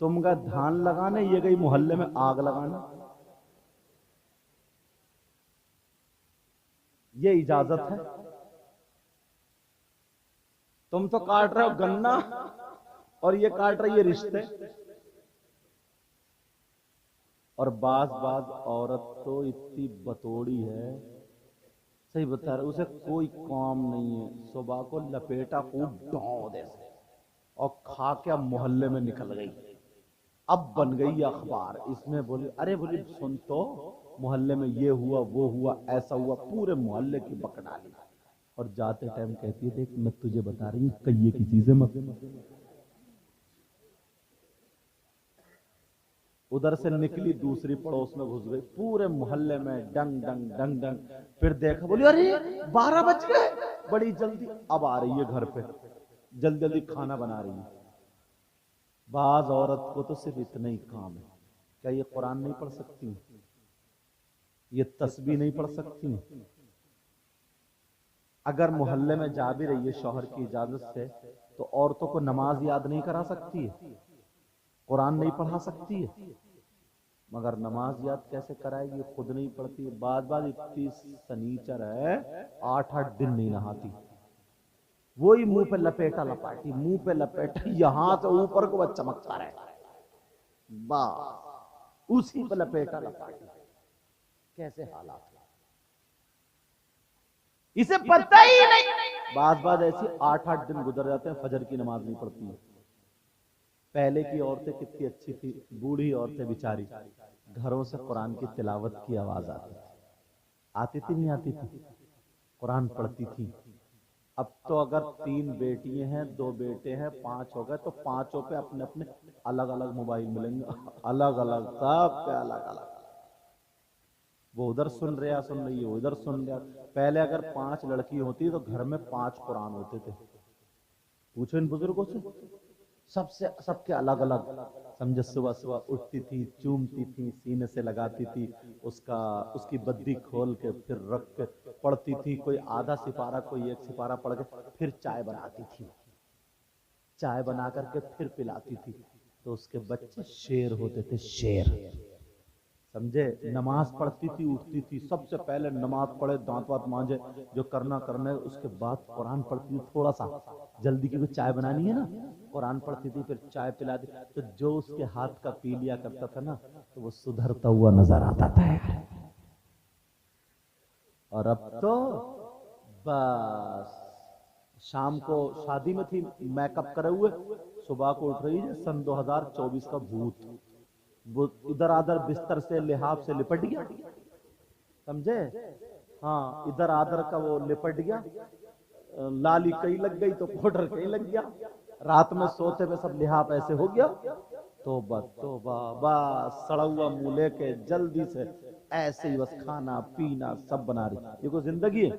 तुम गए धान लगाने, ये गई मोहल्ले में आग लगाने। ये इजाजत है? तुम तो काट रहे हो गन्ना और ये काट रही है रिश्ते। और बाज औरत तो इतनी बतौड़ी है, सही बता रहे, उसे कोई काम नहीं है, सुबह को लपेटा खूब डॉ दे और खा के अब मोहल्ले में निकल गई। अब बन गई अखबार, इसमें बोली, अरे बोली सुन तो, मोहल्ले में ये हुआ वो हुआ ऐसा हुआ, पूरे मोहल्ले की बक डाली। और जाते टाइम कहती है, देख मैं तुझे बता रही हूँ कहिए की चीजें मत। उधर से निकली, दूसरी पड़ोस में घुस गई, पूरे मोहल्ले में डंग डंग डंग डंग। फिर देखा, बोली अरे 12 बज गए, बड़ी जल्दी अब आ रही है घर पे, जल्दी जल्दी खाना बना रही है। बाज औरत को तो सिर्फ इतना ही काम है, क्या ये कुरान नहीं पढ़ सकती, ये तस्बीह नहीं पढ़ सकती? अगर मोहल्ले में जा भी रही है शौहर की इजाजत से, तो औरतों को नमाज याद नहीं करा सकती है, कुरान नहीं पढ़ा सकती है, मगर नमाज याद कैसे कराएगी? खुद नहीं पढ़ती। बात इतनी सनीचर है, 8-8 दिन नहीं नहाती, वही मुंह पे लपेटा लपाटी, मुंह पे लपेटा, यहां से ऊपर को बस चमकता रहता है, बस उसी पे लपेटा लपाटी। कैसे हालात, इसे पता ही नहीं। बात ऐसी 8-8 दिन गुजर जाते हैं, फजर की नमाज नहीं पढ़ती है। पहले की औरतें कितनी अच्छी थी, बूढ़ी औरतें बेचारी, घरों से कुरान की तिलावत की आवाज आती थी नहीं आती थी, कुरान पढ़ती थी। अब तो अगर 3 बेटियां हैं, 2 बेटे हैं, 5 हो गए, तो 5 पे अपने अपने अलग अलग मोबाइल मिलेंगे, अलग अलग, सब पे अलग अलग। वो उधर सुन रही है, वो इधर सुन रहा। पहले अगर 5 लड़की होती तो घर में 5 कुरान होते थे। पूछो इन बुजुर्गों से, सबके अलग अलग। समझे, सुबह सुबह उठती थी, चूमती थी, सीने से लगाती थी, उसकी बद्दी खोल के फिर रख के पढ़ती थी। कोई आधा सिपारा, कोई 1 सिपारा पढ़ के फिर चाय बनाती थी, चाय बना करके फिर पिलाती थी। तो उसके बच्चे शेर होते थे, शेर। समझे, नमाज पढ़ती थी, उठती थी, सबसे पहले नमाज पढ़े, दांत वात मांजे, जो करना करना, उसके बाद कुरान पढ़ती थी। थोड़ा सा जल्दी की चाय बनानी है ना, कुरान पढ़ती थी, फिर चाय पिलाती। तो जो उसके हाथ का पी लिया करता था ना, तो वो सुधरता हुआ नजर आता था। और अब तो बस शाम को शादी में थी, मेकअप करे हुए, सुबह को उठ रही है, सन 2024 का भूत, वो इधर आधर बिस्तर से लिहाफ से लिपट गया। समझे, हाँ, इधर आधर का वो लिपट गया, लाली कहीं लग गई तो पाउडर कहीं लग गया, रात में सोते पे सब लिहाफ ऐसे हो गया। तौबा बस सड़ा हुआ मुंह लेके जल्दी से ऐसे ही बस खाना पीना सब बना रही। ये कोई जिंदगी है?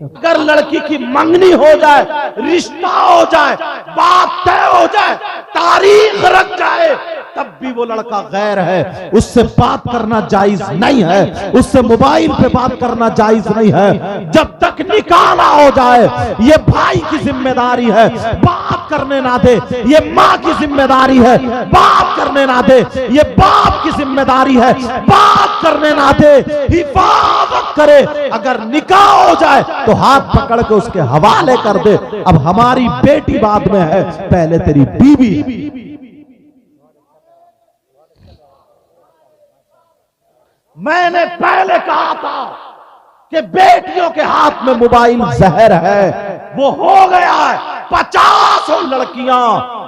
अगर लड़की की मंगनी हो जाए, रिश्ता हो जाए, बात तय हो जाए, तारीख रख जाए, तब भी वो लड़का गैर है, उससे बात करना जायज नहीं है, उससे मोबाइल पे बात करना जायज नहीं है। जब तक निकाह ना हो जाए, ये भाई की जिम्मेदारी है, बात करने ना दे, ये माँ की जिम्मेदारी है, बात करने ना दे, ये बाप की जिम्मेदारी है, बात करने ना दे, हिफाजत करे। अगर निकाह हो जाए तो हाथ पकड़ के उसके हवाले कर दे। अब हमारी बेटी बाद में है, पहले तेरी बीवी। मैंने पहले कहा था कि बेटियों के हाथ में मोबाइल जहर है, वो हो गया है। 50 लड़कियां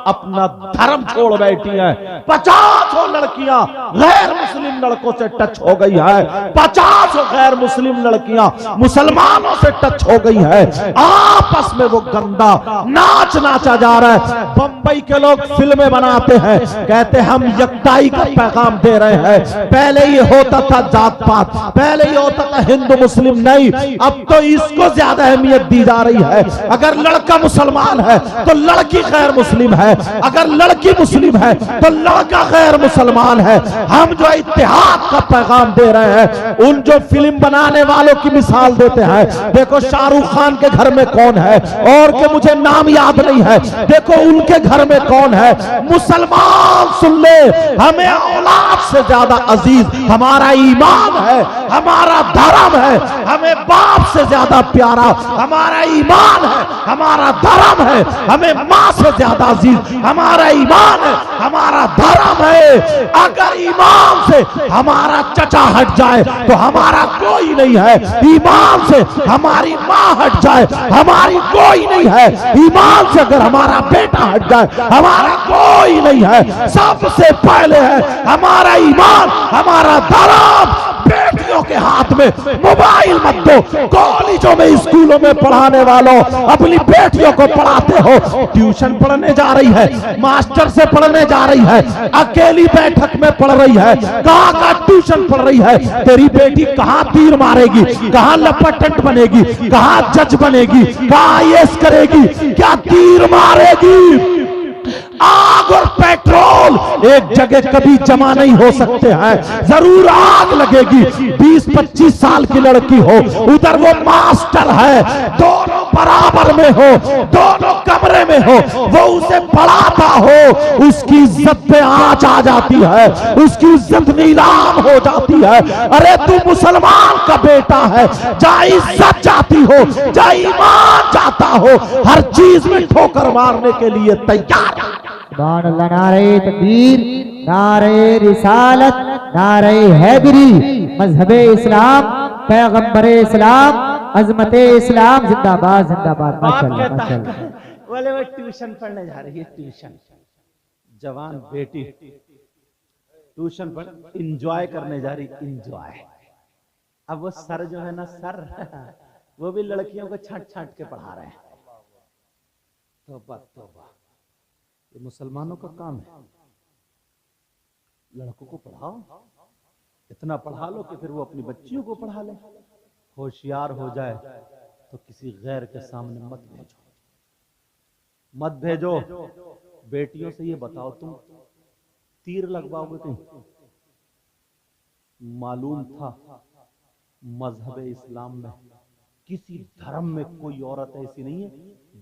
अपना धर्म छोड़ बैठी हैं, 50 लड़कियां गैर मुस्लिम लड़कों से टच हो गई है, 50 गैर मुस्लिम लड़कियां मुसलमानों से टच हो गई है। आपस में वो गंदा नाच नाचा जा रहा है। बंबई के लोग फिल्में बनाते हैं, कहते हम यकताई का पैगाम दे रहे हैं। पहले ये होता था जात पात, पहले ये होता था हिंदू मुस्लिम, नहीं, अब तो इसको ज्यादा अहमियत दी जा रही है। अगर लड़का मुसलमान मुसलमान है तो लड़की गैर मुस्लिम है, अगर लड़की मुस्लिम है तो लड़का गैर मुसलमान है। हम जो इत्तेहाद का पैगाम दे रहे हैं, उन जो फिल्म बनाने वालों की मिसाल देते हैं, देखो शाहरुख खान के घर में कौन है और के मुझे नाम याद नहीं है, देखो उनके घर में कौन है। मुसलमान सुन ले, हमें औलाद से ज्यादा अजीज हमारा ईमान है, हमारा धर्म है। हमें बाप से ज्यादा प्यारा हमारा ईमान है, हमारा धर्म है। हमें मां से ज्यादा अजीज हमारा ईमान है, हमारा धर्म है। अगर ईमान से हमारा चचा हट जाए तो हमारा कोई नहीं है, ईमान से हमारी मां हट जाए हमारी कोई नहीं है, ईमान से अगर हमारा बेटा हट जाए हमारा कोई नहीं है। सबसे पहले है हमारा ईमान, हमारा धर्म। बेटियों के हाथ में मोबाइल मत दो। कॉलेजों में स्कूलों में पढ़ाने वालों, अपनी बेटियों को पढ़ाते हो, ट्यूशन पढ़ने जा रही है, मास्टर से पढ़ने जा रही है, अकेली बैठक में पढ़ रही है, कहां का ट्यूशन पढ़ रही है। तेरी बेटी कहां तीर मारेगी, कहां लपटेंट बनेगी, कहां जज बनेगी, कहां IAS करेगी, क्या तीर मारेगी। आग और पेट्रोल एक जगह कभी जमा नहीं हो सकते हैं, जरूर आग लगेगी। 20-25 साल की लड़की हो, उधर वो मास्टर है, दोनों बराबर में हो, दोनों कमरे में हो, वो उसे पढ़ाता हो, उसकी इज्जत पे आंच आ जाती है, उसकी इज्जत नीलाम हो जाती है। अरे तू मुसलमान का बेटा है, जा इज्जत जाती हो, जा ईमान जाता हो, हर चीज में ठोकर मारने के लिए तैयार। सुभान अल्लाह। नारे तकबीर, नारे रिसालत, नारे हैदरी, मजहबे इस्लाम, पैगंबरे इस्लाम, अजमते इस्लाम जिंदाबाद जिंदाबाद। माशाअल्लाह माशाअल्लाह। बोले वो ट्यूशन पढ़ने जा रही है, ट्यूशन। जवान बेटी ट्यूशन पढ़ इंजॉय करने जा रही, इंजॉय। अब वो सर जो है ना, सर वो भी लड़कियों को छांट छांट के पढ़ा रहे हैं। तौबा तौबा, ये मुसलमानों का काम है। लड़कों को पढ़ाओ, इतना पढ़ा लो कि फिर वो अपनी बच्चियों को पढ़ा ले। होशियार हो जाए तो किसी गैर के सामने मत भेजो, मत भेजो। बेटियों से ये बताओ, तुम तीर लगवाओगे कहीं? मालूम था मजहब इस्लाम में किसी धर्म में कोई औरत ऐसी नहीं है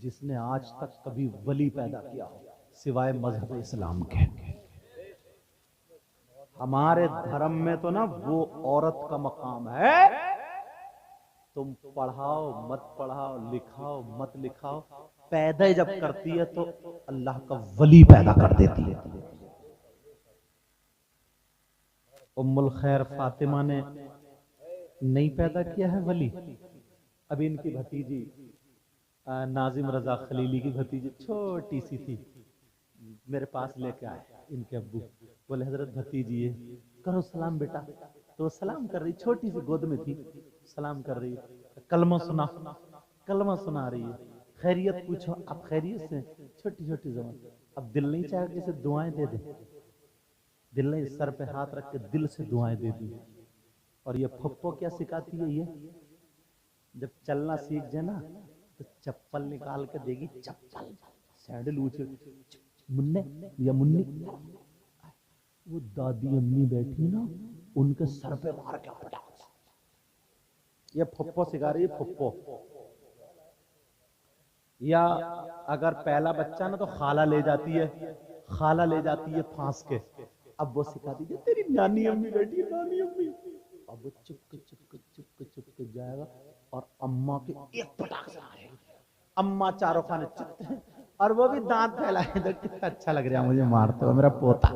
जिसने आज तक कभी वली पैदा किया हो सिवाय मजहब इस्लाम के। हमारे धर्म में तो ना वो औरत का मकाम है। तुम पढ़ाओ मत पढ़ाओ, लिखाओ मत लिखाओ, पैदा जब करती है तो अल्लाह का वली पैदा कर देती है। उम्मुल खैर फातिमा ने नहीं पैदा किया है वली। अभी इनकी भतीजी नाजिम रजा खलीली की भतीजी छोटी सी थी, मेरे पास लेके आए इनके अब्बू, बोले हजरत भतीजी है, करो सलाम बेटा। तो सलाम कर रही, छोटी सी गोद में थी, सलाम कर रही, कलमा सुना, कलमा सुना रही है, खैरियत पूछो, आप खैरियत से? छोटी छोटी जबान। अब दिल नहीं चाहे कि इसे दुआएं दे दे, दिल नहीं, सर पे हाथ रख के दिल से दुआएं दे दी। और ये फप्पो क्या सिखाती है, ये जब चलना सीख जाए ना तो चप्पल निकाल के देगी, चप्पल सैंडल ऊंचे, मुन्ने या मुन्नी। वो दादी अम्मी बैठी ना, उनके सर पे मार के पटा। ये फप्पो सिखा रही है, फप्पो। या अगर पहला बच्चा ना तो खाला ले जाती है, खाला ले जाती है फांस के। अब वो सिखा दीजिए, तेरी नानी अम्मी बैठी है, नानी अम्मी। अब वो चुपके चुपके चुपके चुपके जाएगा और अम्मा के एक पटाख से मारेगा। अम्मा चारों खाने चित्ते हैं और वो भी दांत फैलाए, तो कितना अच्छा लग रहा है मुझे मारते हो मेरा पोता।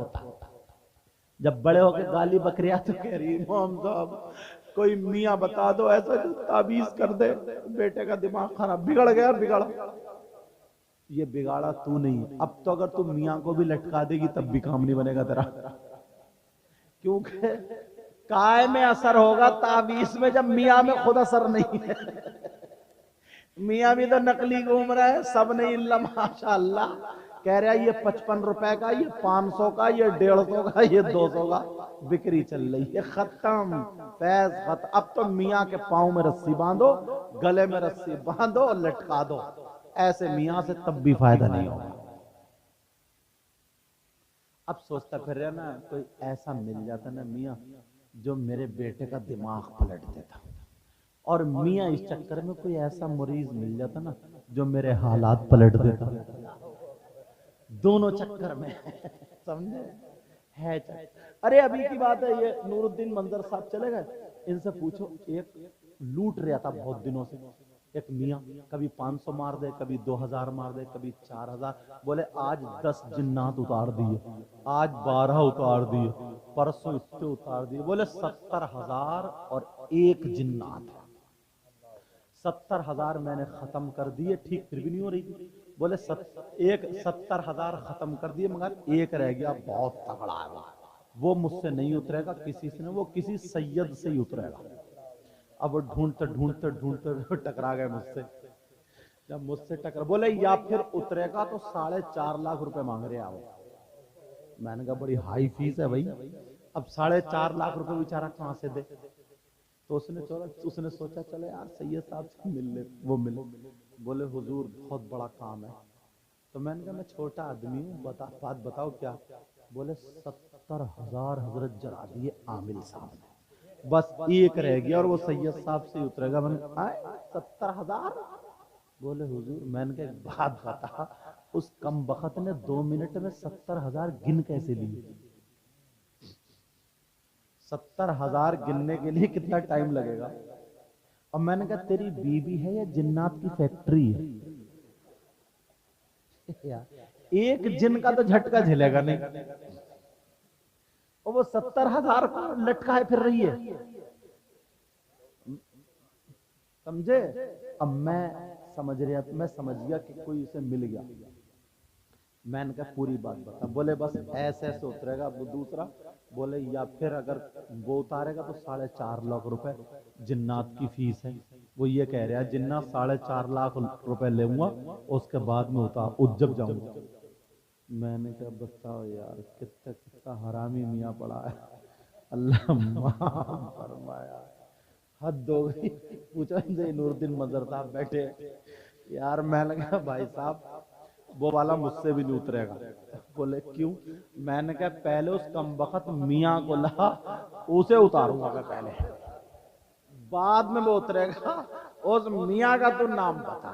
जब बड़े होके गाली बकरिया तो कह रही मोहम साहब कोई मियाँ बता दो ऐसा जो ताबीज कर दे, बेटे का दिमाग खराब, बिगड़ गया, बिगड़। ये बिगाड़ा तू नहीं, अब तो अगर तू मियाँ को भी लटका देगी तब भी काम नहीं बनेगा तेरा, क्योंकि काय में असर होगा ताबीज में जब मियाँ में खुद असर नहीं है। मियाँ भी तो नकली घूम रहा है, सब नहीं इल्ला माशाअल्लाह। कह रहा है ये 55 रुपए का, ये 500 का, ये 150 का, ये 200 का बिक्री चल रही है। खत्म फैज खत्म। अब तो मियाँ के पाँव में रस्सी बांधो, गले में रस्सी बांधो और लटका दो, ऐसे मियाँ से तब भी फायदा नहीं होगा। अब सोचता फिर रहा ना, कोई ऐसा मिल जाता ना मियाँ जो मेरे बेटे का दिमाग पलट देता, और मियाँ इस चक्कर में कोई ऐसा मरीज मिल जाता ना जो मेरे हालात पलट देता, दोनों चक्कर में समझे है अरे अभी की बात है, ये नूरुद्दीन मंजर साहब चले गए, इनसे पूछो, एक लूट रहा था बहुत दिनों से, एक मियाँ कभी 500 मार दे, कभी 2000 मार दे, कभी 4000, बोले आज 10 जिन्नात उतार दिए, आज 12 उतार दिए, परसों इतने उतार दिए, बोले 70,000 और एक जिन्नात, 70,000 मैंने खत्म कर दिए, ठीक फिर भी नहीं हो रही थी, बोले 70,000 खत्म कर दिए मगर एक रह गया, बहुत तगड़ा है वो मुझसे नहीं उतरेगा किसी से, वो किसी सैयद से ही उतरेगा। अब वो ढूंढते ढूंढते ढूंढते टकरा गए मुझसे, जब मुझसे टकरा, बोले या फिर उतरेगा तो 4.5 लाख रुपए मांग रहे आओ। मैंने कहा बड़ी हाई फीस है भाई, अब 4.5 लाख रुपए बेचारा कहां से दे, तो उसने सोचा चले यार सैयद साहब से मिल ले, वो मिले, बोले हुजूर बहुत बड़ा काम है, तो मैंने कहा मैं छोटा आदमी हूँ, बात बताओ क्या, बोले 70,000 हजरत जला दिए आमिल साहब ने, बस एक रह गया और वो सैयद साहब से उतरेगा। मैंने कहा 70,000, बोले हुजूर, मैंने कहा एक बात बता, उस कम बखत ने 2 मिनट में 70,000 गिन कैसे लिए? 70,000 गिनने के लिए कितना टाइम लगेगा? और मैंने कहा तेरी बीबी है या जिन्नात की फैक्ट्री है? एक जिन का तो झटका झेलेगा नहीं, और वो 70,000 को लटकाए फिर रही है, समझे? अब मैं समझ गया कि कोई इसे मिल गया। मैंने कहा पूरी बात बता, बोले बस ऐसे ऐसे उतरेगा। वो दूसरा बोले या फिर अगर वो उतारेगा तो 4.5 लाख रुपए जिन्नात की फीस है। वो ये कह रहा है जिन्नात 4.5 लाख रुपए लूंगा, उसके बाद में उज्जब जाऊंगा। मैंने कहा बताओ यार, कितना कितना हरामी मियाँ पड़ा है, अल्लाह माफ फरमाया, हद हो गई। पूछो इनसे, नूरुद्दीन मंजर साहब बैठे यार, मैंने कहा भाई साहब वो वाला मुझसे भी नहीं उतरेगा। बोले क्यों? मैंने कहा पहले उस कमबख्त मियाँ को ला, उसे उतारूंगा मैं पहले, बाद में वो उतरेगा। उस मियाँ का तो नाम बता,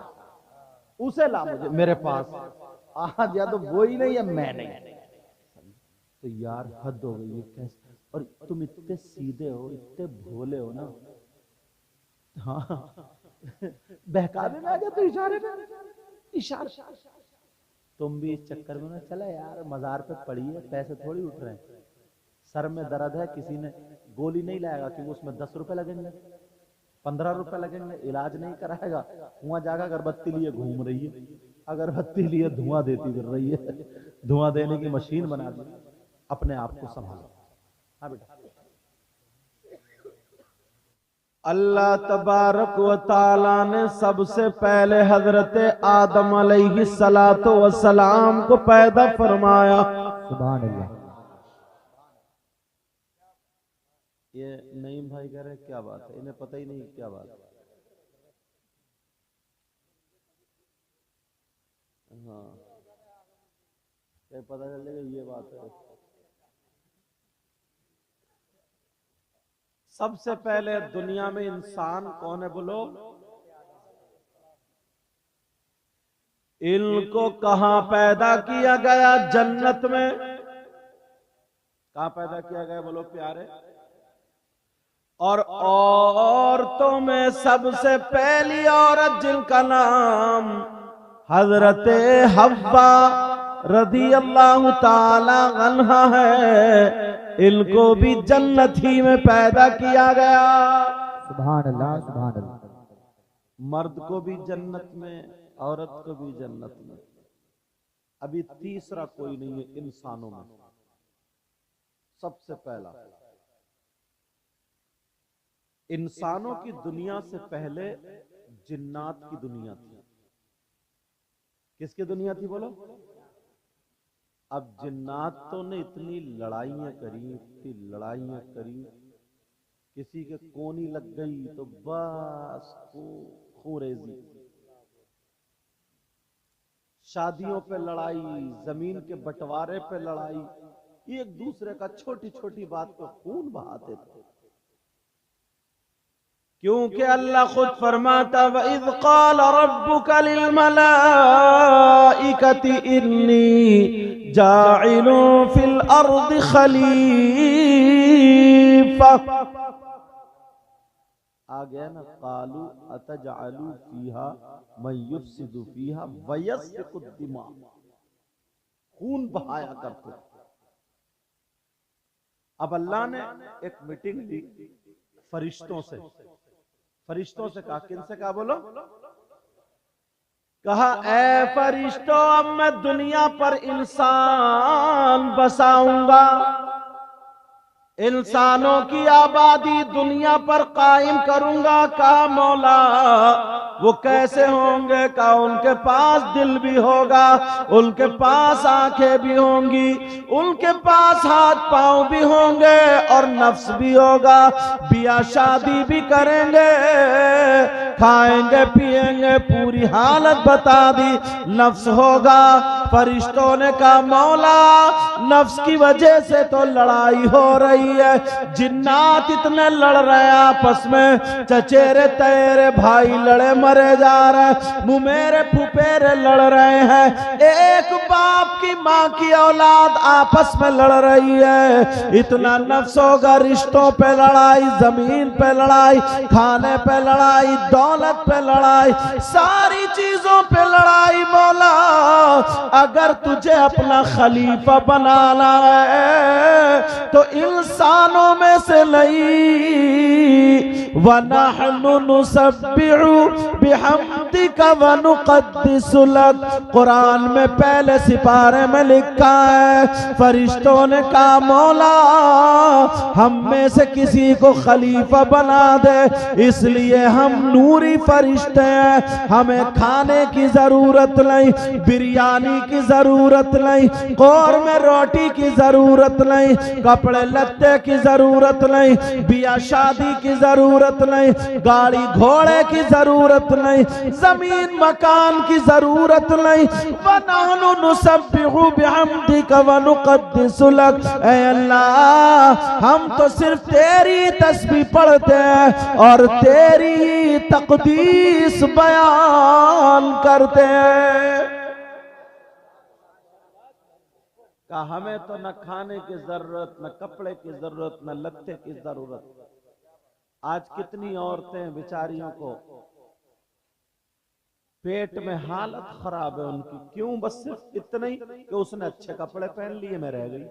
उसे ला मुझे मेरे पास, आज या तो वो ही नहीं या मैं नहीं। तो यार हद हो गई, ये कैसे? और तुम इतने सीधे हो, इतने भोले हो ना, हाँ बहकावे में आ गया तो इशारे तुम भी इस चक्कर में ना चला यार, मजार पे पड़ी है, पैसे थोड़ी उठ रहे हैं, सर में दर्द है, किसी ने गोली नहीं लाएगा क्योंकि उसमें 10 रुपए लगेंगे, 15 रुपए लगेंगे, इलाज नहीं कराएगा, वहां जाकर अगरबत्ती लिए घूम रही है, अगरबत्ती लिए धुआं देती फिर रही है, धुआं देने की मशीन बना दी। अपने आप को संभालो। हाँ बेटा, अल्लाह तबारक व ताला ने सबसे पहले हजरत आदम अलैहिस्सलातो वस्सलाम को पैदा फरमाया। सुभान अल्लाह। ये नईम भाई कह रहे क्या बात है, इन्हें पता ही नहीं क्या बात है। हाँ पता चलेगा ये बात है। सबसे पहले दुनिया में इंसान कौन है बोलो? इनको कहां पैदा किया गया? जन्नत में। कहां पैदा किया गया बोलो प्यारे? और औरतों में सबसे पहली औरत जिनका नाम हजरत हव्वा रदी अल्लाह ताला अन्हा है, इनको भी जन्नत ही में पैदा किया गया। सुभान अल्लाह, सुभान अल्लाह। मर्द को भी जन्नत में, औरत को भी जन्नत में। अभी तीसरा कोई नहीं है इंसानों में, सबसे पहला। इंसानों की दुनिया से पहले जिन्नात की दुनिया थी। किसकी दुनिया थी बोलो? अब जिन्नातों ने इतनी लड़ाइयां करी, किसी के कोनी लग गई तो बस खूरेजी। शादियों पे लड़ाई, जमीन के बंटवारे पे लड़ाई, एक दूसरे का छोटी छोटी बात पे खून बहाते थे। क्योंकि अल्लाह खुद फरमाता व इज़ क़ाल रब्बुका लिल मलाइकति इन्नी जाइलुन फिल अर्दि खलीफा। आ गया ना, कालू अतजअलु फीहा मन युफ्सिदु फीहा व यस्फिकु दिमा, खून बहाया करते। अब अल्लाह ने एक मीटिंग ली फरिश्तों से। फरिश्तों से कहा, किन से कहा बोलो? कहा ए फरिश्तों, अब मैं दुनिया पर इंसान बसाऊंगा, इंसानों की आबादी दुनिया पर कायम करूंगा। कहा मौला वो कैसे होंगे? कहा उनके पास दिल भी होगा, उनके पास आंखें भी होंगी, उनके पास हाथ पांव भी होंगे और नफ्स भी होगा, बिया शादी भी करेंगे, खाएंगे पिएंगे, पूरी हालत बता दी, नफ्स होगा। फरिश्तों ने कहा मौला नफ्स की वजह से तो लड़ाई हो रही है, जिन्नात इतने लड़ रहे हैं आपस में, चचेरे तेरे भाई लड़े मरे जा रहे, मुमेरे फुफेरे लड़ रहे हैं, एक बाप की माँ की औलाद आपस में लड़ रही है। इतना नफ्स होगा, रिश्तों पे लड़ाई, जमीन पे लड़ाई, खाने पे लड़ाई, दौलत पे लड़ाई, सारी चीजों पे लड़ाई। मौला अगर तुझे अपना खलीफा बनाना है तो इंसानों में से नहीं, वनहनु नुसब्बिहु बिहम्दिका व नुक़द्दिसु लक। कुरान में पहले सिपारे में लिखा है, फरिश्तों ने कहा मौला हम में से किसी को खलीफा बना दे, इसलिए हम नूरी फरिश्ते हैं, हमें खाने की जरूरत नहीं, बिरयानी की जरूरत नहीं, कौर में रोटी की जरूरत नहीं, कपड़े लत्ते की जरूरत नहीं, बिया शादी की जरूरत नहीं, गाड़ी घोड़े की जरूरत नहीं, जमीन मकान की जरूरत नहीं। वनहनु नुसब्बिहु बिहम्दिका व नुक़द्दिसु लक। ऐ अल्लाह हम तो सिर्फ तेरी तस्बीह पढ़ते हैं और तेरी ही तक़दीस बयान करते हैं। कहा हमें तो न खाने की जरूरत, न कपड़े की जरूरत, न लत्ते की जरूरत। आज कितनी औरतें बेचारियों को पेट में हालत खराब है उनकी, क्यों? बस सिर्फ इतना ही कि उसने अच्छे कपड़े पहन लिए मैं रह गई।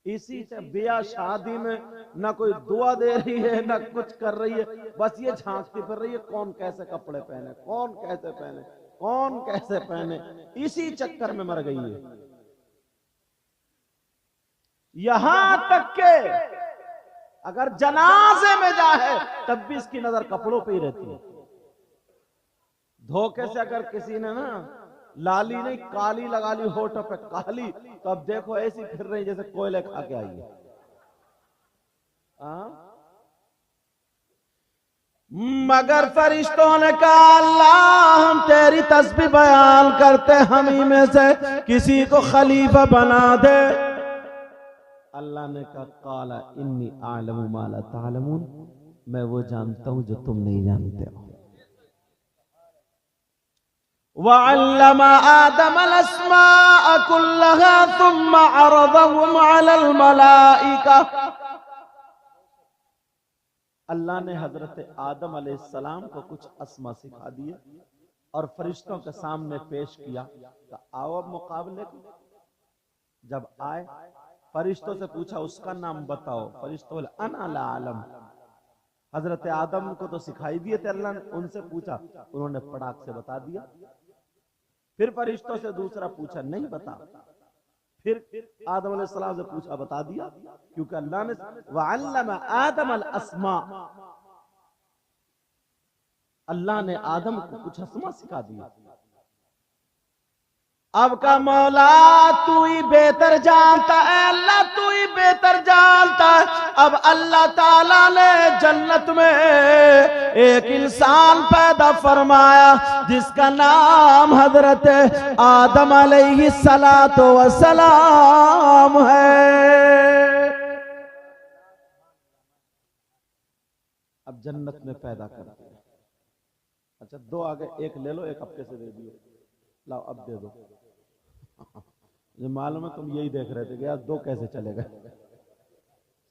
इसी से ब्याह शादी में ना कोई दुआ दे रही है, ना कुछ कर रही है, बस ये झांकती फिर रही है कौन कैसे कपड़े पहने, कौन कैसे पहने, कौन कैसे पहने, इसी चक्कर में मर गई है। यहां तक के अगर जनाजे में जाए तब भी इसकी नजर कपड़ों पे ही रहती है। धोखे से अगर किसी ने ना लाली नहीं काली लगा ली होठों पे काली, तो अब देखो ऐसी फिर रही जैसे कोयले खा के आई है। मगर फरिश्तों ने कहा अल्लाह हम तेरी तस्बीह बयान करते, हम ही में से किसी को खलीफा बना दे। अल्लाह ने कहा काला इन्नी आलमु मा ला तालमून, मैं वो जानता हूं जो तुम नहीं जानते हो। वअल्लम आदम अल-अस्माअ कुल्लहा सुम्मा अरदहुम अलल मलाइका। अल्लाह ने हजरत आदम अलैहिस्सलाम को कुछ अस्मा सिखा दिए और फरिश्तों के सामने पेश किया। तो आओ अब मुकाबले को। जब आए फरिश्तों से पूछा उसका नाम बताओ, फरिश्तों बोले अना ला आलम। हजरत आदम को तो सिखाई दिए थे अल्लाह ने, उनसे पूछा, उन्होंने फटाक से बता दिया। फिर फरिश्तों से दूसरा पूछा, नहीं बता। फिर आदम अलैहिस्सलाम से पूछा, बता दिया, क्योंकि अल्लाह ने वअल्लम आदम अल अस्मा, अल्लाह ने आदम को कुछ अस्मा सिखा दिया। अब का मौला तू ही बेहतर जानता है, अल्लाह तू ही बेहतर जानता है। अब अल्लाह ताला ने जन्नत में एक इंसान पैदा फरमाया जिसका नाम हजरत आदम अलैहिस्सलातो वस्सलाम है। अब जन्नत में पैदा कर दिया। अच्छा, दो आगे एक ले लो, एक अपने से दे दियो। लाओ अब दे दो। मुझे मालूम है तुम यही देख रहे थे कि यार दो कैसे चलेगा,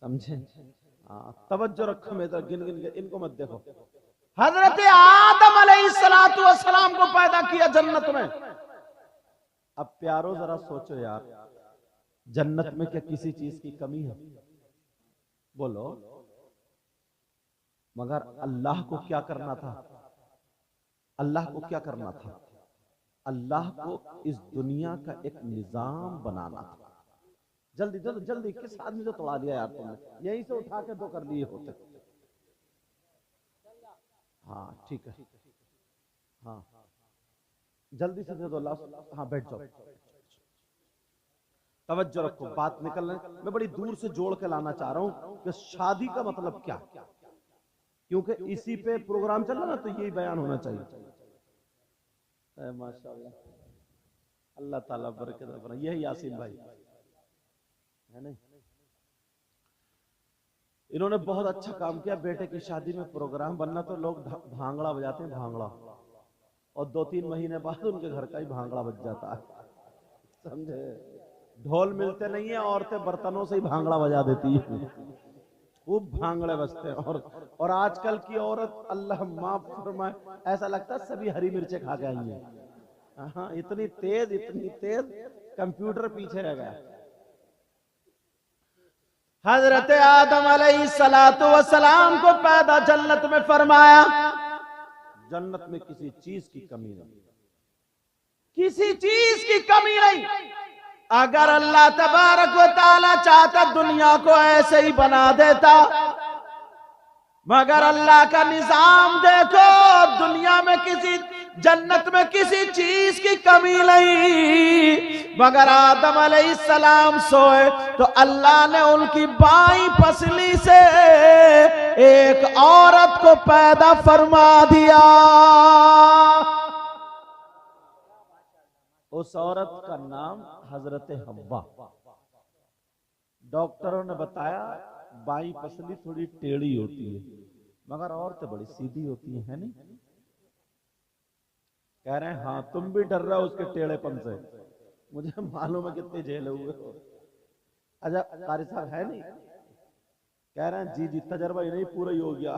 समझे? हाँ, तवज्जो रखो मेरे, गिन गिन के इनको मत देखो। हजरत आदम अलैहिस्सलातु वस्सलाम को पैदा किया जन्नत में। अब प्यारो जरा सोचो यार, जन्नत में क्या किसी चीज की कमी है? बोलो। मगर अल्लाह को क्या करना था? अल्लाह को क्या करना था? अल्लाह को इस दुनिया का एक निजाम बनाना था। जल्दी जल्दी जल्दी, किस आदमी को तोड़ा दिया यार तुमने? यहीं से उठा के दो कर लिए होते। हाँ ठीक है, हाँ जल्दी से दे दो लास्ट। हाँ बैठ जाओ, तवज्जो रखो, बात निकलने मैं बड़ी दूर से जोड़ के लाना चाह रहा हूं कि शादी का मतलब क्या, क्योंकि इसी पे प्रोग्राम चल रहा ना, तो यही बयान होना चाहिए। माशाअल्लाह, अल्लाह ताला बरकत दे। यही यासीन भाई है नहीं, इन्होंने बहुत अच्छा काम किया। बेटे की शादी में प्रोग्राम बनना तो लोग भांगड़ा बजाते हैं, भांगड़ा, और 2-3 महीने बाद उनके घर का ही भांगड़ा बज जाता है, समझे? ढोल मिलते नहीं है, औरतें बर्तनों से ही भांगड़ा बजा देती है, खूब भांगड़े बजते हैं। और आजकल की औरत, अल्लाह माफ फरमाए, ऐसा लगता है सभी हरी मिर्चें खा के आई हैं। हाँ, इतनी तेज कंप्यूटर पीछे रह गया। हजरत आदम अलैहिस्सलातु वस्सलाम को पैदा जन्नत में फरमाया। जन्नत में किसी चीज की कमी नहीं, किसी चीज की कमी नहीं। अगर अल्लाह तबारक व तआला चाहता दुनिया को ऐसे ही बना देता, मगर अल्लाह का निजाम देखो, दुनिया में किसी, जन्नत में किसी चीज की कमी नहीं। मगर आदम अलैहिस्सलाम सोए तो अल्लाह ने उनकी बाईं पसली से एक औरत को पैदा फरमा दिया। उस औरत का नाम हजरत हव्वा। डॉक्टरों ने बताया बाईं पसली थोड़ी टेढ़ी होती है, मगर औरतें बड़ी सीधी होती है नहीं? कह रहे हैं हाँ, तुम भी डर रहे हो उसके टेढ़ेपन से, मुझे मालूम है कितने झेले हुए हो। अच्छा कारी साहब है नहीं? कह रहे हैं जी जी, तजर्बा ही नहीं पूरा ही हो गया।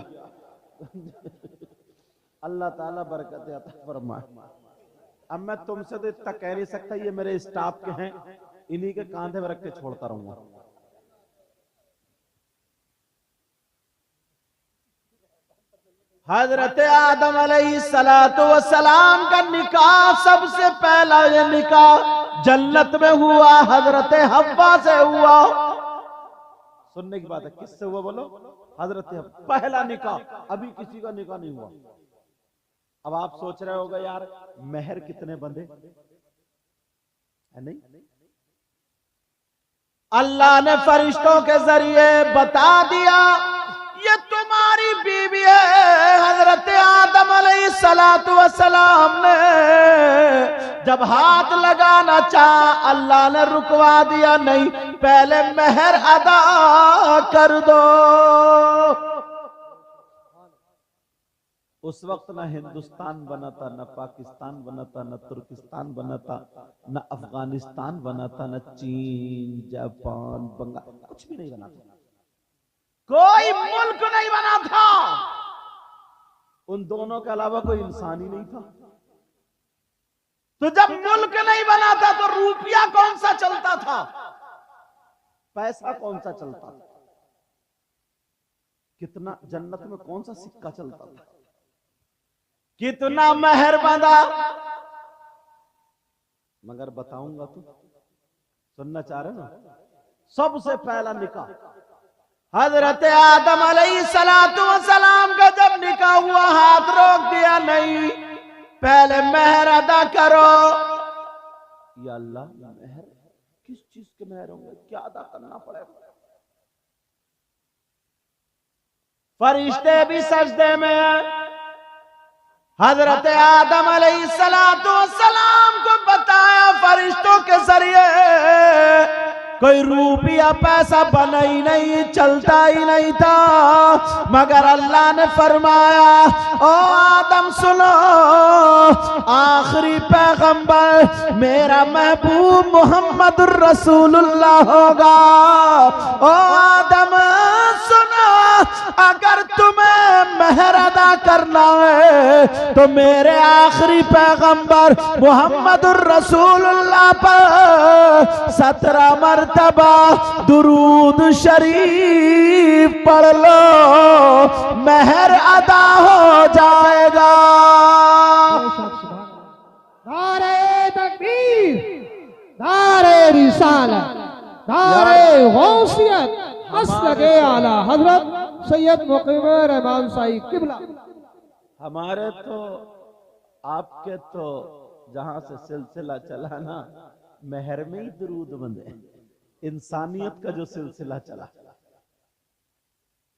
अल्लाह ताला बरकत अता फरमाए। अब मैं तुमसे तो इतना कह नहीं सकता, ये मेरे स्टाफ के हैं, इन्हीं के कांधे में रख के छोड़ता रहूंगा। हजरत आदम अलैहिस्सलातु वस्सलाम का निकाह, सबसे पहला ये निकाह जन्नत में हुआ, हजरत हव्वा से हुआ। सुनने की बात है, किससे हुआ बोलो? हजरत हव्वा, पहला निकाह। अभी किसी का निकाह नहीं हुआ। अब आप सोच रहे होगा यार मेहर कितने बंधे है नहीं? अल्लाह ने फरिश्तों के जरिए बता दिया ये तुम्हारी बीवी है। हजरत आदम अलैहिस्सलातु वस्सलाम ने जब हाथ लगाना चाहा, अल्लाह ने रुकवा दिया, नहीं पहले मेहर अदा कर दो। उस वक्त ना हिंदुस्तान बना था, न पाकिस्तान बना था, न तुर्किस्तान बना था, न अफगानिस्तान बना था, न चीन, जापान, बंगाल, कुछ भी नहीं बना था, कोई मुल्क नहीं बना था। उन दोनों के अलावा कोई इंसान ही नहीं था। तो जब मुल्क नहीं बना था तो रुपया कौन सा चलता था? पैसा कौन सा चलता था? कितना जन्नत में कौन सा सिक्का चलता था? कितना मेहर बंधा? मगर बताऊंगा तो सुनना चाह रहे ना? सबसे पहला निकाह हजरत आदम अलैहिस्सलातु वस्सलाम का जब निकाह हुआ, हाथ रोक दिया, नहीं पहले मेहर अदा करो। या अल्लाह मेहर किस चीज के मेहर होंगे, क्या अदा करना पड़ेगा। फरिश्ते भी सजदे में। हजरत आदम अलैहिस्सलाम को बताया फरिश्तों के जरिए, कोई रुपया पैसा बना ही नहीं, चलता ही नहीं था, मगर अल्लाह ने फरमाया ओ आदम सुनो, आखिरी पैगंबर मेरा महबूब मोहम्मदुर रसूलुल्लाह होगा। ओ आदम सुनो, अगर तुम्हें मेहर अदा करना है तो मेरे आखिरी पैगंबर मोहम्मदुर रसूलुल्लाह पर 17 मरतबा दुरूद शरीफ पढ़ लो, मेहर अदा हो जाएगा। नारे तकबीर, नारे रिसालत, नारे गौसियत, मसलके आला हजरत सैयद मुकीम रहमान साई किबला। हमारे तो आपके तो जहां से सिलसिला चला ना, मेहर में ही दुरूद बंदे, इंसानियत का जो सिलसिला चला।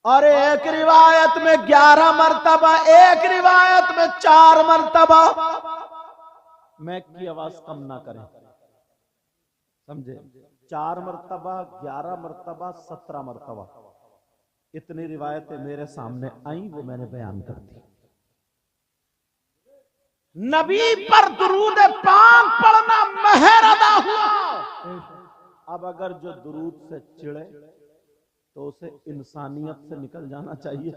और एक रिवायत में 11 मरतबा, एक रिवायत में 4 मरतबा। मैक की आवाज कम ना करें, समझे। 4 मरतबा, 11 मरतबा, 17 मरतबा, इतनी रिवायतें मेरे सामने आई, वो मैंने बयान कर दी। नबी पर दुरूद पाक पढ़ना मेहर अदा हुआ। अब अगर जो दुरूद से चिढ़े तो उसे इंसानियत से निकल जाना चाहिए,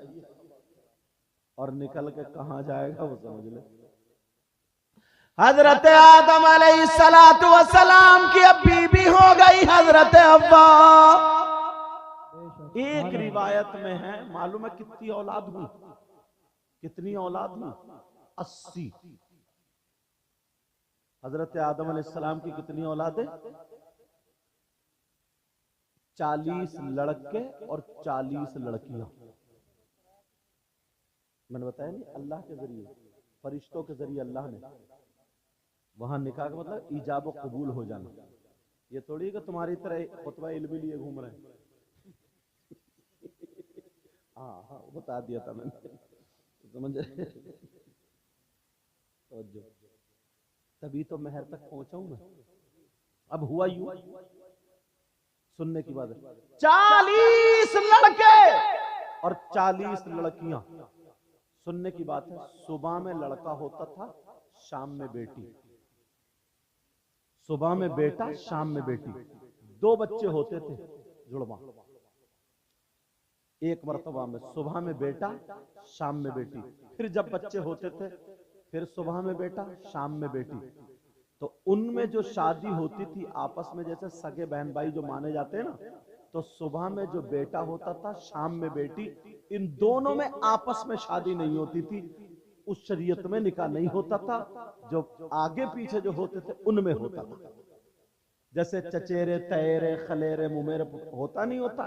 और निकल के कहां जाएगा वो समझ ले। हजरत आदम अलैहिस्सलातु वस्सलाम की अब बीबी हो गई हजरत हव्वा। एक रिवायत में है, मालूम है कितनी औलाद हुई, कितनी औलाद हुई? 80। हजरत आदम अलैहिस्सलाम की कितनी औलादें? 40 लड़के और 40 लड़कियां। मैंने बताया नहीं, अल्लाह के जरिए, फरिश्तों के जरिए अल्लाह ने। वहां निकाह का मतलब ईजाब और कबूल हो जाना। ये थोड़ी कि तुम्हारी तरह खुतबा इल्मी लिए घूम रहे हैं। हाँ बता दिया था मैंने, समझ। तभी तो मेहर तक पहुंचा हूं मैं। अब हुआ यूं, सुनने की बात है, 40 लड़के और 40 लड़कियां। सुनने की बात है, सुबह में लड़का होता था, शाम में बेटी। सुबह में बेटा, शाम में बेटी। 2 बच्चे होते थे जुड़वा। एक मरतबा में सुबह में बेटा, शाम में बेटी। फिर जब बच्चे होते थे, फिर सुबह में बेटा, शाम में बेटी। तो उनमें जो शादी होती थी आपस में, जैसे सगे बहन भाई जो माने जाते हैं ना, तो सुबह में जो बेटा होता था, शाम में बेटी। इन दोनों में आपस में शादी नहीं होती थी, उस शरीयत में निकाह नहीं होता था। जो आगे पीछे जो होते थे उनमें होता था। जैसे चचेरे, तैरे, खलेरे, मुमेरे होता नहीं होता,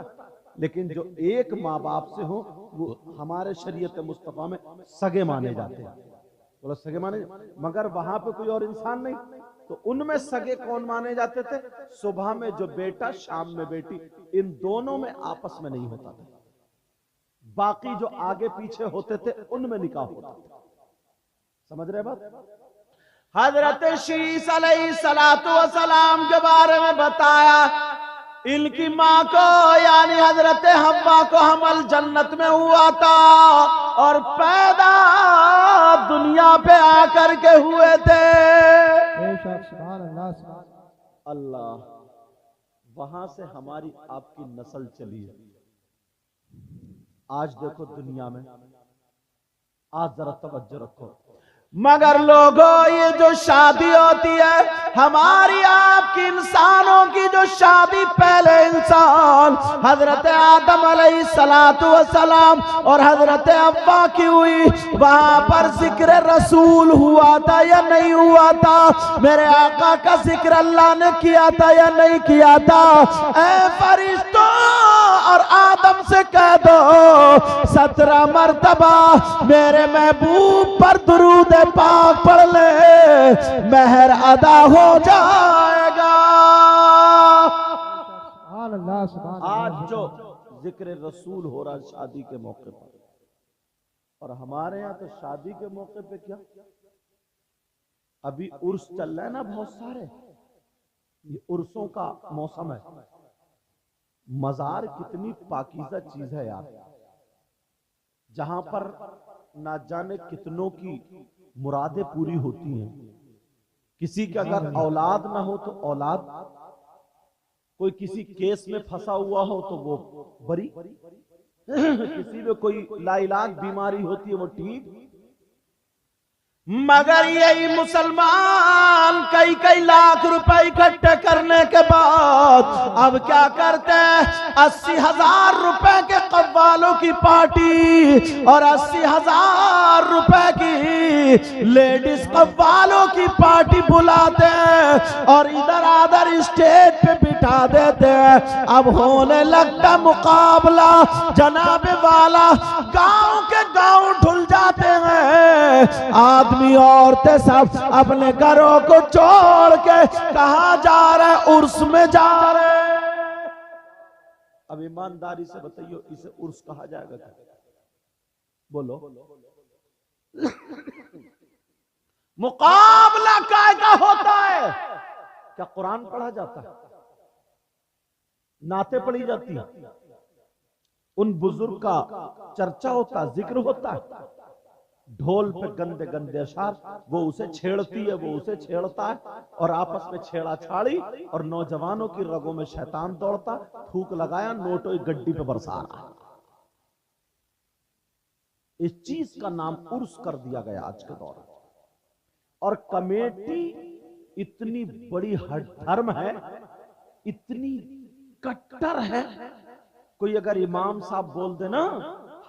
लेकिन जो एक माँ बाप से हो वो हमारे शरीयत मुस्तफा में सगे माने जाते हैं। बोलो सगे माने, मगर वहां पे कोई और इंसान नहीं। तो उनमें सगे कौन माने जाते थे? सुबह में जो बेटा, शाम में बेटी। इन दोनों में आपस में नहीं होता था। बाकी जो आगे पीछे होते थे उनमें निकाह होता था। समझ रहे बात? हजरत शीस अलैहिस्सलातु वस्सलाम के बारे में बताया, इनकी माँ को यानी हजरत हव्वा को हमल जन्नत में हुआ था और पैदा दुनिया पे आकर के हुए थे। अल्लाह, वहां से हमारी आपकी नस्ल चली है। आज देखो दुनिया में, आज जरा तवज्जो रखो, मगर लोगों ये जो शादी होती है हमारी आपकी, इंसानों की जो शादी, पहले इंसान हजरत आदम अलैहिस्सलातु वस्सलाम और हजरत हव्वा की हुई, वहां पर जिक्र रसूल हुआ था या नहीं हुआ था? मेरे आका का जिक्र अल्लाह ने किया था या नहीं किया था? ऐ फरिश्तों और आदम से कह दो 17 मर्तबा मेरे महबूब पर दुरूद पाक पढ़ ले, महर अदा हो जाएगा। आज जो जिक्र रसूल हो रहा शादी के मौके पर, और हमारे यहाँ तो शादी के मौके पे क्या, अभी उर्स चल रहा है ना बहुत सारे, ये उर्सों का मौसम है। मजार कितनी पाकीज़ा चीज है यार, जहां पर ना जाने कितनों की मुरादें पूरी होती हैं। किसी के अगर औलाद ना हो तो औलाद, कोई किसी केस में फंसा हुआ हो तो वो बरी, किसी में कोई लाइलाज बीमारी होती है वो ठीक। मगर यही मुसलमान कई कई लाख रुपए इकट्ठे करने के बाद अब क्या करते हैं, 80,000 रुपए के कव्वालों की पार्टी और 80,000 रुपए की लेडीज कव्वालों की पार्टी बुलाते हैं और इधर आधर स्टेज पे बिठा देते हैं। अब होने लगता मुकाबला, जनाबे वाला गांव के गांव ढुल जाते हैं। आदमी औरतें सब अपने घरों को छोड़ के कहां जा रहे, उर्स में जा रहे। अब ईमानदारी से बताइए इसे उर्स कहा जाएगा क्या? बोलो। मुकाबला कायदा होता है क्या? कुरान पढ़ा जाता है, नाते पढ़ी जाती है, उन बुजुर्ग का चर्चा होता है, जिक्र होता है, ढोल पे गंदे गंदे अशार, वो उसे छेड़ती है, वो उसे छेड़ता है और आपस में छेड़ा छाड़ी और नौजवानों की रगों में शैतान दौड़ता, थूक लगाया, नोटों एक गड्डी पे बरसा रहा। इस चीज का नाम उर्स कर दिया गया आज के दौर में। और कमेटी इतनी बड़ी धर्म है, इतनी कट्टर है, कोई अगर इमाम साहब बोल दे ना,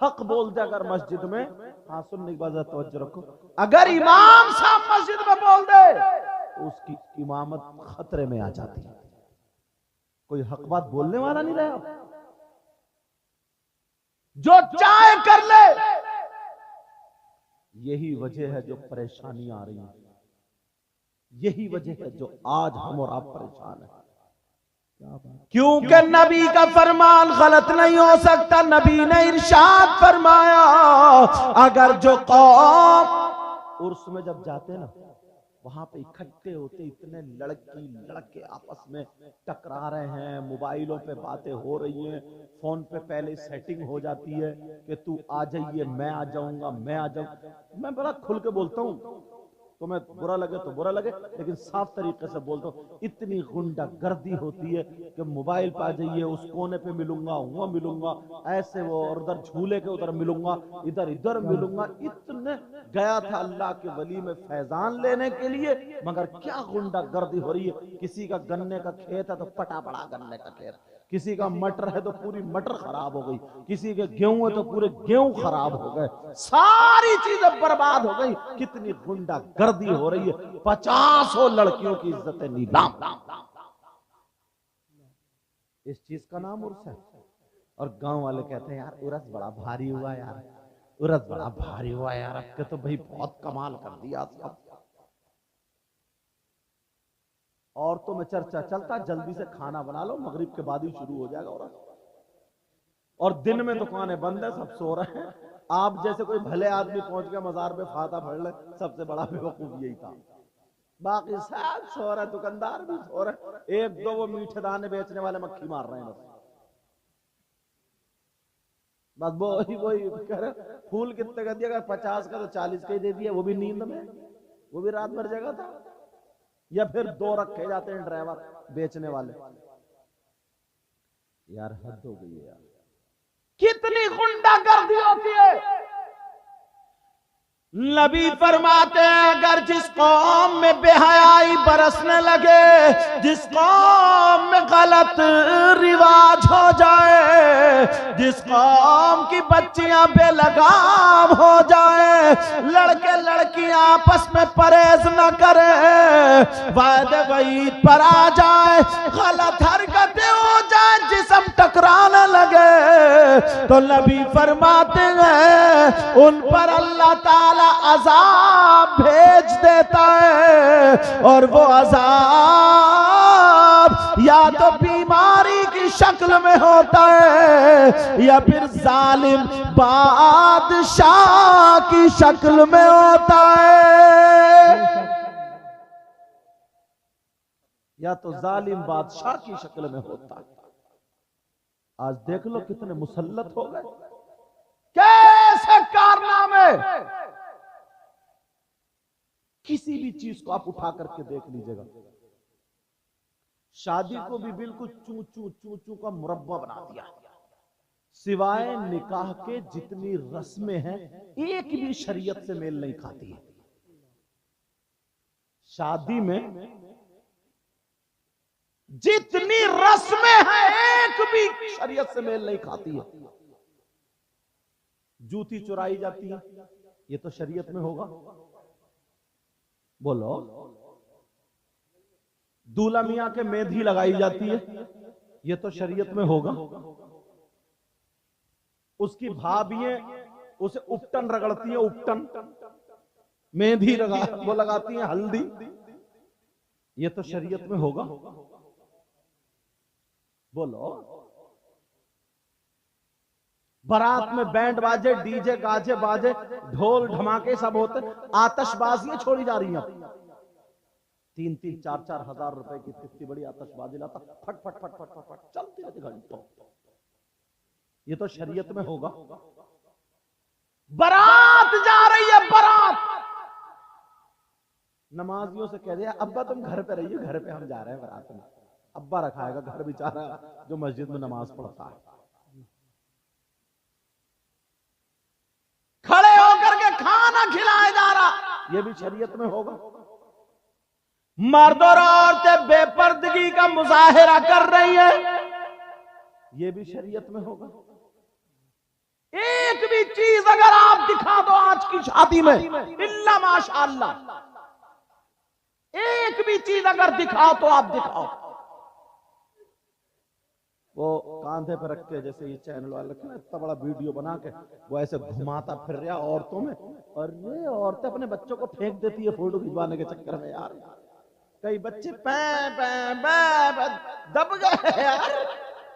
हक बोल दे अगर मस्जिद में, हाँ सुनने की बात तवज्जो रखो, अगर इमाम साहब मस्जिद में बोल दे तो उसकी इमामत खतरे में आ जाती है। कोई हक बात बोलने वाला नहीं रहा, जो चाहे कर ले। यही वजह है जो परेशानी आ रही है, यही वजह है जो आज हम और आप परेशान हैं। क्योंकि नबी का फरमान गलत नहीं हो सकता। नबी ने इरशाद फरमाया, अगर जो कौम उर्स में जब जाते ना, वहां पे इकट्ठे होते, इतने लड़के आपस में टकरा रहे हैं, मोबाइलों पे बातें हो रही हैं, फोन पे पहले सेटिंग हो जाती है कि तू आ जाइए, मैं आ जाऊंगा, मैं आ जाऊंगा। मैं बड़ा खुल के बोलता हूँ, तो मैं बुरा लगे तो बुरा लगे, लेकिन साफ तरीके से बोलता हूँ। इतनी गुंडागर्दी होती है कि मोबाइल पे आ जाइए, उस कोने पे मिलूंगा, वहां मिलूंगा, ऐसे वो, और उधर झूले के उधर मिलूंगा, इधर इधर मिलूंगा। इतने गया था अल्लाह के वली में फैजान लेने के लिए, मगर क्या गुंडागर्दी हो रही है। किसी का गन्ने का खेत है तो पटा पड़ा गन्ने का खेत, किसी का मटर है तो पूरी मटर खराब हो गई, किसी के गेहूं है तो पूरे गेहूं खराब हो गए, सारी चीजें बर्बाद हो गई। कितनी गुंडागर्दी हो रही है, 50 लड़कियों की इज्जतें नीलाम। इस चीज का नाम उर्स है। और गांव वाले कहते हैं यार उर्स बड़ा भारी हुआ यार, उर्स बड़ा भारी हुआ यार, अब के तो भाई बहुत कमाल कर दिया सब। औरतों में चर्चा चलता, जल्दी से खाना बना लो, मगरिब के बाद ही शुरू हो जाएगा औरत। और दिन में दुकानें बंद है, सब सो रहे हैं। आप जैसे कोई भले आदमी पहुंच गया मजार पे फाता पढ़ ले, सबसे बड़ा बेवकूफ यही था। बाकी सब सो रहे, दुकानदार भी सो रहे, एक दो वो मीठे दाने बेचने वाले मक्खी मार रहे हैं बस वही कह रहे। फूल कितने का दिया? 50 का तो 40 का ही दे दिया, वो भी नींद में, वो भी रात भर जगह था। या फिर 2 रखे जाते हैं ड्राइवर बेचने वाले। यार हद हो गई है यार, कितनी गुंडागर्दी होती है। नबी फरमाते हैं अगर जिस कौम में बेहयाई बरसने लगे, जिस कौम में गलत रिवाज हो जाए, जिस कौम की बच्चियां बेलगाम हो जाए, लड़के लड़कियां आपस में परहेज न करे, वादे वईद पर आ जाए, गलत हरकतें हो जाए, जिस्म टकराने लगे, तो नबी फरमाते हैं उन पर अल्लाह ताला अजाब भेज देता है, और वो अजाब या तो बीमारी की शक्ल में होता है या फिर जालिम बादशाह की शक्ल में होता है, या तो जालिम बादशाह की शक्ल में होता है। आज देख लो कितने मुसल्लत हो गए, कैसे कारनामे। किसी भी चीज को आप उठा करके देख लीजिएगा, शादी को भी बिल्कुल चू चू चू चू का मुरब्बा बना दिया, सिवाय निकाह के जितनी रस्में हैं एक भी शरीयत से मेल नहीं खाती है। शादी में जितनी रस्में हैं एक भी शरीयत से मेल नहीं खाती है। जूती चुराई जाती है, ये तो शरीयत में होगा, बोलो। दूल्हा मियां के मेहंदी लगाई जाती है, ये तो शरीयत में होगा। उसकी भाभियां उसे उपटन रगड़ती है, उपटन मेहंदी वो लगाती है, हल्दी, ये तो शरीयत में होगा, बोलो। बारात में बैंड बाजे, डीजे गाजे बाजे, ढोल धमाके सब होते, आतशबाजियां छोड़ी जा रही हैं। 3-3, 4-4 हजार रुपए की कितनी बड़ी आतशबाजी लाता, फट फट फट फट फट फट चलती रहती घंटों, ये तो शरीयत में होगा। बारात जा रही है, बारात, नमाजियों से कह दिया अब्बा तुम घर पे रहिए, घर पे हम जा रहे हैं बारात में। अब्बा रखाएगा घर बेचारा जो मस्जिद में नमाज पढ़ता है, खड़े होकर के खाना खिलाया जा रहा, यह भी शरीयत में होगा। मर्द और औरतें बेपर्दगी का मुजाहिरा कर रही है, यह भी शरीयत में होगा। एक भी चीज अगर आप दिखा दो आज की शादी में, इल्ला माशाअल्लाह, एक भी चीज अगर दिखाओ तो आप दिखाओ। वो कांधे पर रख के, जैसे ये चैनल वाले रखे ना, इतना बड़ा वीडियो बना के वो ऐसे घुमाता फिर रहा औरतों में, और ये औरतें अपने बच्चों को फेंक देती है फोटो खिंचवाने के चक्कर में। यार कई बच्चे दब गए यार,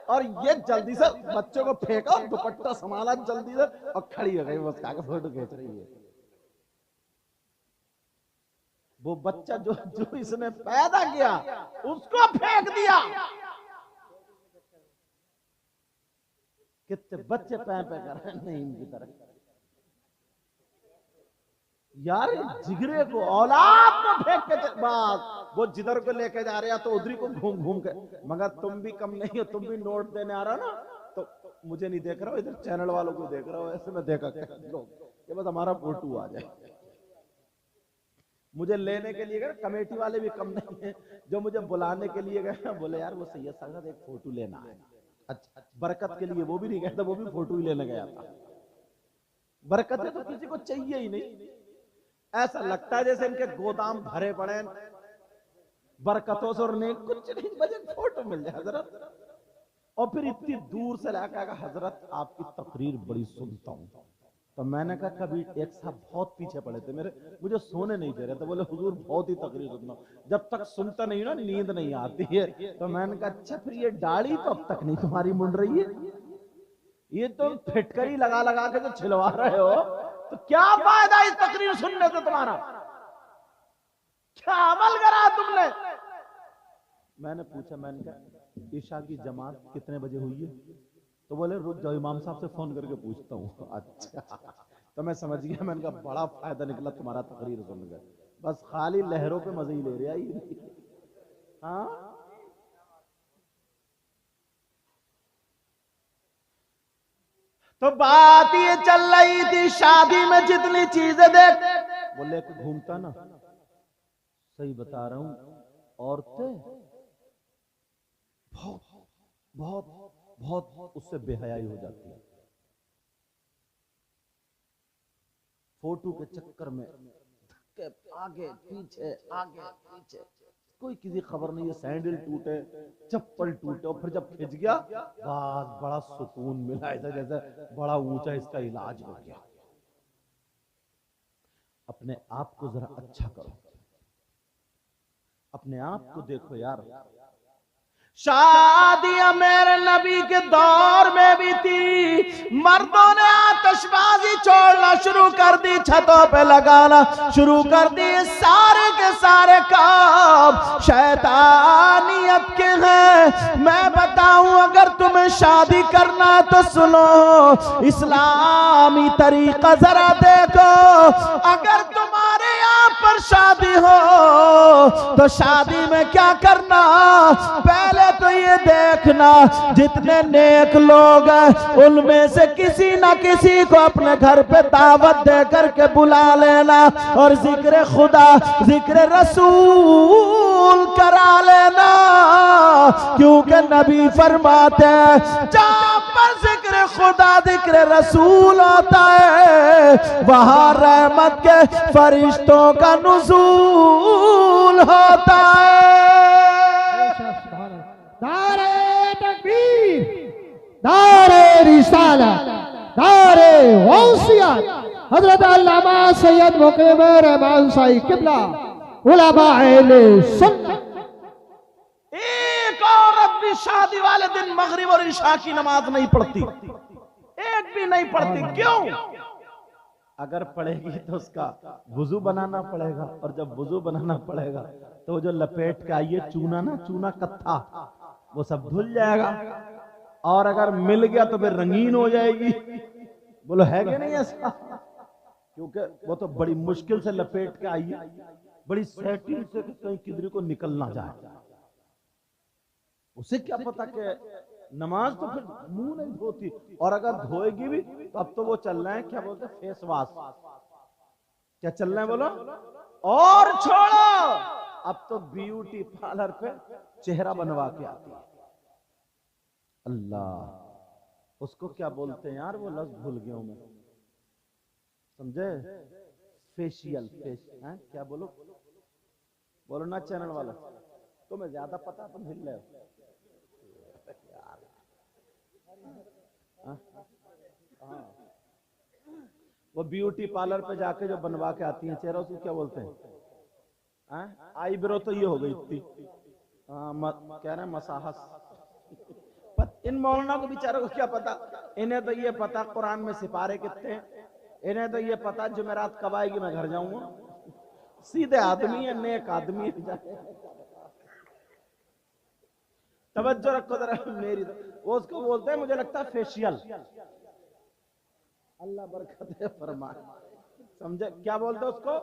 और ये जल्दी से बच्चों को फेंका, दुपट्टा संभाला जल्दी से और खड़ी हो गई, बस क्या फोटो खींच रही है। वो बच्चा जो इसने पैदा किया उसको फेंक दिया। कितने बच्चे पै कर रहे हैं नहीं इनकी तरह। यार जिगरे को, औलाद को फेंक के बात, वो जिधर को लेके जा रहे हैं तो उधरी को घूम घूम के, मगर तुम भी कम नहीं हो, तुम भी नोट देने आ रहा हो ना, तो मुझे नहीं देख रहा हो, इधर चैनल वालों को देख रहा हो, ऐसे में देखा ये बस हमारा फोटो आ जाए। मुझे लेने के लिए गए, कमेटी वाले भी कम नहीं है, जो मुझे बुलाने के लिए गए, बोले यार वो सैयद साहब एक फोटो लेना है। अच्छा, बरकत के लिए वो भी नहीं गया था, वो भी फोटो ही लेने गया था। बरकत है तो किसी को चाहिए ही नहीं, ऐसा लगता है जैसे इनके गोदाम भरे पड़े बरकतों से, और नहीं कुछ नहीं, बस एक फोटो मिल जाए हजरत। और फिर इतनी दूर से लाकर हजरत आपकी तकरीर बड़ी सुनता हूँ। तो मैंने कहा कभी एक साहब बहुत पीछे पड़े थे मेरे, मुझे सोने नहीं दे रहे थे, बोले हुजूर बहुत ही तकरीर सुनना, जब तक सुनता नहीं ना नींद नहीं आती है। तो मैंने कहा अच्छा फिर ये दाढ़ी तो अब तक नहीं तुम्हारी मुंड रही है, ये तुम फिटकरी लगा लगा के जो छिलवा रहे हो, तो क्या फायदा इस तकरीर सुनने से तुम्हारा, क्या अमल करा तुमने। मैंने पूछा, मैंने कहा ईशा की जमात कितने बजे हुई है, तो बोले रुक जाओ इमाम साहब से फोन करके पूछता हूँ। अच्छा, तो मैं समझ गया, मैंने कहा बड़ा फायदा निकला तुम्हारा तकरीर सुनकर, बस खाली लहरों पे मजे ही ले रहे आई। हाँ तो बात ये चल रही थी, शादी में जितनी चीजें देख, बोले घूमता ना, सही बता रहा हूं, औरतें बहुत बहुत बहुत उससे बेहयाई हो जाती है। फोटो के चक्कर में धक्के, आगे पीछे कोई किसी खबर नहीं है, सैंडल टूटे, चप्पल टूटे, और फिर जब खिंच गया बस बड़ा सुकून मिला, ऐसा जैसे बड़ा ऊंचा इसका इलाज हो गया। अपने आप को जरा अच्छा करो, अपने आप को देखो यार। शादियां मेरे नबी के दौर में भी थी, मर्दों ने आतिशबाजी छोड़ना शुरू कर दी, छतों पे लगाना शुरू कर दी। सारे के सारे काम शैतानियत के हैं। मैं बताऊं, अगर तुम्हें शादी करना तो सुनो, इस्लामी तरीका जरा देखो। अगर तुम्हारे यहाँ पर शादी हो तो शादी में क्या करना, पहले तो ये देखना जितने नेक लोग हैं उनमें से किसी ना किसी को अपने घर पे दावत दे करके बुला लेना, और जिक्र खुदा जिक्र रसूल करा लेना, क्योंकि नबी फरमाते हैं जहां पर जिक्र खुदा जिक्र रसूल होता है वहां रहमत के फरिश्तों का नुज़ूल होता है। नारे तकबीर, नारे रिसालत, नारे गौसियत, हजरत अल्लामा सैयद मुकीम रहमान साई किबला उलमाए सुन्नत। एक औरत भी शादी वाले दिन मगरिब और इशा की नमाज नहीं पढ़ती, एक भी नहीं पढ़ती। क्यों? अगर पढ़ेगी तो उसका वुजू बनाना पड़ेगा, और जब वुजू बनाना पड़ेगा तो जो लपेट के आइए चूना ना, चूना कत्था, वो सब धुल जाएगा, और अगर मिल गया तो फिर रंगीन हो जाएगी। बोलो है कि नहीं ऐसा? क्योंकि वो तो बड़ी मुश्किल से लपेट के आइए, बड़ी सेटिंग से कहीं किधर को निकल ना जाए। उसे क्या पता कि नमाज तो फिर मुंह नहीं धोती, और अगर धोएगी भी तो अब तो वो चल रहे हैं, क्या बोलते हैं, फेस वॉश। क्या चल रहे हैं बोलो? और छोड़ो, अब तो ब्यूटी पार्लर पे चेहरा बनवा के आती है। अल्लाह, उसको क्या बोलते हैं यार, वो लफ्ज भूल गया हूं मैं, समझे? फेशियल, हैं क्या बोलो, बोलो ना चैनल वाला, तुम्हें ज्यादा पता, तुम हिल रहे हो। वो ब्यूटी पार्लर पे जाके जो बनवा के आती हैं चेहरा, उसको क्या बोलते हैं? आईब्रो तो ये हो गई इतनी, कह रहे हैं मसाहस। इन मौलाना को बेचारों को क्या पता, इन्हें तो ये पता कुरान में सिपारे कितने, इन्हें तो ये पता जुमेरात कब आएगी मैं घर जाऊंगा। सीधे आदमी है, नेक आदमी है। तवज्जो रखो जरा मेरी, वो उसको बोलते हैं, मुझे लगता है फेशियल। अल्लाह बरकत फरमाए, समझे? क्या बोलते हैं उसको?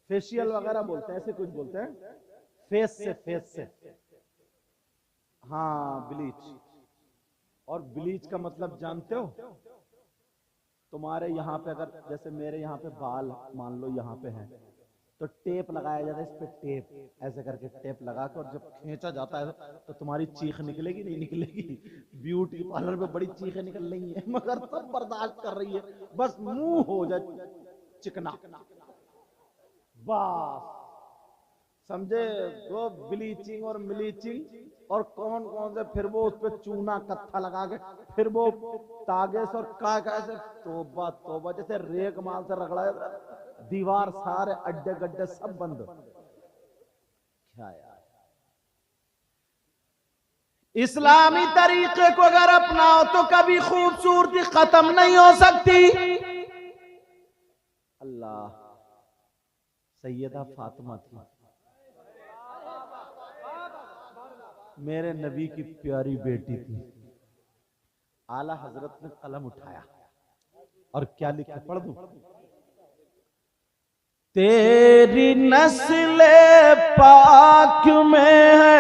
फेशियल वगैरह बोलते हैं, ऐसे कुछ बोलते हैं। फेस से हाँ, ब्लीच। और ब्लीच का मतलब जानते हो? तुम्हारे यहाँ पे अगर, जैसे मेरे यहाँ पे बाल मान लो यहाँ पे हैं, तो टेप लगाया जाता है, इस पे टेप ऐसे करके टेप लगा कर, और जब खींचा जाता है तो तुम्हारी चीख निकलेगी, नहीं निकलेगी? ब्यूटी पार्लर में बड़ी चीखें निकल रही हैं, मगर सब बर्दाश्त कर रही है, बस मुंह हो जाए चिकना, बस समझे? वो ब्लीचिंग और मिलीचिंग और कौन कौन से, फिर वो उस पर चूना कत्था लगा के, फिर वो तागे से और का से, तोबा तोबा, जैसे रेग माल से रगड़ा दीवार, सारे अड्डे गड्ढे सब बंद। क्या यार, इस्लामी तरीके को अगर अपनाओ तो कभी खूबसूरती खत्म नहीं हो सकती। अल्लाह, सैयदा फातिमा थी, मेरे नबी की प्यारी बेटी थी। आला हजरत ने कलम उठाया और क्या लिखा, पढ़ दूं? तेरी नस्ल पाक में है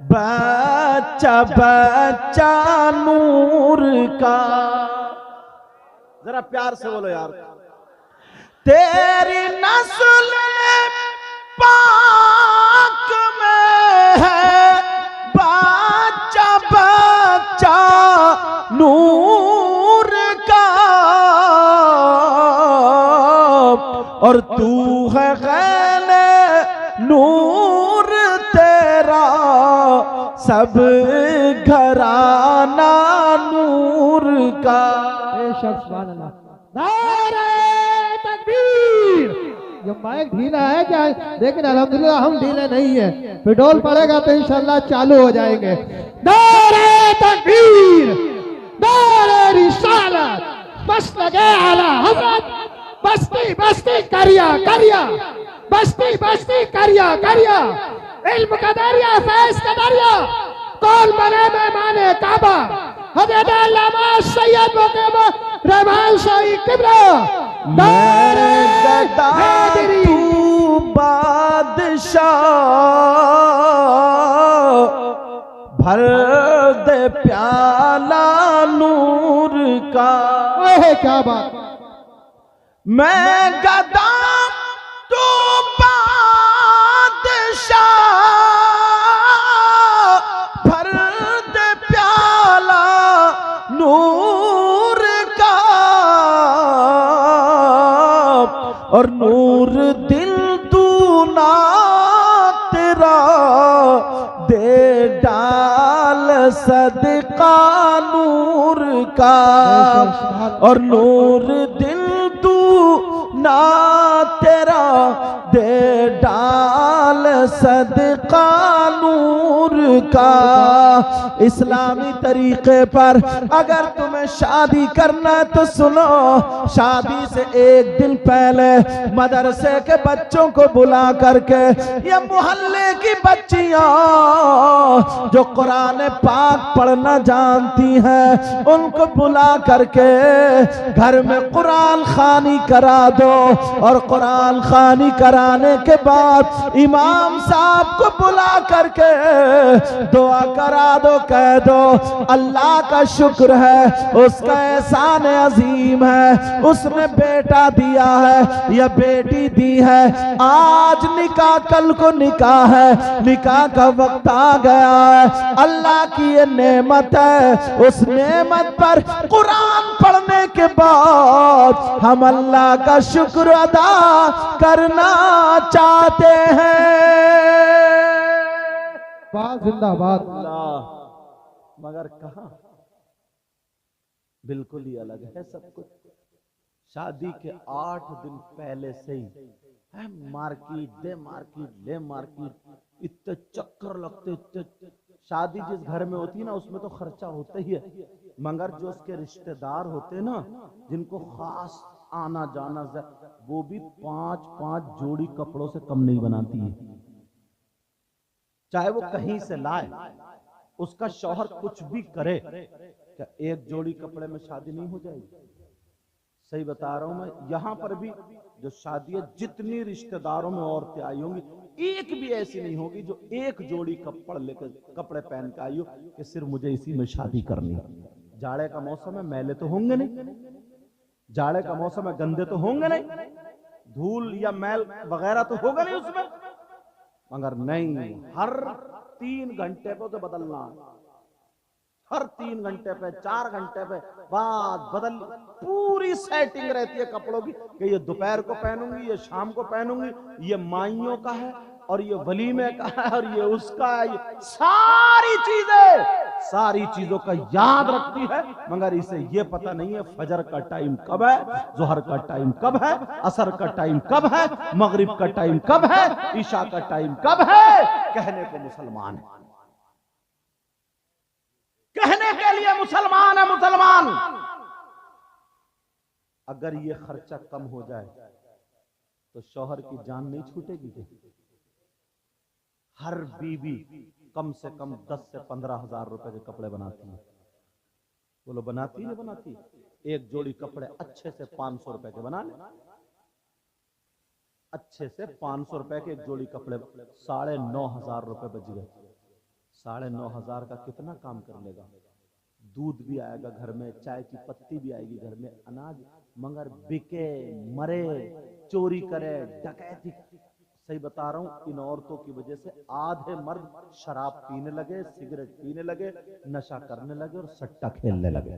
बच्चा बच्चा नूर का। जरा प्यार से बोलो यार। तेरी नस्ल पाक में है बच्चा बच्चा नूर का, और तू सब घराना नूर का। बेशक सुभान अल्लाह। नारे तकबीर। ये माइक ढीला है क्या? लेकिन अल्हम्दुलिल्लाह हम ढीले नहीं है, पेट्रोल पड़ेगा तो इंशाल्लाह चालू हो जाएंगे। नारे तकबीर, नारे रिसालत, बस लगे आला हजरत, बस्ती बस्ती करिया करिया, बस्ती बस्ती करिया करिया, इल्म का दरिया, फैज का दरिया, कौन बने मेहमाने काबा, हजरत अल्लामा सैयद मुकर्रम रहमान शाही किबला। मैं गदा तू बादशाह, भर दे प्याला नूर का। ओहे क्या बात। मैं गदा तू बादशाह, भर दे प्याला नूर का, और नूर दिल तू ना तेरा दे डाल सदका नूर का, और नूर दिल तू ना तेरा दे डाल सदका नूर का। इस्लामी तरीके पर अगर तुम्हें शादी करना है तो सुनो, शादी से एक दिन पहले मदरसे के बच्चों को बुला करके, या मोहल्ले की बच्चियां जो कुरान पाक पढ़ना जानती हैं उनको बुला करके घर में कुरान खानी करा दो, और कुरान खानी कराने के बाद इमाम साहब को बुला करके दुआ करा दो, कह दो अल्लाह का शुक्र है, उसका एहसान अजीम है, उसने बेटा दिया है या बेटी दी है, आज निकाह कल को निकाह है, निकाह का वक्त आ गया है, अल्लाह की ये नेमत है, उस नेमत पर कुरान पढ़ने के बाद हम अल्लाह का शुक्र अदा करना चाहते हैं। जिंदाबाद। मगर कहां, बिल्कुल ही अलग है सब कुछ। शादी के 8 दिन पहले से ही है मार्केट, दे मार्केट, ले मार्केट, इतने चक्कर लगते, इतने। शादी जिस घर में होती है ना उसमें तो खर्चा होता ही है, मगर जो उसके रिश्तेदार होते हैं ना, जिनको खास आना जाना, वो भी 5-5 जोड़ी कपड़ों से कम नहीं बनाती है। चाहे वो कहीं से लाए, उसका शौहर कुछ भी करे, क्या एक जोड़ी कपड़े में शादी नहीं हो जाएगी? सही बता रहा हूं मैं। यहां पर भी जो शादी है, जितनी रिश्तेदारों में औरतें आई होंगी, एक भी ऐसी नहीं होगी जो एक जोड़ी कपड़े पहन के आई हो कि सिर्फ मुझे इसी में शादी करनी है। जाड़े का मौसम है, मैले तो होंगे नहीं, जाड़े का मौसम है, गंदे तो होंगे नहीं, धूल या मैल वगैरह तो होगा नहीं उसमें, मगर नहीं, हर 3 घंटे पे तो बदलना, हर 3 घंटे पे, 4 घंटे पे बात बदल, पूरी सेटिंग रहती है कपड़ों की कि ये दोपहर को पहनूंगी, ये शाम को पहनूंगी, ये माइयों का है और ये वलीमे का है और ये उसका है, ये सारी चीजों का याद रखती है, मगर इसे ये पता नहीं है फजर का टाइम कब है, जोहर का टाइम कब है, असर का टाइम कब है, मगरिब का टाइम कब है, ईशा का टाइम कब है। कहने को मुसलमान है, कहने के लिए मुसलमान है मुसलमान। अगर ये खर्चा कम हो जाए तो शौहर की जान नहीं छूटेगी क्या? हर बीवी कम से कम 10 से 15 हजार रुपए के कपड़े बनाती है। बोलो बनाती है, बनाती? एक जोड़ी कपड़े अच्छे से 500 रुपए के बना ले, अच्छे से 500 रुपए के एक जोड़ी कपड़े, 9,500 रुपए बच गए। 9,500 का कितना काम कर लेगा? दूध भी आएगा घर में, चाय की पत्ती भी आएगी घर में, अनाज, मगर बिके मरे, चोरी करे, डकैती। सही बता रहा हूं, इन औरतों की वजह से आधे मर्द शराब पीने लगे, सिगरेट पीने लगे, नशा करने लगे और सट्टा खेलने लगे।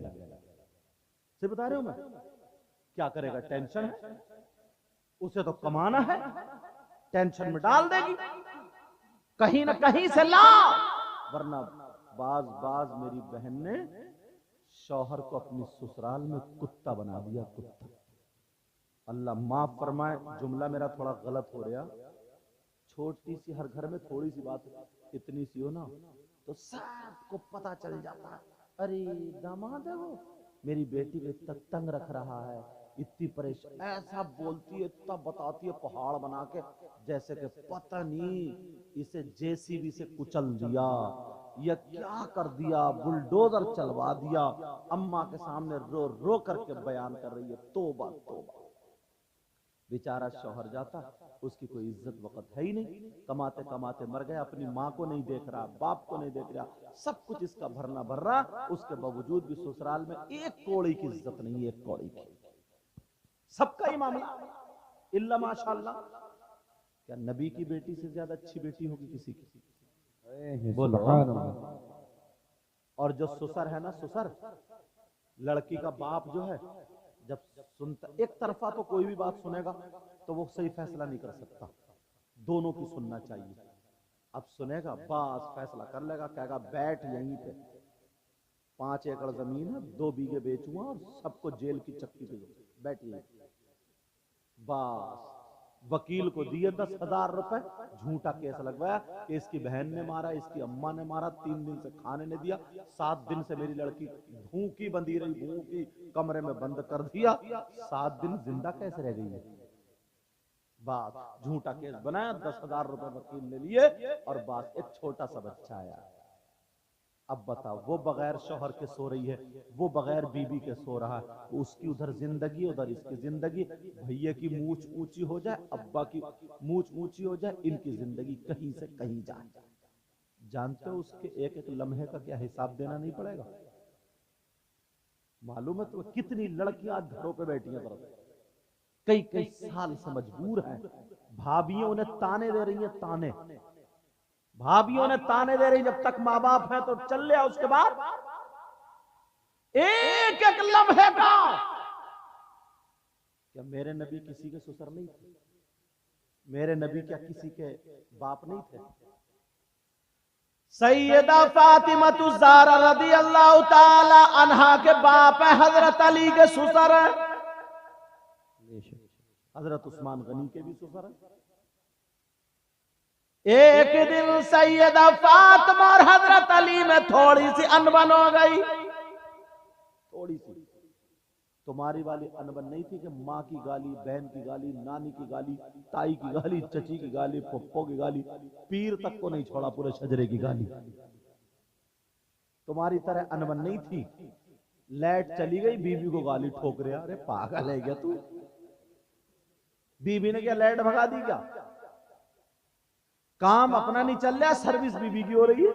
सही बता रहे हो मैं? क्या करेगा? टेंशन है, उसे तो कमाना है, टेंशन में डाल देगी, कहीं ना कहीं से ला, वरना बाज बाज मेरी बहन ने शौहर को अपनी ससुराल में कुत्ता बना दिया, कुत्ता। अल्लाह माफ फरमाए, जुमला मेरा थोड़ा गलत हो रहा। छोटी सी, हर घर में थोड़ी सी बात इतनी सी हो ना तो सबको पता चल जाता है, अरे दामाद है वो, मेरी बेटी को इतना तंग रख रहा है, इतनी परेशान, ऐसा बोलती है, इतना बताती है पहाड़ बना के, जैसे कि पता नहीं इसे जेसीबी से कुचल दिया या क्या कर दिया, बुलडोजर चलवा दिया। अम्मा के सामने रो रो करके बयान कर रही है, तौबा तौबा। बेचारा शौहर जाता, उसकी कोई इज्जत वक़्त है ही नहीं, कमाते कमाते मर गया, अपनी माँ को नहीं देख रहा, बाप को नहीं देख रहा, सब कुछ इसका भरना भर रहा, उसके बावजूद भी ससुराल में एक कौड़ी की इज्जत नहीं, एक कौड़ी की। सबका ही मामला इल्ला माशाअल्लाह। क्या नबी की बेटी से ज्यादा अच्छी बेटी होगी किसी की? बोलो। और जो ससुर है ना, ससुर लड़की का बाप जो है, जब सुनता, एक तरफा तो कोई भी बात सुनेगा तो वो सही फैसला नहीं कर सकता, दोनों की सुनना चाहिए। अब सुनेगा, बस फैसला कर लेगा, कहेगा बैठ यहीं पे, 5 एकड़ जमीन है, 2 बीघे बेचूंगा और सबको जेल की चक्की पे बैठिए। बस वकील को दिए 10,000 रुपए, झूठा केस लगवाया कि इसकी बहन ने मारा, इसकी अम्मा ने मारा, 3 दिन से खाने ने दिया, 7 दिन से मेरी लड़की भूखी बंधी रही, भूखी, कमरे में बंद कर दिया, 7 दिन जिंदा कैसे रह गई है। बात झूठा केस बनाया, 10,000 रुपए वकील ने लिए और बात एक छोटा सा बच्चा आया। अब बताओ, वो बगैर शौहर के सो रही है, वो बगैर बीबी के सो रहा है, उसकी उधर जिंदगी, उधर इसकी जिंदगी, भैया की मूंछ ऊंची हो जाए, अब्बा की मूंछ ऊंची हो जाए, इनकी जिंदगी कहीं से कहीं जाए। जानते हो उसके एक एक लम्हे का क्या हिसाब देना नहीं पड़ेगा? मालूम है तो कितनी लड़कियां आज घरों पे बैठी हैं, कई कई साल से मजबूर हैं, भाभियों उन्हें ताने दे रही हैं, ताने, भाभियों ने ताने दे रही, जब तक माँ बाप है तो चल लिया, उसके बाद एक एक लम्हे का। क्या मेरे नबी किसी के ससुर नहीं थे? मेरे नबी क्या किसी के बाप नहीं थे? सैयदा फातिमा ज़हरा रज़ियल्लाहु ताला अन्हा के बाप है हजरत अली के ससुर है, हजरत उस्मान गनी के भी ससुर है। एक दिन सैयदा फातिमा और हजरत अली में थोड़ी सी अनबन हो गई, थोड़ी सी। तुम्हारी वाली अनबन नहीं थी कि माँ की गाली, बहन की गाली, नानी की गाली, ताई की गाली, चची की गाली, पप्पो की गाली, पीर तक को नहीं छोड़ा, पूरे शजरे की गाली। तुम्हारी तरह अनबन नहीं थी, लाइट चली गई, बीबी को गाली ठोक रहे, अरे पागल है क्या तू? बीबी ने क्या लाइट भगा दी क्या? काम अपना नहीं चल रहा, सर्विस बीबी की हो रही है।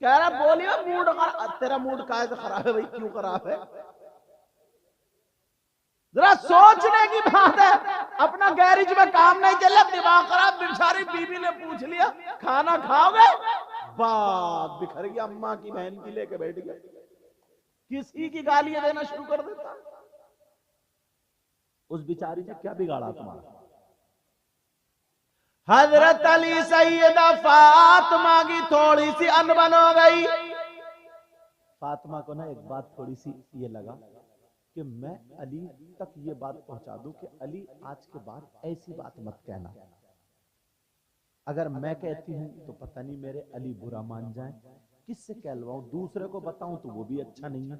कह रहा बोलिए मूड, तेरा मूड काहे से खराब है भाई, क्यों खराब है? जरा सोचने की बात है, अपना गैरेज में काम नहीं चल रहा, दिमाग खराब, बेचारी बीबी ने पूछ लिया खाना खाओगे, बात बिखर गई, अम्मा की बहन की लेके बैठ गया, किसी की गालियां देना शुरू कर देता। उस बिचारी ने क्या बिगाड़ा तुम्हारा? हजरत अली सैयदा फातिमा की थोड़ी सी अनबन हो गई। फातिमा को ना एक बात थोड़ी सी ये लगा कि मैं अली तक ये बात पहुंचा दूं कि अली आज के बाद ऐसी बात मत कहना, अगर मैं कहती हूं तो पता नहीं मेरे अली बुरा मान जाए, किससे कहलवाऊं, दूसरे को बताऊं तो वो भी अच्छा नहीं है।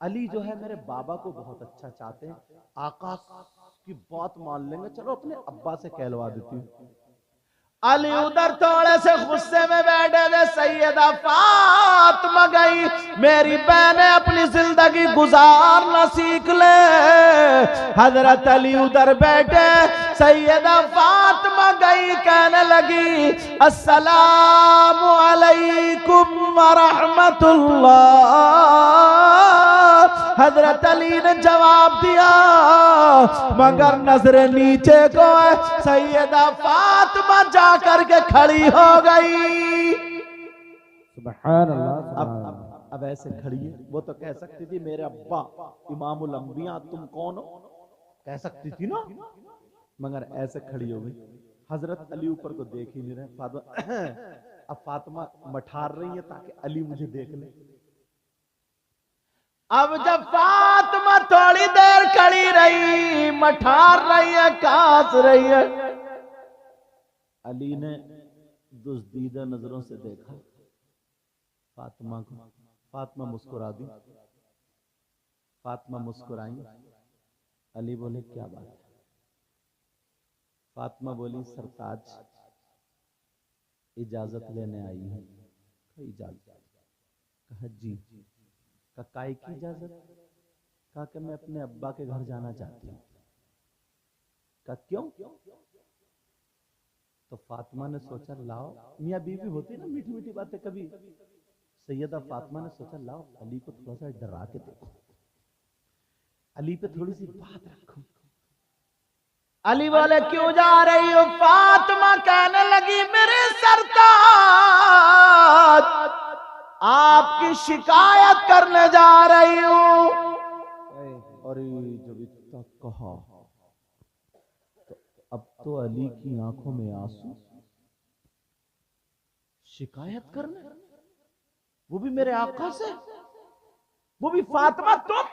अली जो है मेरे बाबा को बहुत अच्छा चाहते हैं, आका की बात मान लेंगे, चलो अपने अब्बा से कहलवा देती हूँ। अली उधर थोड़े से गुस्से में बैठे थे, सैयदा फातिमा गई, मेरी बहनें अपनी जिंदगी गुजारना सीख ले। हजरत अली उधर बैठे, सैयदा फातिमा गई, कहने लगी अस्सलामु अलैकुम व रहमतुल्लाह। हजरत अली ने जवाब दिया, मगर नजरे नीचे को है। सैयदा फातिमा जा करके खड़ी हो गई। सुभान अल्लाह। अब ऐसे खड़ी है, वो तो कह सकती थी मेरे अब्बा इमामुल अंबिया तुम कौन हो, कह सकती थी ना, मगर ऐसे खड़ी हो गई। हजरत अली ऊपर को देख ही नहीं रहे। फातिमा अब फातिमा मठार रही है ताकि अली मुझे देख ले। अब जब फातिमा थोड़ी देर खड़ी रही, मठार रही है, कांस रही है, अली ने दुज़दीदा नजरों से देखा फातिमा को। फातिमा मुस्कुरा दी। फातिमा मुस्कुराई। अली बोले क्या बात है? फातिमा बोली सरताज इजाजत लेने आई है। इजाजत? कहा जी। काय की इजाजत? कहा कि मैं अपने अब्बा के घर जाना चाहती हूँ। कहा क्यों? तो फातिमा ने सोचा लाओ, मियाँ बीवी होती ना मीठी मीठी बातें कभी। सैयदा फातिमा ने सोचा लाओ अली को थोड़ा सा डरा के देखो, अली पे थोड़ी सी बात रखो। अली बोले क्यों जा रही हो? फातिमा कहने लगी मेरे सरताज आपकी शिकायत करने जा रही हूं। अरे जब इतना कहा तो अब तो अली की आंखों में आंसू। शिकायत करने, वो भी मेरे आका से, वो भी फातिमा तुम?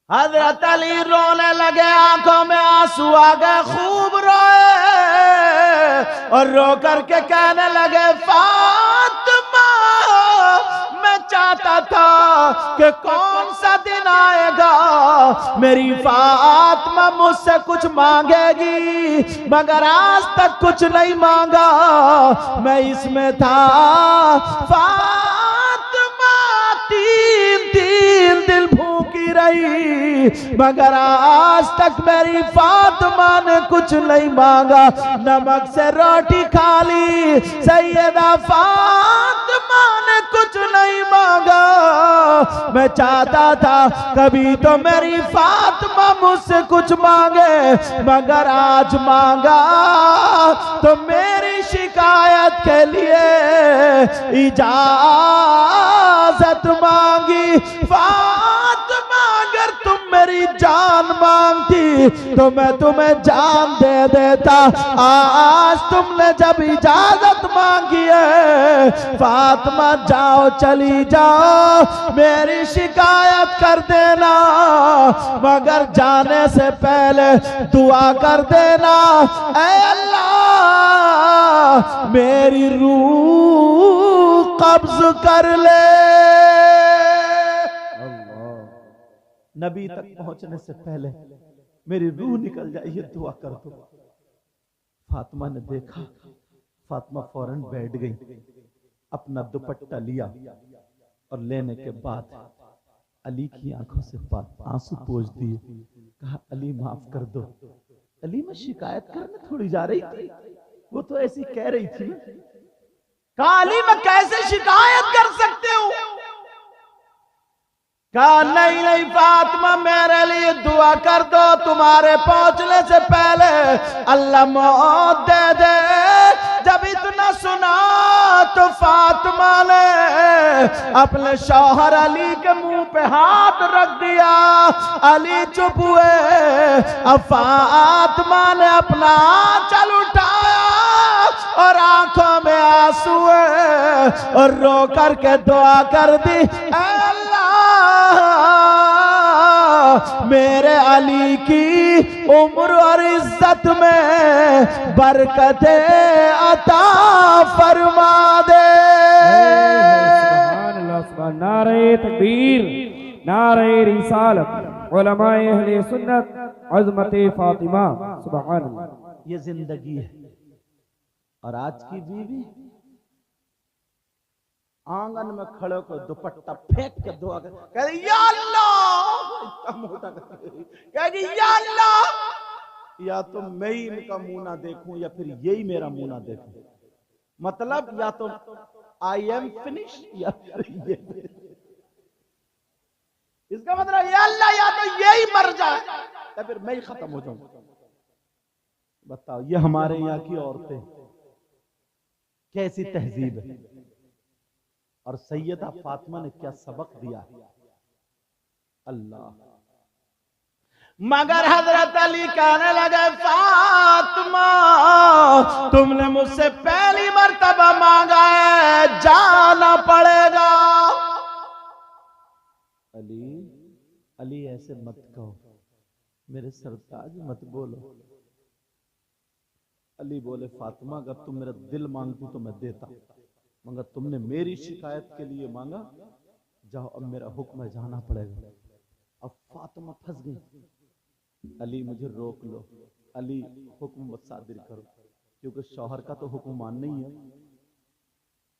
हजरत अली रोने लगे, आंखों में आंसू आ गए, खूब रोए और रो करके कहने लगे फातिमा मैं चाहता था कि कौन सा दिन आएगा मेरी फातिमा मुझसे कुछ मांगेगी, मगर आज तक कुछ नहीं मांगा। मैं इसमें था फातिमा तीन दिन भूखी रही, मगर आज तक मेरी फातिमा ने कुछ नहीं मांगा। नमक से रोटी खा ली, सैयदा फातिमा ने कुछ नहीं मांगा। मैं चाहता था कभी तो मेरी फातिमा मुझसे कुछ मांगे, मगर आज मांगा तो मेरी शिकायत के लिए इजाजत मांगी। फातिमा अगर तुम मेरी जान मांगती तो मैं तुम्हें जान दे देता। आज तुमने जब इजाजत मांगी है फातिमा जाओ, चली जाओ, मेरी शिकायत कर देना, मगर जाने से पहले दुआ कर देना ऐ अल्लाह मेरी रूह कब्ज कर ले। नबी तक पहुंचने से पहले मेरी रूह निकल जाए, ये दुआ कर दो। फातिमा ने देखा, फातिमा फौरन बैठ गई, अपना दुपट्टा लिया और लेने के बाद अली की आंखों से आंसू पोंछ दिए। कहा अली माफ कर दो। अली मैं शिकायत करने थोड़ी जा रही थी, वो तो ऐसी कह रही थी। कहा अली मैं कैसे शिकायत कर सकती हूँ? कहा नहीं नहीं फातिमा मेरे लिए दुआ कर दो, तुम्हारे पहुंचने से पहले अल्लाह मौत दे दे। जब इतना सुना तो फातिमा ने अपने शौहर अली के मुंह पे हाथ रख दिया। अली चुप हुए। अब फातिमा ने अपना आंचल उठाया और आंखों में आंसू और रो करके दुआ कर दी, अल्लाह मेरे अली की उम्र और इज्जत में बरकते अता फरमा दे। नारे तकबीर, नारे रिसालत, उलमाए अहले सुन्नत, अज़मते फातिमा, सुभान अल्लाह। ये जिंदगी है। और आज की बीवी आंगन में खड़े को दुपट्टा फेंक के दुआ कर, या अल्लाह, इतना मोटा कहेगी या अल्लाह, या तो मैं ही इनका मुंह ना देखूं या फिर यही मेरा मुंह ना देखूं। मतलब या तो आई एम फिनिश या फिर ये। इसका मतलब या अल्लाह या तो यही मर जाए या फिर मैं ही खत्म हो जाऊं। बताओ ये हमारे यहाँ की औरतें कैसी तहजीब है और सैयदा फातिमा ने क्या सबक दिया है। अल्लाह। मगर हजरत अली कहने लगे फातिमा, तुमने मुझसे पहली मर्तबा मांगा है, जाना पड़ेगा। अली, अली ऐसे मत कहो, मेरे सरताज मत बोलो। अली बोले, फातिमा अगर तुम मेरा दिल मांगती तो मैं देता, मगर तुमने मेरी शिकायत के लिए मांगा, जाओ अब मेरा हुक्म है, जाना पड़ेगा। अब फातिमा फंस गई। अली मुझे रोक लो, अली हुक्म मत सादिर करो, क्योंकि शौहर का तो हुक्म मानना ही है।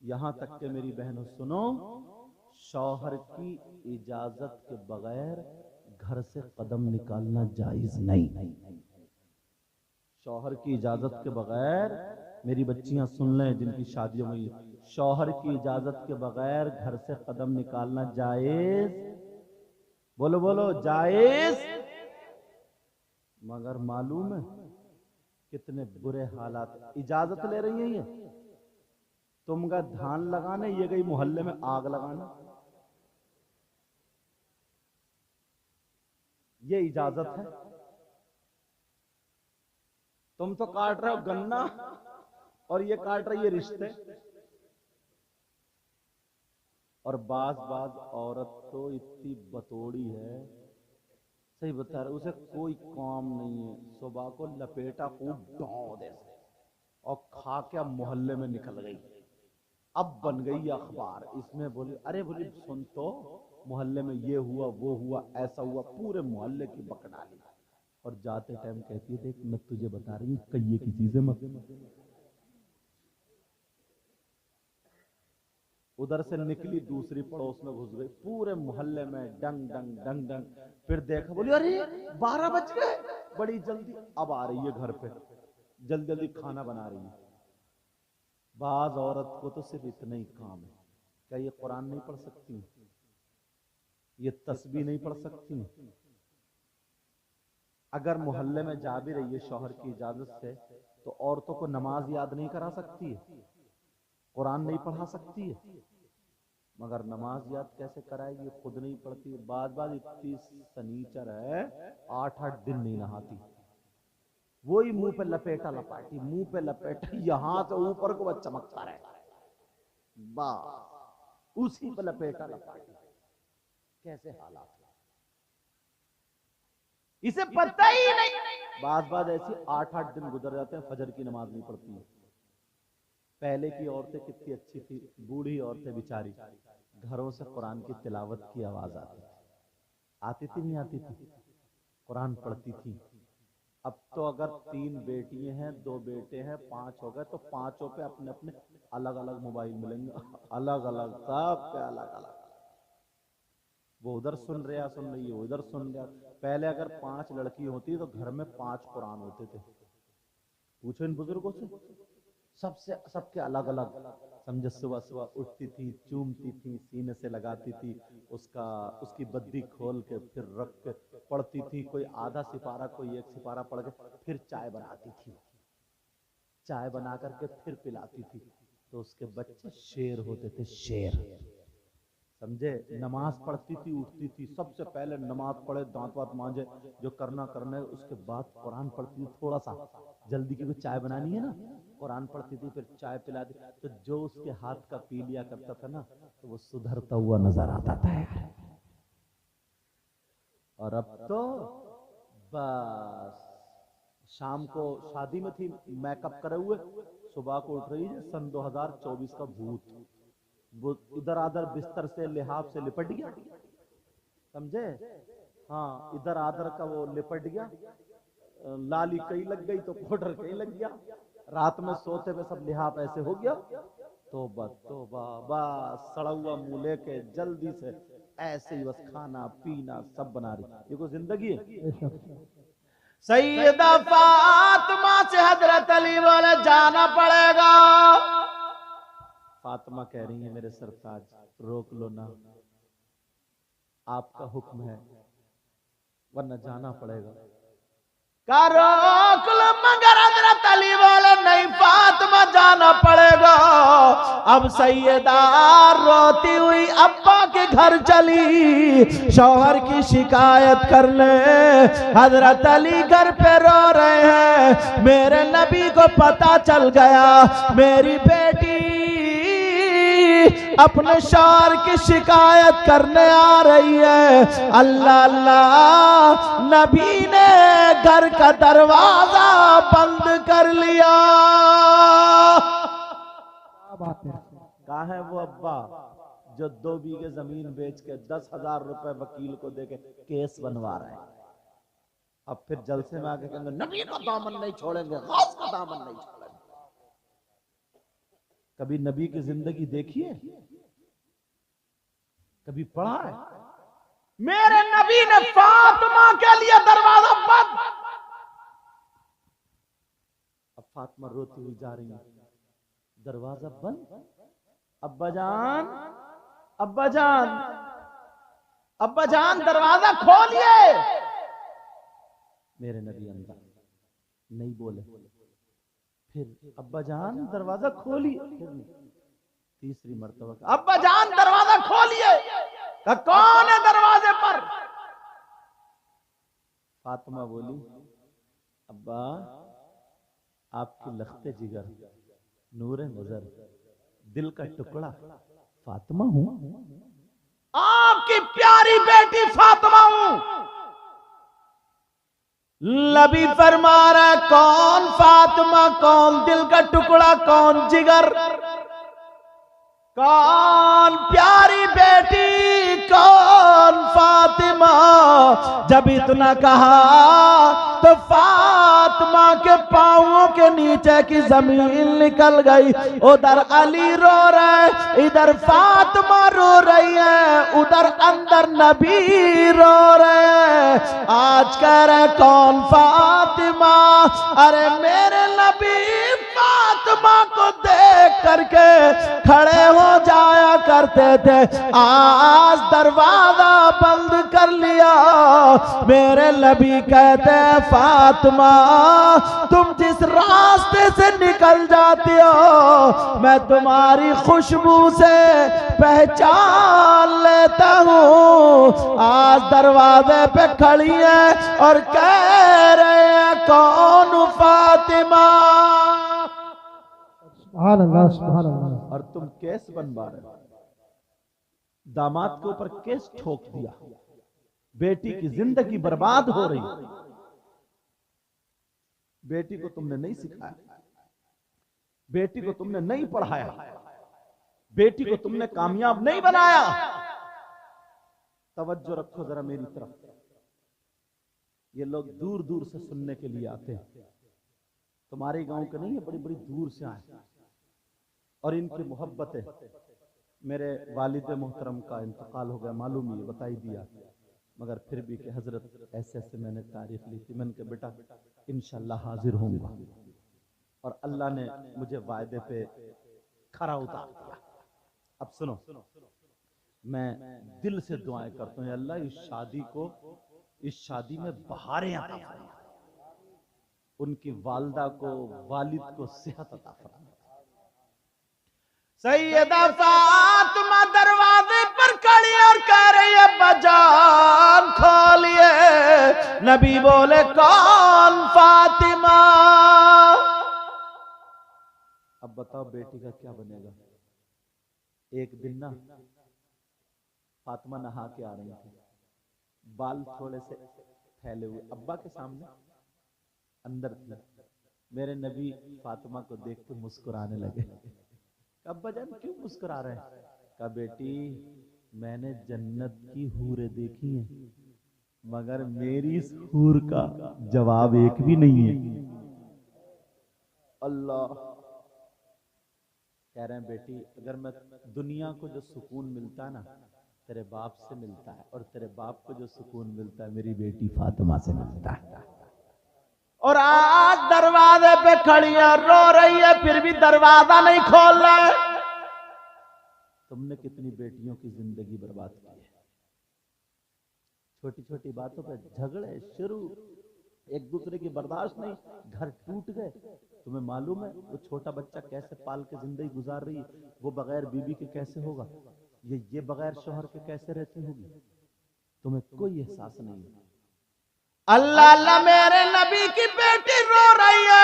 यहां तक के मेरी बहनों सुनो, शौहर की इजाजत के बगैर घर से कदम निकालना जायज नहीं। शौहर की इजाजत के बगैर, मेरी बच्चियां सुन लें जिनकी शादियों में, शौहर की इजाजत के बगैर घर से कदम निकालना जायज, बोलो बोलो जायज। मगर मालूम है कितने बुरे हालात। इजाजत ले रही है ये, तुम गए धान लगाने, ये गई मोहल्ले में आग लगाने। ये इजाजत है? तुम तो काट रहे हो गन्ना और ये काट रही है रिश्ते। और बाज औरत तो इतनी बतौड़ी है, सही बता रहे, उसे कोई काम नहीं है, सुबह को लपेटा खूब डॉ दे और खा के मोहल्ले में निकल गई। अब बन गई अखबार, इसमें बोली, अरे बोली सुन तो, मोहल्ले में ये हुआ वो हुआ ऐसा हुआ, पूरे मोहल्ले की बकडाली। और जाते टाइम कहती है, देख मैं तुझे बता रही हूँ कहिए की चीजें मत। उधर से निकली, दूसरी पड़ोस में घुस गई, पूरे मोहल्ले में डंग डंग डंग डंग। फिर देखा, बोली अरे 12 बज गए, बड़ी जल्दी अब आ रही है घर पे, जल्दी जल्दी खाना बना रही है। बाज औरत को तो सिर्फ इतना ही काम है, क्या ये कुरान नहीं पढ़ सकती, ये तस्बीह नहीं पढ़ सकती? अगर मोहल्ले में जा भी रही है शौहर की इजाजत से, तो औरतों को नमाज याद नहीं करा सकती है, कुरान नहीं पढ़ा सकती है, मगर नमाज याद कैसे कराएगी, खुद नहीं पढ़ती। बात इतनी सनीचर है, 8-8 दिन नहीं नहाती, वही मुंह पे लपेटा लपाटी, मुंह पे लपेटा, यहां से ऊपर को वह चमकता रहे, बस उसी पे लपेटा लपाटी। कैसे हालात, इसे पता ही नहीं। बात ऐसी 8-8 दिन गुजर जाते हैं, फजर की नमाज नहीं पढ़ती है। पहले की औरतें कितनी अच्छी थी, बूढ़ी औरतें बेचारी, घरों से कुरान की तिलावत की आवाज आती थी नहीं आती थी, कुरान पढ़ती थी। अब तो अगर 3 बेटियां हैं, 2 बेटे हैं, 5 हो गए, तो 5 पे अपने अपने अलग अलग मोबाइल मिलेंगे, अलग अलग, सब पे अलग अलग। वो उधर सुन रही है, वो इधर सुन रहा। पहले अगर 5 लड़की होती तो घर में 5 कुरान होते थे। पूछो इन बुजुर्गों से, सबके अलग अलग। समझे, सुबह सुबह उठती थी, चूमती थी, सीने से लगाती थी, उसकी बद्दी खोल के फिर रख के पढ़ती थी। कोई आधा सिपारा, कोई 1 सिपारा पढ़ के फिर चाय बनाती थी, चाय बना करके फिर पिलाती थी। तो उसके बच्चे शेर होते थे, शेर। समझे, नमाज पढ़ती थी, उठती थी, सबसे पहले नमाज पढ़े, दांत वात मांजे, जो करना करने, उसके बाद कुरान पढ़ती थी। थोड़ा सा जल्दी, क्योंकि चाय बनानी है ना, कुरान पढ़ती थी, फिर चाय पिलाती। तो जो उसके हाथ का पी लिया करता था ना, तो वो सुधरता हुआ नजर आता था यार। और अब तो बस शाम को शादी में थी, मेकअप करे हुए, सुबह को उठ रही है, सन 2024 का भूत, वो इधर आधर बिस्तर से लिहाफ से लिपट गया। समझे, हाँ, इधर आधर का वो लिपट गया, लाली कहीं लग गई तो पाउडर कहीं लग गया, रात में सोते हुए सब लिहाफ ऐसे हो गया। तोबा तोबा, बस सड़ा हुआ मुंह लेके जल्दी से ऐसे ही बस खाना पीना सब बना रही। ये कोई जिंदगी है? सैयदा फातिमा से हजरत अली बोले जाना पड़ेगा। फातिमा कह रही है, मेरे सरताज रोक लो ना, आपका हुक्म है, वरना जाना पड़ेगा। का रोक लो, मगर हजरत अली बोले नहीं फातिमा जाना पड़ेगा। अब सैयदा रोती हुई अब्बा के घर चली शौहर की शिकायत करने। हजरत अली घर पे रो रहे हैं, मेरे नबी को पता चल गया मेरी बेटी अपने शौहर की शिकायत करने आ रही है। अल्लाह अल्लाह, नबी ने घर का दरवाजा बंद कर लिया। कहाँ है वो अब्बा जो 2 बीघे जमीन बेच के 10,000 रुपए वकील को देके केस बनवा रहे हैं? अब फिर जलसे में आके कहेंगे नबी का दामन नहीं छोड़ेंगे, गौस का दामन नहीं छोड़ेंगे। कभी नबी की जिंदगी देखी है? कभी पढ़ा है? मेरे नबी ने फातिमा के लिए दरवाजा बंद। अब फातिमा रोती हुई जा रही है, दरवाजा बंद। अब्बा जान, अब्बा जान, अब्बा जान दरवाजा खोलिए। मेरे नबी अंदर नहीं बोले। फिर अब्बा जान दरवाजा खोलिए। तीसरी मर्तबा अब्बा जान दरवाजा खोलिए। कौन है दरवाजे पर? फातिमा बोली अब्बा आपकी लख्ते जिगर, नूरे नजर, दिल का टुकड़ा फातिमा हूं, आपकी प्यारी बेटी फातिमा हूं। नबी फरमा रहा कौन फातिमा, कौन दिल का टुकड़ा, कौन जिगर, कौन प्यारी बेटी, कौन फातिमा। जब इतना कहा तो फातिमा के पांवों के नीचे की जमीन निकल गई। उधर अली रो रहे, इधर फातिमा रो रही है, उधर अंदर नबी रो रहे। आज कह रहे कौन फातिमा? अरे मेरे नबी फातिमा को देख करके खड़े हो जाया करते थे, आज दरवाजा बंद कर लिया। मेरे नबी कहते हैं फातिमा तुम जिस रास्ते से निकल जाती हो मैं तुम्हारी खुशबू से पहचान लेता हूँ। आज दरवाजे पे खड़ी है और कह रहे हैं कौन फातिमा। सुभान अल्लाह, सुभान अल्लाह। और तुम केस बनवा रहे हो, दामाद के ऊपर केस ठोक दिया, बेटी की जिंदगी बर्बाद हो रही। बेटी को तुमने नहीं सिखाया, बेटी को तुमने नहीं पढ़ाया, बेटी को तुमने कामयाब नहीं बनाया। तवज्जो रखो जरा मेरी तरफ। ये लोग दूर दूर से सुनने के लिए आते हैं, तुम्हारे गांव के नहीं है, बड़ी बड़ी दूर से आए। और इनकी मोहब्बत है। मेरे वालिद मोहतरम का इंतकाल हो गया, मालूम ही बता ही दिया, मगर फिर भी कि हजरत ऐसे ऐसे मैंने तारीख ली थी। मैंने कहा बेटा इंशाल्लाह हाजिर होऊंगा, और अल्लाह ने मुझे वायदे पे खरा उतार दिया। अब सुनो, मैं दिल से दुआएं करता हूँ अल्लाह इस शादी में बहारें अता फरमा, उनकी वालदा को, वालिद को सेहत अता फरमा। सैयदा फातिमा दरवाजे पर खड़ी और कह रही है बजान खोलिए। नबी बोले कौन फातिमा? अब बताओ बेटी का क्या बनेगा? एक दिन ना फातिमा नहा के आ रही थी, बाल थोड़े से फैले हुए, अब्बा के सामने अंदर थी। मेरे नबी फातिमा को देख के मुस्कुराने लगे। अब्बा जान क्यों मुस्कुरा रहे हैं? कहा बेटी मैंने जन्नत की हूरें देखी हैं, मगर मेरी इस हूर का जवाब एक भी नहीं है। अल्लाह कह रहे हैं बेटी अगर मैं दुनिया को जो सुकून मिलता है ना तेरे बाप से मिलता है, और तेरे बाप को जो सुकून मिलता है मेरी बेटी फातिमा से मिलता है। और आज दरवाजे पे खड़ी है, रो रही है, फिर भी दरवाजा नहीं खोल रहा है। तुमने कितनी बेटियों की जिंदगी बर्बाद की है। छोटी छोटी बातों पे झगड़े शुरू, एक दूसरे की बर्दाश्त नहीं, घर टूट गए। तुम्हें मालूम है वो छोटा बच्चा कैसे पाल के जिंदगी गुजार रही है, वो बगैर बीबी के कैसे होगा, ये बगैर शौहर के कैसे रहती होगी, तुम्हें कोई एहसास नहीं है। अल्लाह अल्लाह मेरे नबी की बेटी रो रही है।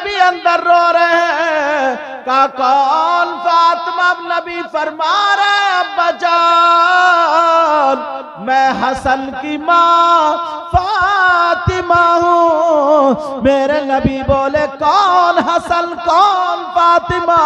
नबी अंदर रो रहे हैं। का कौन? फातिमा। नबी फरमा रहे अब्बा जान, मैं हसन की माँ फातिमा हूँ। मेरे नबी बोले कौन हसन कौन फातिमा?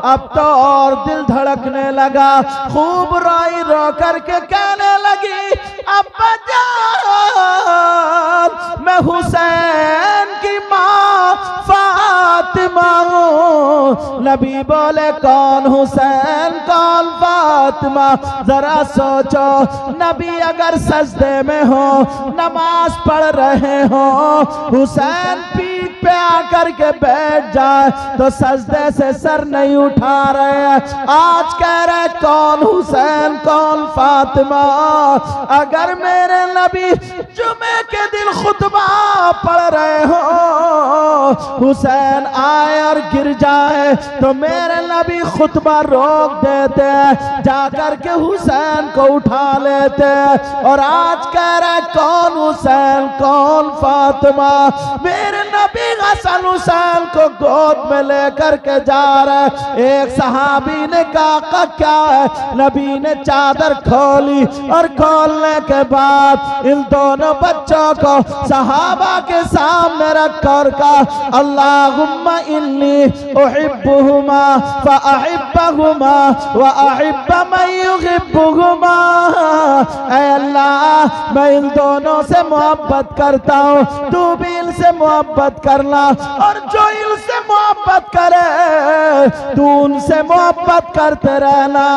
अब तो और दिल धड़कने लगा। खूब रोई, रो करके कहने लगी अब्बा जान, मैं हुसैन की माँ फातिमा हूँ। नबी बोले कौन हुसैन कौन फातिमा? जरा सोचो, नबी अगर सजदे में हो, नमाज पढ़ रहे हो, हुसैन पीठ पे आकर के बैठ जाए तो सजदे से सर नहीं उठा रहे हैं। आज कह रहे कौन हुसैन कौन फातिमा? अगर मेरे नबी जुमे के दिन खुतबा पढ़ रहे हो, हुसैन आए और गिर जाए तो मेरे नबी खुतबा रोक देते हैं, जाकर के हुसैन को उठा लेते हैं। और आज कह रहा है कौन हुसैन कौन फातिमा? मेरे नबी हसन हुसैन को गोद में लेकर के जा रहे। एक सहाबी ने कहा क्या है? नबी ने चादर खोली और खोलने के बाद इन दोनों बच्चों को सहाबा के सामने रख कर कहा अल्लाहुम्मा इन्नी उहिब्बुहुमा फअहिब्बहुमा व अहिब्ब मन युहिब्बुहुमा। ऐ अल्लाह, मैं इन दोनों से मोहब्बत करता हूँ, तू भी इनसे मोहब्बत करना, और जो इनसे मोहब्बत करे तू उनसे मोहब्बत करते रहना।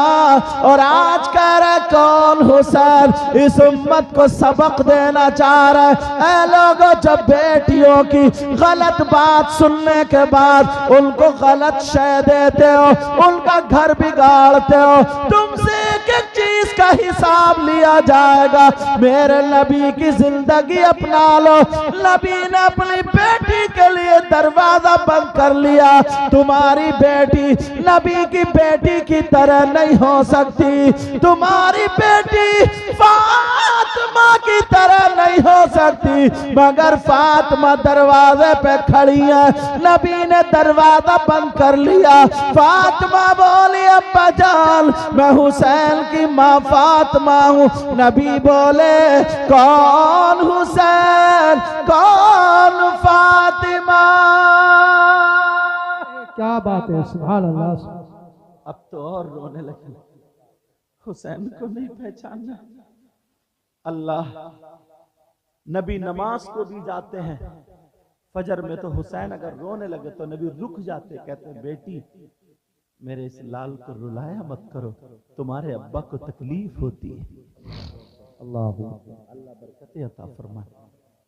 और आज कह रहे कौन हुसैन? इस उम्मत को सबक देना चाह रहे। ऐ लोगों, जब बेटियों की गलत बात सुनने के बाद उनको गलत शय देते हो, उनका घर बिगाड़ते हो, तुमसे एक एक चीज का हिसाब लिया जाएगा। मेरे नबी की जिंदगी अपना लो। नबी ने अपनी बेटी के लिए दरवाजा बंद कर लिया। तुम्हारी बेटी नबी की बेटी की तरह नहीं हो सकती, तुम्हारी बेटी फातिमा की तरह नहीं हो सकती। मगर फातिमा दरवाजे पे खड़ी है, नबी ने दरवाजा बंद कर लिया। फातिमा बोली अब्बा जान, मैं हुसैन की माँ फातिमा हूँ। नबी बोले कौन हुसैन कौन फातिमा? क्या बात है, सुभान अल्लाह। अब तो और रोने लगे। हुसैन को नहीं पहचाना। अल्लाह, नबी नमाज को भी जाते हैं, फजर में तो हुसैन अगर रोने लगे तो नबी रुक जाते, कहते हैं बेटी मेरे इस लाल को रुलाया मत करो, तुम्हारे अब्बा को तकलीफ होती है। अल्लाह अल्लाह बरकत अता फरमाए।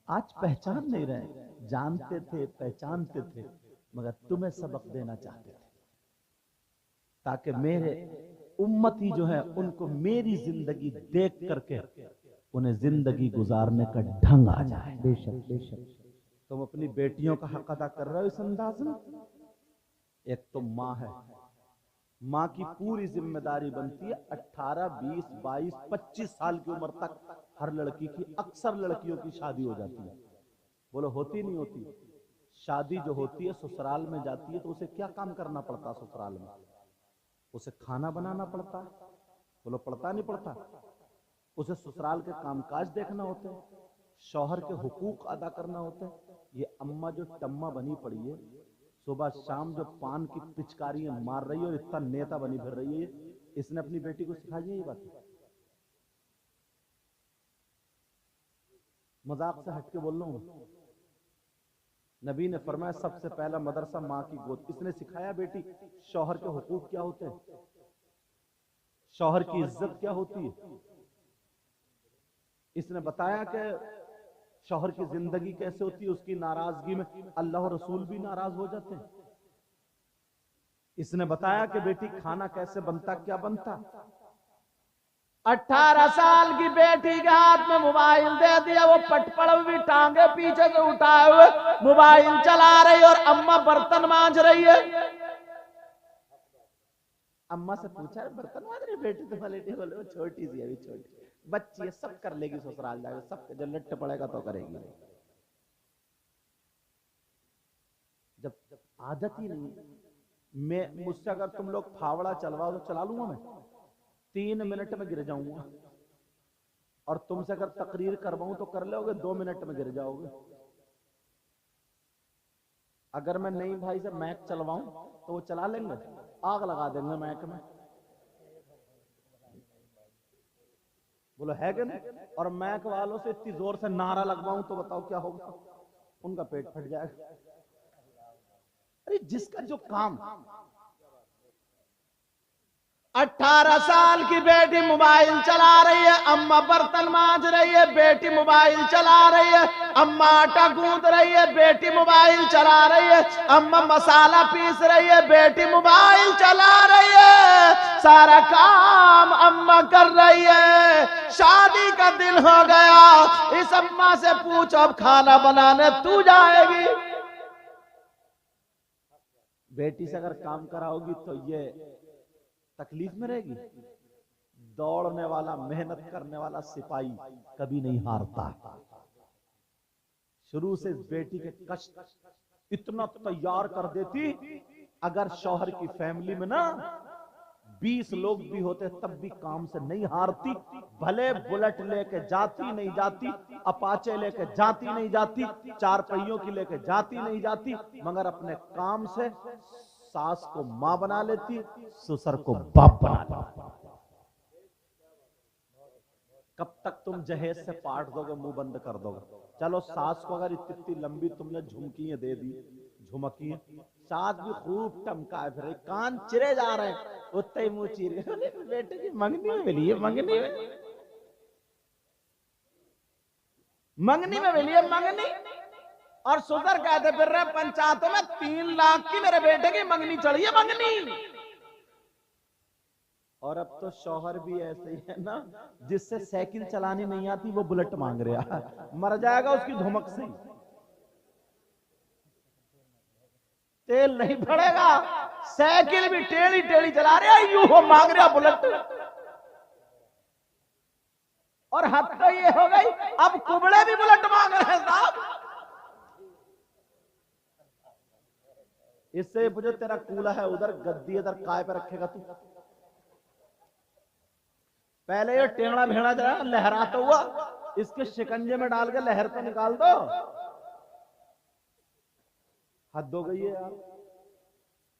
आज पहचान नहीं रहे, जानते थे पहचानते थे, मगर तुम्हें सबक देना चाहते थे ताकि मेरे उम्मती जो है उनको मेरी जिंदगी देख करके उन्हें जिंदगी गुजारने का ढंग आ जाए। बेशक बेशक। तुम अपनी बेटियों का हक अदा कर रहे हो इस अंदाज में। एक तो माँ है, माँ की पूरी जिम्मेदारी बनती है 18, 20, 22, 25 साल की उम्र तक हर लड़की की, अक्सर लड़कियों की शादी हो जाती है। बोलो होती नहीं होती? शादी जो होती है ससुराल में जाती है तो उसे क्या काम करना पड़ता है? ससुराल में उसे खाना बनाना पड़ता है। बोलो पड़ता नहीं पड़ता? उसे ससुराल के कामकाज देखना होते हैं, शौहर के हुकूक अदा करना होते हैं। ये अम्मा जो टम्मा बनी पड़ी है, सुबह शाम जो पान की पिचकारियां मार रही है और इतना नेता बनी फिर रही है, इसने अपनी बेटी को सिखाई है ये बात? मजाक से हटके बोल रहा हूं। नबी ने फरमाया सबसे पहला मदरसा माँ की गोद। इसने सिखाया बेटी शौहर के हुकूक क्या होते हैं, शौहर की इज्जत क्या होती है। इसने बताया कि शौहर की जिंदगी कैसे होती है, उसकी नाराजगी में अल्लाह और रसूल भी नाराज हो जाते हैं। इसने बताया कि बेटी खाना कैसे बनता, क्या बनता। 18 साल की बेटी के हाथ में मोबाइल दे दिया, वो पटपड़ भी टांगे पीछे से उठाए हुए मोबाइल चला रही और अम्मा बर्तन मांज रही है। अम्मा से पूछा बर्तन मांज रही बेटी? तो बोले वो छोटी सी अभी छोटी बच्ची है, सब कर लेगी ससुराल जाकर, सब जब लट्ट पड़ेगा तो करेगी। जब आदत ही नहीं, मैं मुझसे अगर तुम लोग फावड़ा चलवाओ तो चला लूंगा मैं, 3 मिनट में गिर जाऊंगा। और तुमसे अगर तकरीर करवाऊं तो कर लोगे, 2 मिनट में गिर जाओगे। अगर मैं नहीं भाई से मैक चलवाऊं तो वो चला लेंगे, आग लगा देंगे मैक में। बोलो है कि नहीं? और मैक वालों से इतनी जोर से नारा लगवाऊं तो बताओ क्या होगा? उनका पेट फट जाएगा। अरे जिसका जो काम, 18 साल की बेटी मोबाइल चला रही है, अम्मा बर्तन मांज रही है, बेटी मोबाइल चला रही है, अम्मा आटा गूंद रही है, बेटी मोबाइल चला रही है, अम्मा मसाला पीस रही है, बेटी मोबाइल चला रही है, सारा काम अम्मा कर रही है। शादी का दिन हो गया, इस अम्मा से पूछ अब खाना बनाने तू जाएगी? बेटी से अगर काम कराओगी तो ये तकलीफ में रहेगी। दौड़ने वाला, मेहनत करने वाला सिपाही कभी नहीं हारता। शुरू से इस बेटी के कष्ट इतना तैयार कर देती, अगर शौहर की फैमिली में ना 20 लोग भी होते तब भी काम से नहीं हारती। भले बुलेट लेके जाती नहीं जाती, अपाचे लेके जाती नहीं जाती, 4 पहियों की लेके जाती नहीं जाती, मगर अपने काम से सास को मां बना लेती, ससुर को बाप बना लेती। कब तक तुम जहेज से पाट दोगे, मुंह बंद कर दोगे? चलो सास को अगर इतनी लंबी तुमने झुमकियां दे दी, झुमकियां, सास भी खूब टमकाए फिर, कान चिरे जा रहे हैं, उतने ही मुंह चीर बेटे की मंगनी में मिली है, मंगनी में मिली है मंगनी। और सुधर कहते फिर रहे पंचायतों में 3 लाख की मेरे बेटे की मंगनी चढ़ी है, मंगनी। और अब तो शौहर भी ऐसे ही है ना, जिससे साइकिल चलानी नहीं आती वो बुलेट मांग रहा, मर जाएगा उसकी धमक से। तेल नहीं पड़ेगा, साइकिल भी टेढ़ी टेढ़ी चला रहा, यूं हो मांग रहा बुलेट। और हद तो ये हो गई, अब कुबड़े भी बुलेट मांग रहे हैं साहब। इससे पूछो तेरा कूला है उधर, गद्दी इधर, काय पे रखेगा तू? पहले ये टेढ़ा भेड़ा जरा लहराता हुआ इसके शिकंजे में डाल के लहर तो निकाल दो। हद हो गई है यार।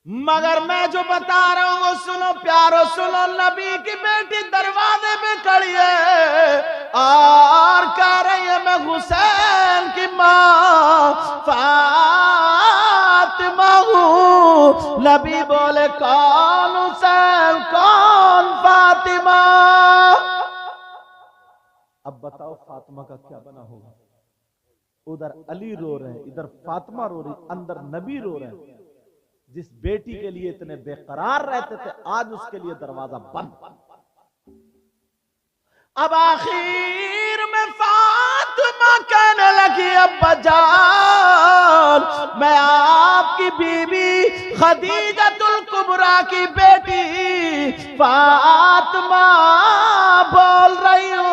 मगर मैं जो बता रहा हूं वो सुनो प्यारो, सुनो। नबी की बेटी दरवाजे पे खड़ी है और कह रही है मैं हुसैन की मां फातिमा हूं। नबी बोले कौन हुसैन, कौन फातिमा? अब बताओ फातिमा का क्या बना होगा? उधर अली रो रहे हैं, इधर फातिमा रो रही, अंदर नबी रो रहे हैं। जिस बेटी के लिए इतने बेकरार रहते थे, आज उसके लिए दरवाजा बंद। अब आखिर में फातिमा कहने लगी अब्बा जान, मैं आपकी बीवी खदीजतुल कुबरा की बेटी फातिमा बोल रही हूं।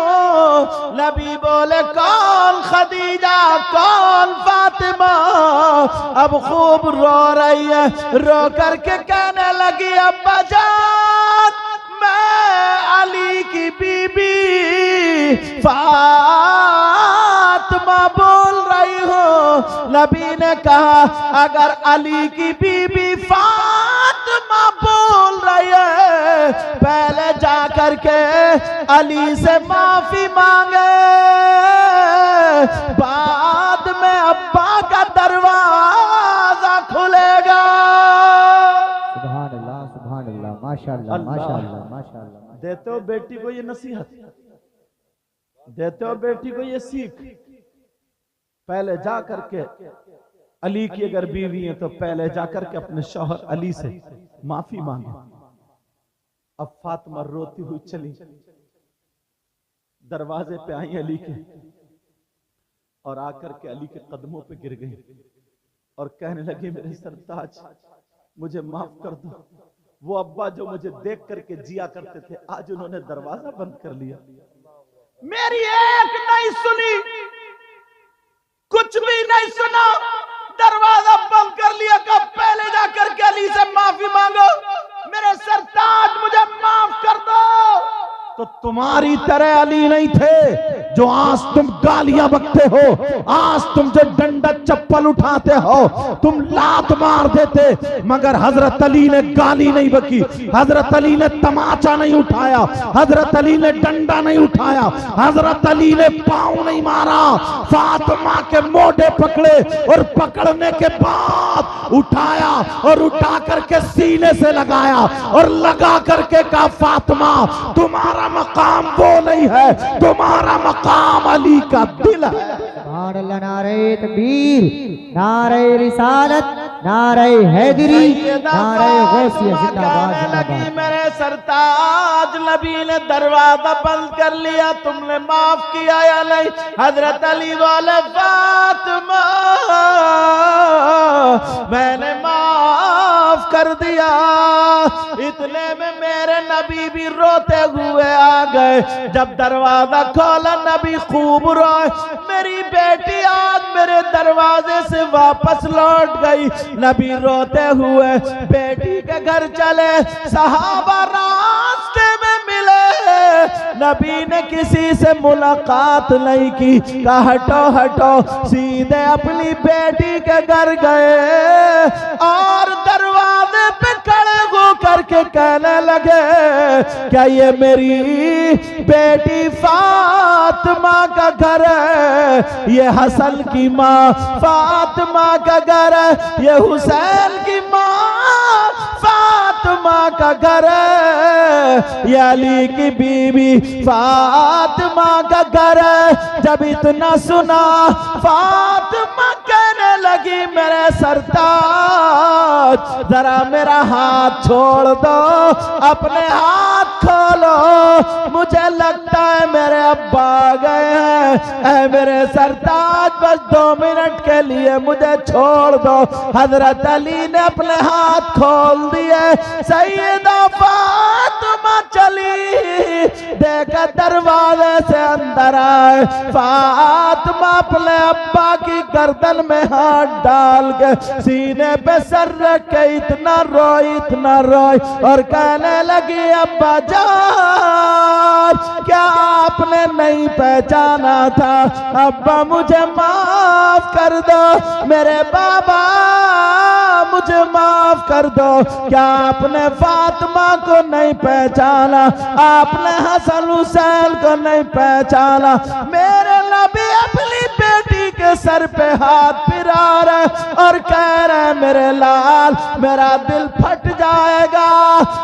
नबी बोले कौन खदीजा, कौन फातिमा? अब खूब रो रही है, रो करके कहने लगी अब्बा जान, मैं अली की बीबी फातिमा बोल रही हूं। नबी ने कहा अगर अली की बीबी फातिमा बोल रही है, पहले जा करके अली से माफी मांगे, बाद में अब्बा का दरवाजा खुलेगा। सुभान अल्लाह, सुभान अल्लाह, माशाअल्लाह, माशाअल्लाह, माशाअल्लाह। देते हो बेटी को ये नसीहत, देते हो बेटी को ये सीख। पहले जा करके अली की अगर बीवी है तो पहले जा करके अपने शौहर अली से माफी मांगे। अब फातिमा रोती हुई चली, दरवाजे पे आई अली के और आकर के अली के कदमों पे गिर गई और कहने लगी मेरे सरताज मुझे माफ कर दो। वो अब्बा जो मुझे देख करके जिया करते थे, आज उन्होंने दरवाजा बंद कर लिया, मेरी एक नहीं सुनी, कुछ भी नहीं सुना, दरवाजा बंद कर लिया। तो तुम्हारी तरह अली नहीं थे जो आज तुम गालियां बकते हो, आज तुम जो डंडा चप्पल उठाते हो, तुम लात मार देते, मगर हजरत अली ने गाली नहीं बकी, हजरत अली ने तमाचा नहीं उठाया, हजरत अली ने डंडा नहीं उठाया, हजरत अली ने पांव नहीं मारा, फातिमा के मोढे पकड़े और पकड़ने के बाद उठाया और उठा करके सीने से लगाया और लगा करके कहा फातिमा तुम्हारा मकाम वो नहीं है, तुम्हारा मकाम अली का दिल है। नारे तकबीर, नारे रिसालत, नारे हैदरी, नारे गौसिया, जिंदाबाद जिंदाबाद। मेरे सरताज नबी ने दरवाजा बंद कर लिया, तुमने माफ किया या नहीं? हजरत अली वाले फातिमा मैंने माफ कर दिया। इतने में मेरे नबी भी रोते हुए आ गए। जब दरवाजा खोला नबी खूब रोए, मेरी बेटी आज मेरे दरवाजे से वापस लौट गई। नबी रोते हुए बेटी के घर चले, सहाबा रास्ते में मिले, नबी ने किसी से मुलाकात नहीं की, कहा हटो हटो, सीधे अपनी बेटी के घर गए और दरवाजे पे खड़े हो करके कहने लगे क्या ये मेरी बेटी फातिमा का घर है? ये हसन की माँ फातिमा का घर है, ये हुसैन की माँ फातिमा का घर है, ये अली की बीवी फातिमा का घर है। जब इतना सुना फातिमा कहने लगी मेरे सरताज जरा मेरा हाथ छोड़ दो, अपने हाथ खोलो, मुझे लगता है मेरे अब्बा आ गए हैं। ऐ मेरे सरताज बस 2 मिनट के लिए मुझे छोड़ दो। हजरत अली ने अपने हाथ खोल दिए, सैयदा फातिमा चली, देखा दरवाजे से अंदर आए, फातिमा अपने अब्बा की गर्दन में हाथ डाल के सीने पे सर रख के इतना रोई और कहने लगी अब्बा जान क्या आपने नहीं पहचाना था? अब्बा मुझे माफ कर दो, मेरे बाबा मुझे माफ कर दो, क्या आपने फातिमा को नहीं पहचाना? आपने हसन हुसैन को नहीं पहचाना? मेरे नबी अपनी बेटी के सर पे हाथ फिरा रहे और कह रहे मेरे लाल मेरा दिल फट जाएगा,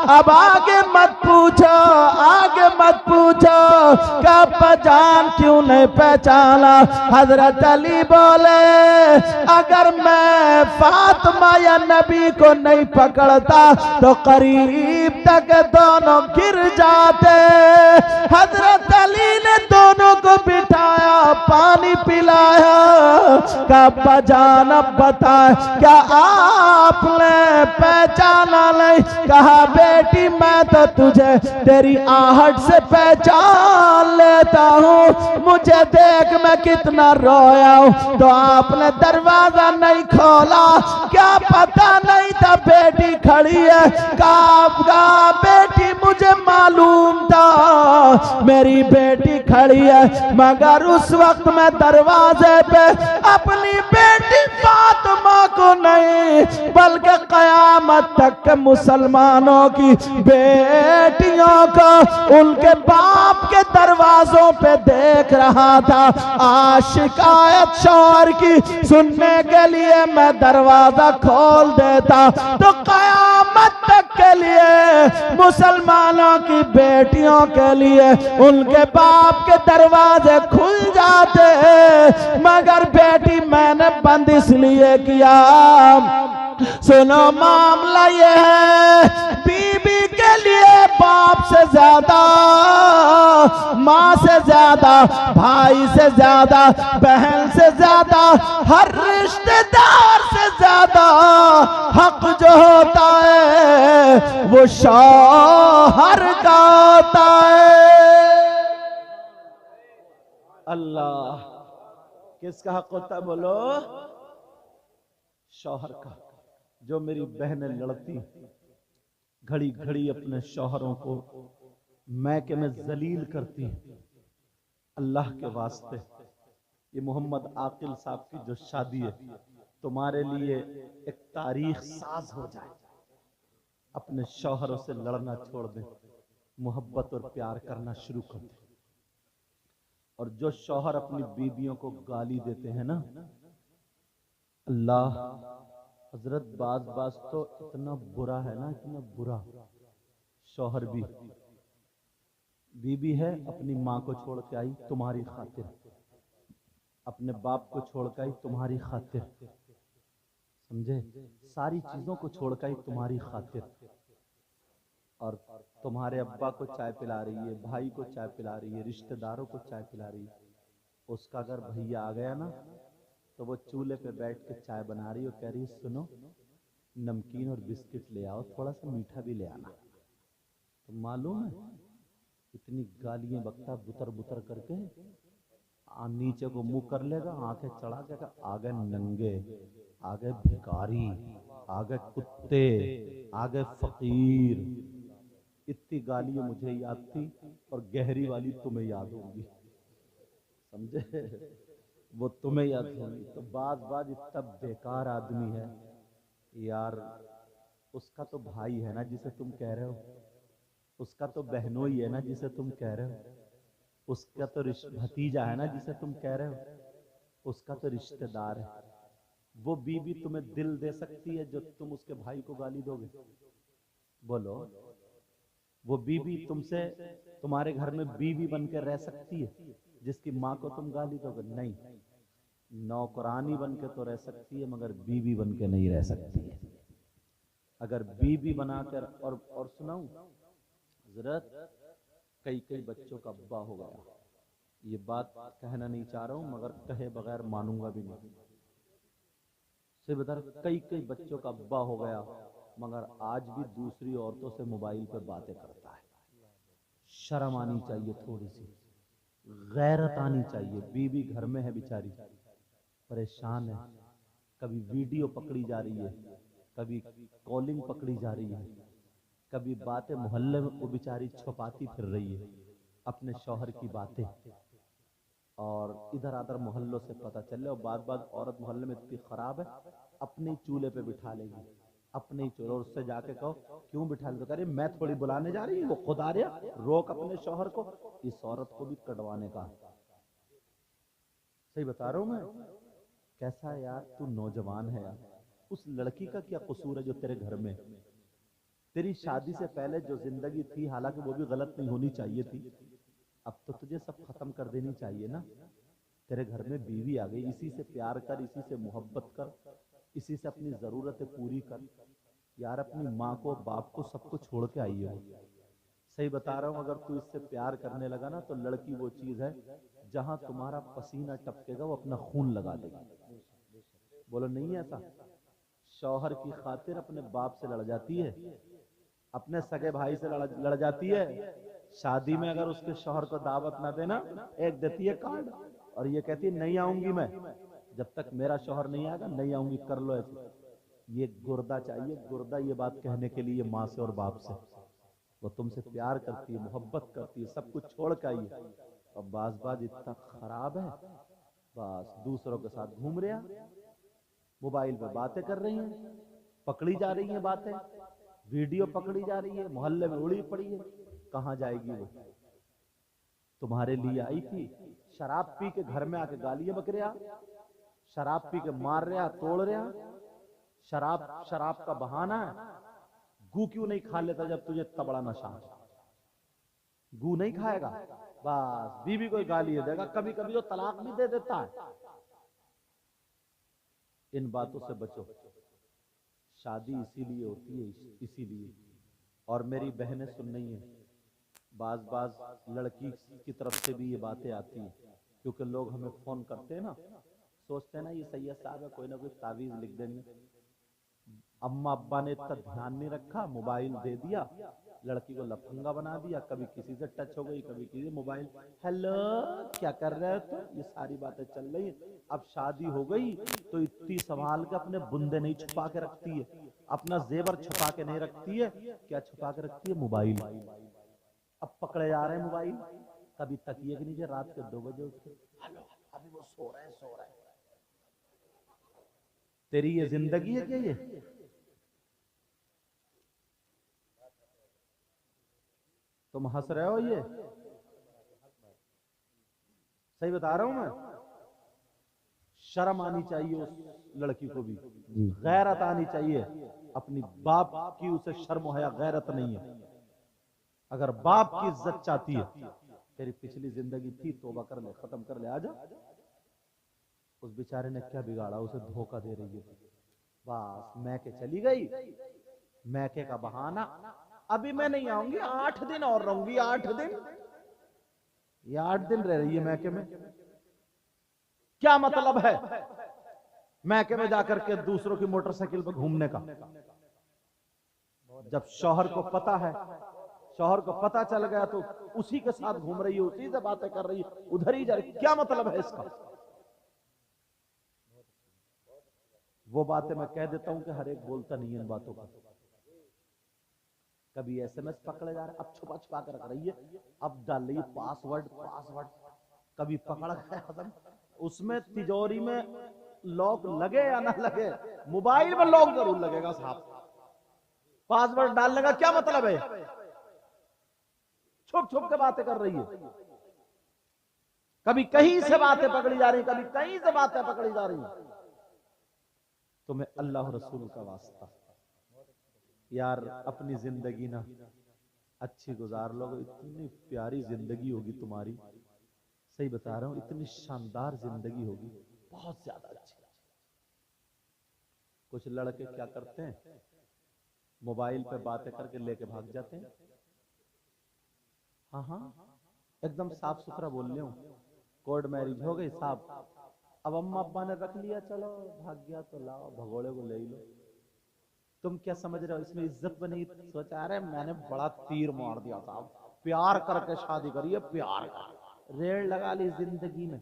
अब आगे मत पूछो, आगे मत पूछो कब जान क्यों नहीं पहचाना? हजरत अली बोले अगर मैं फातिमा या नबी को नहीं पकड़ता तो करीब तक दोनों गिर जाते। हजरत अली ने दोनों को बिठाया, पानी पिलाया, कब जान अब बताए क्या आपने पहचाना नहीं? कहा बेटी मैं तो तुझे तेरी आहट से पहचान लेता हूँ, मुझे देख मैं कितना रोया हूँ, तो आपने दरवाजा नहीं खोला, क्या पता नहीं था बेटी खड़ी है? कहा बेटी मुझे मालूम था मेरी बेटी खड़ी है, मगर उस वक्त मैं दरवाजे पे अपनी बेटी फातिमा को नहीं बल्कि कयामत तक के मुसलमानों की बेटियों को उनके बाप के दरवाजों पे देख रहा था। आज शिकायत शौहर की सुनने के लिए मैं दरवाजा खोल देता तो कयामत तक के लिए मुसलमानों की बेटियों के लिए उनके बाप के दरवाजे खुल जाते, मगर बेटी मैंने बंद इसलिए किया। सुनो मामला ये है, बीबी के लिए बाप से ज्यादा, माँ से ज्यादा, भाई से ज्यादा, बहन से ज्यादा, हर रिश्तेदार से ज्यादा हक जो होता है वो शौहर का होता है। अल्लाह किसका हक होता है बोलो? शौहर का। जो मेरी बहनें लड़ती घड़ी घड़ी अपने शौहरों को मैं कि मैं जलील करती हूं अल्लाह के वास्ते। ये मोहम्मद आकिल साहब की जो शादी है तुम्हारे लिए एक तारीख साज हो जाए। अपने शौहरों से लड़ना छोड़ दें, मोहब्बत और प्यार करना शुरू कर दें। और जो शौहर अपनी बीवियों को गाली देते हैं ना, अल्लाह हजरत बाज तो इतना बुरा है ना, इतना बुरा। शौहर भी बीबी है, अपनी माँ को छोड़ के आई तुम्हारी खातिर, अपने बाप को छोड़ के आई तुम्हारी खातिर, समझे, सारी चीजों को छोड़ के आई तुम्हारी खातिर। और तुम्हारे अब्बा को चाय पिला रही है, भाई को चाय पिला रही है, रिश्तेदारों को चाय पिला रही है। उसका अगर भैया आ गया ना तो वो चूल्हे पे बैठ के चाय बना रही है और कह रही है सुनो नमकीन और बिस्किट ले आओ, थोड़ा सा मीठा भी ले आना। तो मालूम है इतनी गालियां बकता बुतर बुतर करके नीचे को मुंह कर लेगा, आंखें चढ़ा के आ गए नंगे, आ गए भिखारी, आ गए कुत्ते, आ गए फकीर। इतनी गालियां मुझे याद थी और गहरी वाली तुम्हें याद होगी, समझे, वो तुम्हें याद होगी। तो बाज इतना बेकार आदमी है यार। उसका तो भाई है ना जिसे तुम कह रहे हो, उसका तो बहनोई है ना जिसे तुम कह रहे हो, उसका तो भतीजा है ना जिसे तुम कह रहे हो, उसका तो रिश्तेदार है। वो बीवी तुम्हें दिल दे सकती है जो तुम उसके भाई को गाली दोगे? बोलो, वो बीवी तुमसे तुम्हारे घर में बीवी बनकर रह सकती है जिसकी माँ को तुम गाली दोगे? नहीं। नौकरानी बनकर तो रह सकती है मगर बीवी बनकर नहीं रह सकती है। अगर बीवी बनाकर और सुनाऊं हजरत, कई बच्चों का अब्बा हो गया। ये बात कहना नहीं चाह रहा हूं मगर कहे बगैर मानूंगा भी नहीं। से बता, कई बच्चों का अब्बा हो गया मगर आज भी दूसरी औरतों से मोबाइल पे बातें करता है। शर्म आनी चाहिए, थोड़ी सी गैरत आनी चाहिए। बीवी घर में है बेचारी, परेशान है, कभी वीडियो पकड़ी जा रही है, कभी कॉलिंग पकड़ी जा रही है, कभी बातें मोहल्ले में वो बेचारी छुपाती फिर रही है अपने शौहर की बातें, और इधर आधर मोहल्लों से पता चले। और बात औरत मोहल्ले में इतनी खराब है, अपने चूल्हे पे बिठा लेगी, अपने ही चूल्हे। और उससे जाके कहो क्यों बिठा ले, तो कह रही मैं थोड़ी बुलाने जा रही हूँ, वो खुद आ रहा, रोक अपने शौहर को। इस औरत को भी कटवाने का। सही बता रहा हूं मैं। कैसा है यार, तू नौजवान है यार, उस लड़की का क्या कसूर है जो तेरे घर में? तेरी शादी से पहले जो जिंदगी थी, हालांकि वो भी गलत नहीं होनी चाहिए थी, अब तो तुझे सब खत्म कर देनी चाहिए ना। तेरे घर में बीवी आ गई, इसी से प्यार कर, इसी से मोहब्बत कर, इसी से अपनी जरूरतें पूरी कर यार। अपनी माँ को बाप को सबको छोड़ के आई है। सही बता रहा हूँ, अगर तू इससे प्यार करने लगा ना तो लड़की वो चीज है जहां तुम्हारा पसीना टपकेगा वो अपना खून लगा देगी। बोलो नहीं है ऐसा? शौहर की खातिर अपने बाप से लड़ जाती है, अपने सगे भाई से लड़ जाती है। शादी में अगर उसके शौहर को दावत ना देना, एक देती है कार्ड और ये कहती है नहीं आऊंगी मैं, जब तक मेरा शौहर नहीं आएगा नहीं आऊंगी, कर लो ऐसे। ये गुर्दा चाहिए, गुर्दा, ये बात कहने के लिए माँ से और बाप से। वो तुमसे प्यार करती है, मोहब्बत करती है, सब कुछ छोड़ के आई है। और बाज इतना खराब है, बस दूसरों के साथ घूम रहा, मोबाइल पे बातें कर रही हैं, पकड़ी जा रही हैं बातें, वीडियो पकड़ी जा रही है, मोहल्ले में उड़ी पड़ी है। कहां जाएगी वो? तुम्हारे लिए आई थी, शराब पी के घर में आके गालियां बक रहा, शराब पी के मार रहा, तोड़ रहा। शराब का बहाना है। गू क्यों नहीं खा लेता जब तुझे इतना बड़ा नशा है? गू नहीं खाएगा, बस बीवी को गाली देगा, कभी कभी तो तलाक भी दे देता है। इन बातों से बचो। शादी इसीलिए होती है, इसीलिए। और मेरी बहनें सुन रही हैं, बाज लड़की की तरफ से भी ये बातें आती हैं, क्योंकि लोग हमें फोन करते हैं ना, सोचते हैं ना ये सैयद साहब है, कोई ना कोई तावीज लिख देंगे। अम्मा अब्बा ने इतना ध्यान नहीं रखा, मोबाइल दे दिया, लड़की को लफंगा बना दिया, कभी किसी से टच हो गई, कभी किसी मोबाइल, हेलो क्या कर रहे हो? तो ये सारी बातें चल रही हैं। अब शादी हो गई तो इतनी संभाल के अपने बुंदे नहीं छुपा के रखती है, अपना जेवर छुपा के नहीं रखती है। क्या छुपा के रखती है? मोबाइल। अब पकड़े जा रहे हैं मोबाइल, कभी तकिए के नीचे रात के 2 बजे उठ के हेलो, अभी वो सो रहे हैं। तेरी ये जिंदगी है क्या ये? तुम हंस रहे हो, ये सही बता रहा हूं मैं। शर्म आनी चाहिए उस लड़की को भी, गैरत आनी चाहिए। अपनी बाप की उसे शर्म हया गैरत नहीं है। अगर बाप की इज्जत चाहती है, तेरी पिछली जिंदगी थी, तौबा कर ले, खत्म कर ले, आजा। उस बेचारे ने क्या बिगाड़ा, उसे धोखा दे रही है। बस मैके चली गई, मैके का बहाना, अभी मैं नहीं आऊंगी, 8 दिन और रहूंगी। 8 दिन, ये 8 दिन रह रही है मैके में। क्या मतलब है मैके में जाकर के दूसरों की मोटरसाइकिल पर घूमने का? जब शौहर को पता है, शौहर को पता चल गया तो उसी के साथ घूम रही है, उसी से बातें कर रही है, उधर ही जा रही। क्या मतलब है इसका? वो बातें मैं कह देता हूं कि हर एक बोलता नहीं है इन बातों का। कभी एसएमएस पकड़े जा रहे, अब छुपा छुपा कर रख रही है, अब डाल रही है पासवर्ड। कभी पकड़ गया, उसमें तिजोरी में लॉक लगे या ना लगे, मोबाइल में लॉक जरूर लगेगा साहब। पासवर्ड डालने का क्या मतलब है? छुप छुप के बातें कर रही है। कभी कहीं से बातें पकड़ी जा रही, कभी कहीं से बातें पकड़ी जा रही। तुम्हें अल्लाह रसूल का वास्ता यार, अपनी जिंदगी ना अच्छी गुजार लो। इतनी प्यारी जिंदगी होगी तुम्हारी, सही बता रहा हूं, इतनी शानदार जिंदगी होगी, बहुत ज्यादा अच्छी। कुछ लड़के क्या करते हैं, मोबाइल पे बातें करके लेके भाग जाते हैं। हाँ, एकदम साफ सुथरा बोल रहा हूं, कोर्ट मैरिज हो गई साहब, अब अम्मा अब्बा ने रख लिया, चलो भाग गया तो लाओ भगोड़े को ले लो। तुम क्या समझ रहे हो इसमें इज्जत बनी? सोचा रहे मैंने बड़ा तीर मार दिया साहब, प्यार करके शादी करी है, प्यार कर रेड़ लगा ली जिंदगी में।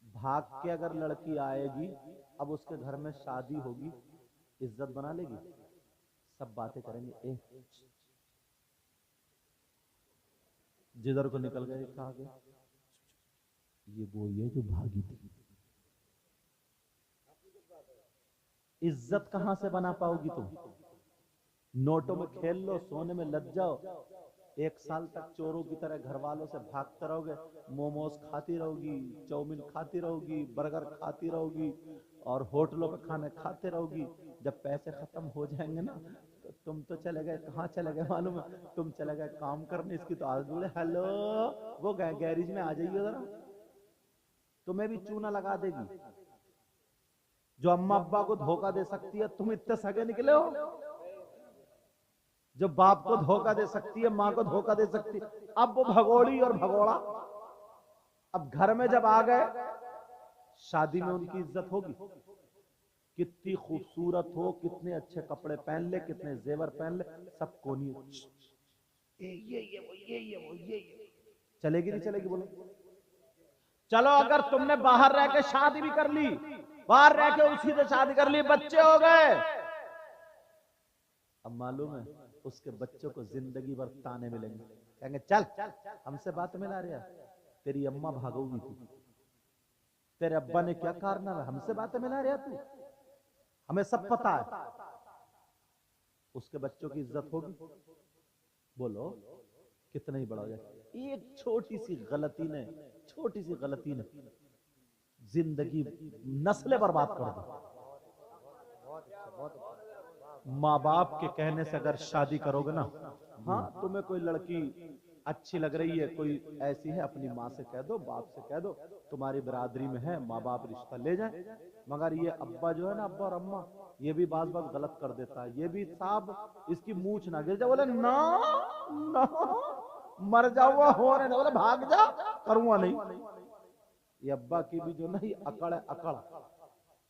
भाग के अगर लड़की आएगी, अब उसके घर में शादी होगी, इज्जत बना लेगी? सब बातें करेंगे, जिधर को निकल गए कहा गया, ये वो ये जो भागी थी। इज्जत कहां से बना पाओगी तुम? नोटों में खेल लो, सोने में लग जाओ, 1 साल तक चोरों की तरह घर वालों से भागते रहोगे, मोमोज खाती रहोगी, चाउमीन खाती रहोगी, बर्गर खाती रहोगी और होटलों पे खाने खाते रहोगी। जब पैसे खत्म हो जाएंगे ना, तो तुम तो चले गए, कहाँ चले गए मालूम है? तुम चले गए काम करने। इसकी तो आज बोले हेलो, वो गैरेज में आ जाइए जरा, तुम्हें भी चूना लगा देगी। जो अम्मा अब्बा को धोखा दे सकती है, तुम इतने सगे निकले हो। जो बाप को धोखा दे सकती है, मां को धोखा दे सकती है, अब वो भगोड़ी और भगोड़ा। अब घर में जब आ गए, शादी में उनकी इज्जत होगी। कितनी खूबसूरत हो, कितने अच्छे कपड़े पहन ले, कितने जेवर पहन ले, सबको नहीं ये चलेगी नहीं चलेगी? बोलो। चलो अगर तुमने बाहर रह के शादी भी कर ली, बाहर रह के उसी से शादी कर ली, बच्चे हो गए, अब मालूम है उसके बच्चों को जिंदगी भर ताने मिलेंगे, कहेंगे चल हमसे बात मिला रहा, तेरी अम्मा भागोगी थी, तेरे अब्बा ने क्या कारनामा है, हमसे बातें मिला रहा तू, हमें सब पता है। उसके बच्चों की इज्जत होगी? बोलो कितना ही बड़ा हो जाए। एक छोटी सी गलती ने जिंदगी नस्लें बर्बाद कर दी। माँ बाप के कहने से अगर शादी करोगे ना, हाँ तुम्हें कोई लड़की अच्छी लग रही है, कोई ऐसी है, अपनी माँ से कह दो, बाप से कह दो, तुम्हारी बरादरी में है, माँ बाप रिश्ता ले जाए। मगर ये अब्बा जो है ना, अब्बा और अम्मा, ये भी बात गलत कर देता है। ये भी साहब इसकी मूछ ना गिर जाए, बोले ना ना मर जाऊंगा हो रहे, बोले भाग जा, करूंगा नहीं। ये अब्बा की भी जो ना ये अकड़ है, अकड़,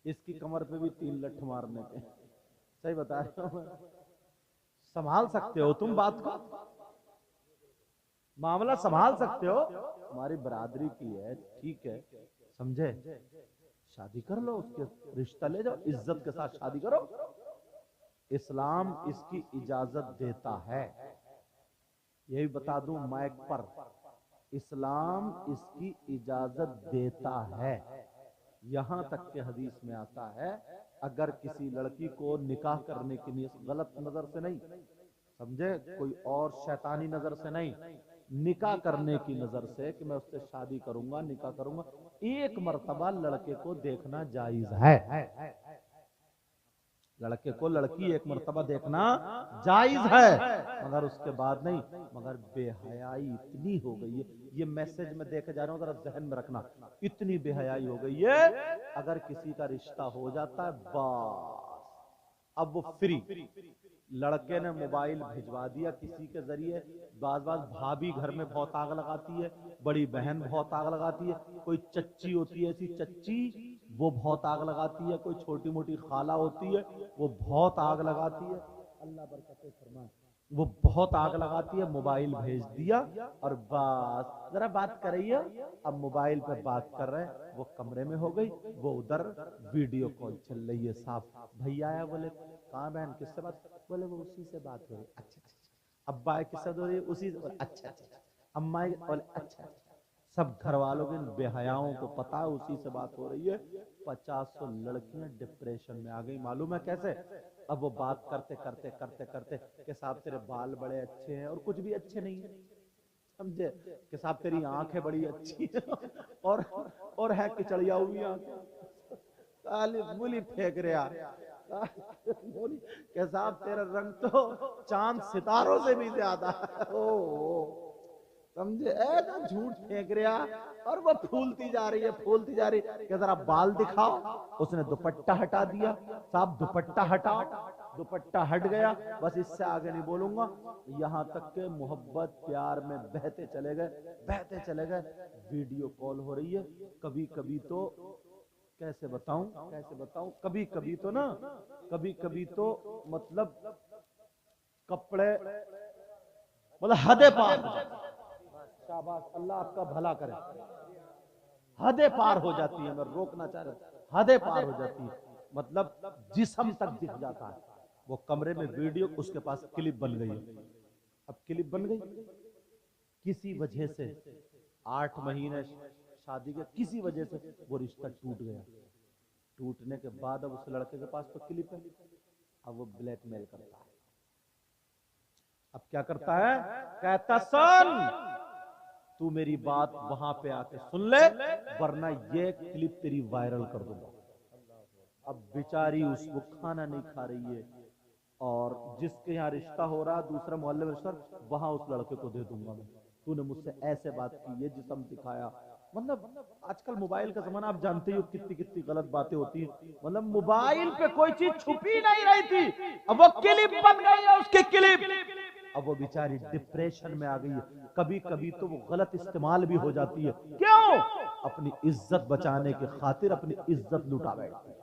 इसकी कमर पे भी 3 लठ मारने के। सही बता रहा हूं, संभाल सकते हो तुम बात को, मामला संभाल सकते हो। हमारी बरादरी की है, ठीक है, समझे, शादी कर लो, उसके रिश्ता ले जाओ, इज्जत के साथ शादी करो। इस्लाम इसकी इजाजत देता है, यही बता दूं माइक पर, इस्लाम इसकी इजाजत देता है। यहां तक के हदीस में आता है, अगर किसी लड़की को निकाह करने की नीयत, गलत नजर से नहीं समझे, कोई और शैतानी नजर से नहीं, निकाह करने की नजर से कि मैं उससे शादी करूंगा, निकाह करूंगा, एक मर्तबा लड़के को देखना जायज है। लड़के को लड़की एक मर्तबा देखना जायज है, मगर उसके बाद नहीं। मगर बेहयाई इतनी हो गई है, ये मैसेज में देखे जा रहा हूं, जरा जहन में रखना, इतनी बेहयाई हो गई है, अगर किसी का रिश्ता हो जाता है बस अब वो फ्री। लड़के ने मोबाइल भिजवा दिया किसी के जरिए, बाज भाभी घर में बहुत आग लगाती है, बड़ी बहन बहुत आग लगाती है, कोई चच्ची होती है ऐसी चच्ची, वो बहुत आग लगाती है, कोई छोटी मोटी खाला होती है वो बहुत आग लगाती है, अल्लाह बरकत फरमाए, वो बहुत आग लगाती है। मोबाइल भेज दिया और बस जरा बात करिए, अब मोबाइल पे बात कर रहे हैं, वो कमरे में हो गई, वो उधर वीडियो कॉल चल रही है, साफ भैया आया, बोले कहाँ बहन किससे बात, बोले वो उसी से बात हो रही, अच्छा अच्छा, अब्बा किससे हो रही, उसी से, अच्छा अच्छा, अम्मा बोले अच्छा, सब घर वालों के बेहयाओं को पता है उसी से बात हो रही है। 50 लड़कियां डिप्रेशन में आ गई, मालूम है कैसे? अब वो बात करते करते करते करते कि साहब तेरे बाल बड़े अच्छे हैं, और कुछ भी अच्छे नहीं है, समझे, कि साहब तेरी आंखें बड़ी अच्छी है, और है किचड़िया हुई आंखें, बोली फेंक रहा कि साहब तेरा रंग तो चांद सितारों से भी ज्यादा है, ओ समझे, ऐसा झूठ फेंक रहा, और वो फूलती जा रही है, फूलती जा रही है, कि जरा बाल दिखाओ, उसने दुपट्टा हटा दिया, साहब दुपट्टा हटाओ, दुपट्टा हट गया, बस इससे आगे नहीं बोलूंगा। यहां तक के मोहब्बत प्यार में बहते चले गए, बहते चले गए, वीडियो कॉल हो रही है, कभी कभी तो कैसे बताऊं, कभी कभी तो ना, कभी कभी तो मतलब कपड़े मतलब हदे पार, शाबाश, अल्लाह आपका भला करे, हदे पार हो जाती है, मैं रोकना चाह रहा, हदे पार हो जाती है, मतलब जिस्म तक दिख जाता है। वो कमरे में वीडियो, उसके पास क्लिप बन गई है, अब क्लिप बन गई, किसी वजह से 8 महीने शादी के, किसी वजह से वो रिश्ता टूट गया। टूटने के बाद अब उस लड़के के पास तो क्लिप है, अब वो ब्लैकमेल करता है। अब क्या करता है, कहता सुन, तू मेरी बात वहां पे आके सुन ले, वरना ये क्लिप तेरी वायरल कर दूंगा। अब बेचारी उसको खाना नहीं खा रही है, और जिसके यहाँ रिश्ता हो रहा, दूसरा मोहल्ले में रिश्ता, वहां उस लड़के को दे दूंगा मैं, तूने मुझसे ऐसे बात की, ये जिस्म दिखाया। मतलब आजकल मोबाइल का जमाना, आप जानते हो कितनी कितनी गलत बातें होती है, मतलब मोबाइल पे कोई चीज छुपी नहीं रही थी, अब वो क्लिप बन गई है, उसकी क्लिप, अब वो बेचारी डिप्रेशन में आ गई है। कभी कभी तो वो गलत इस्तेमाल भी हो जाती है, क्यों? अपनी इज्जत बचाने की खातिर अपनी इज्जत लुटा बैठती है,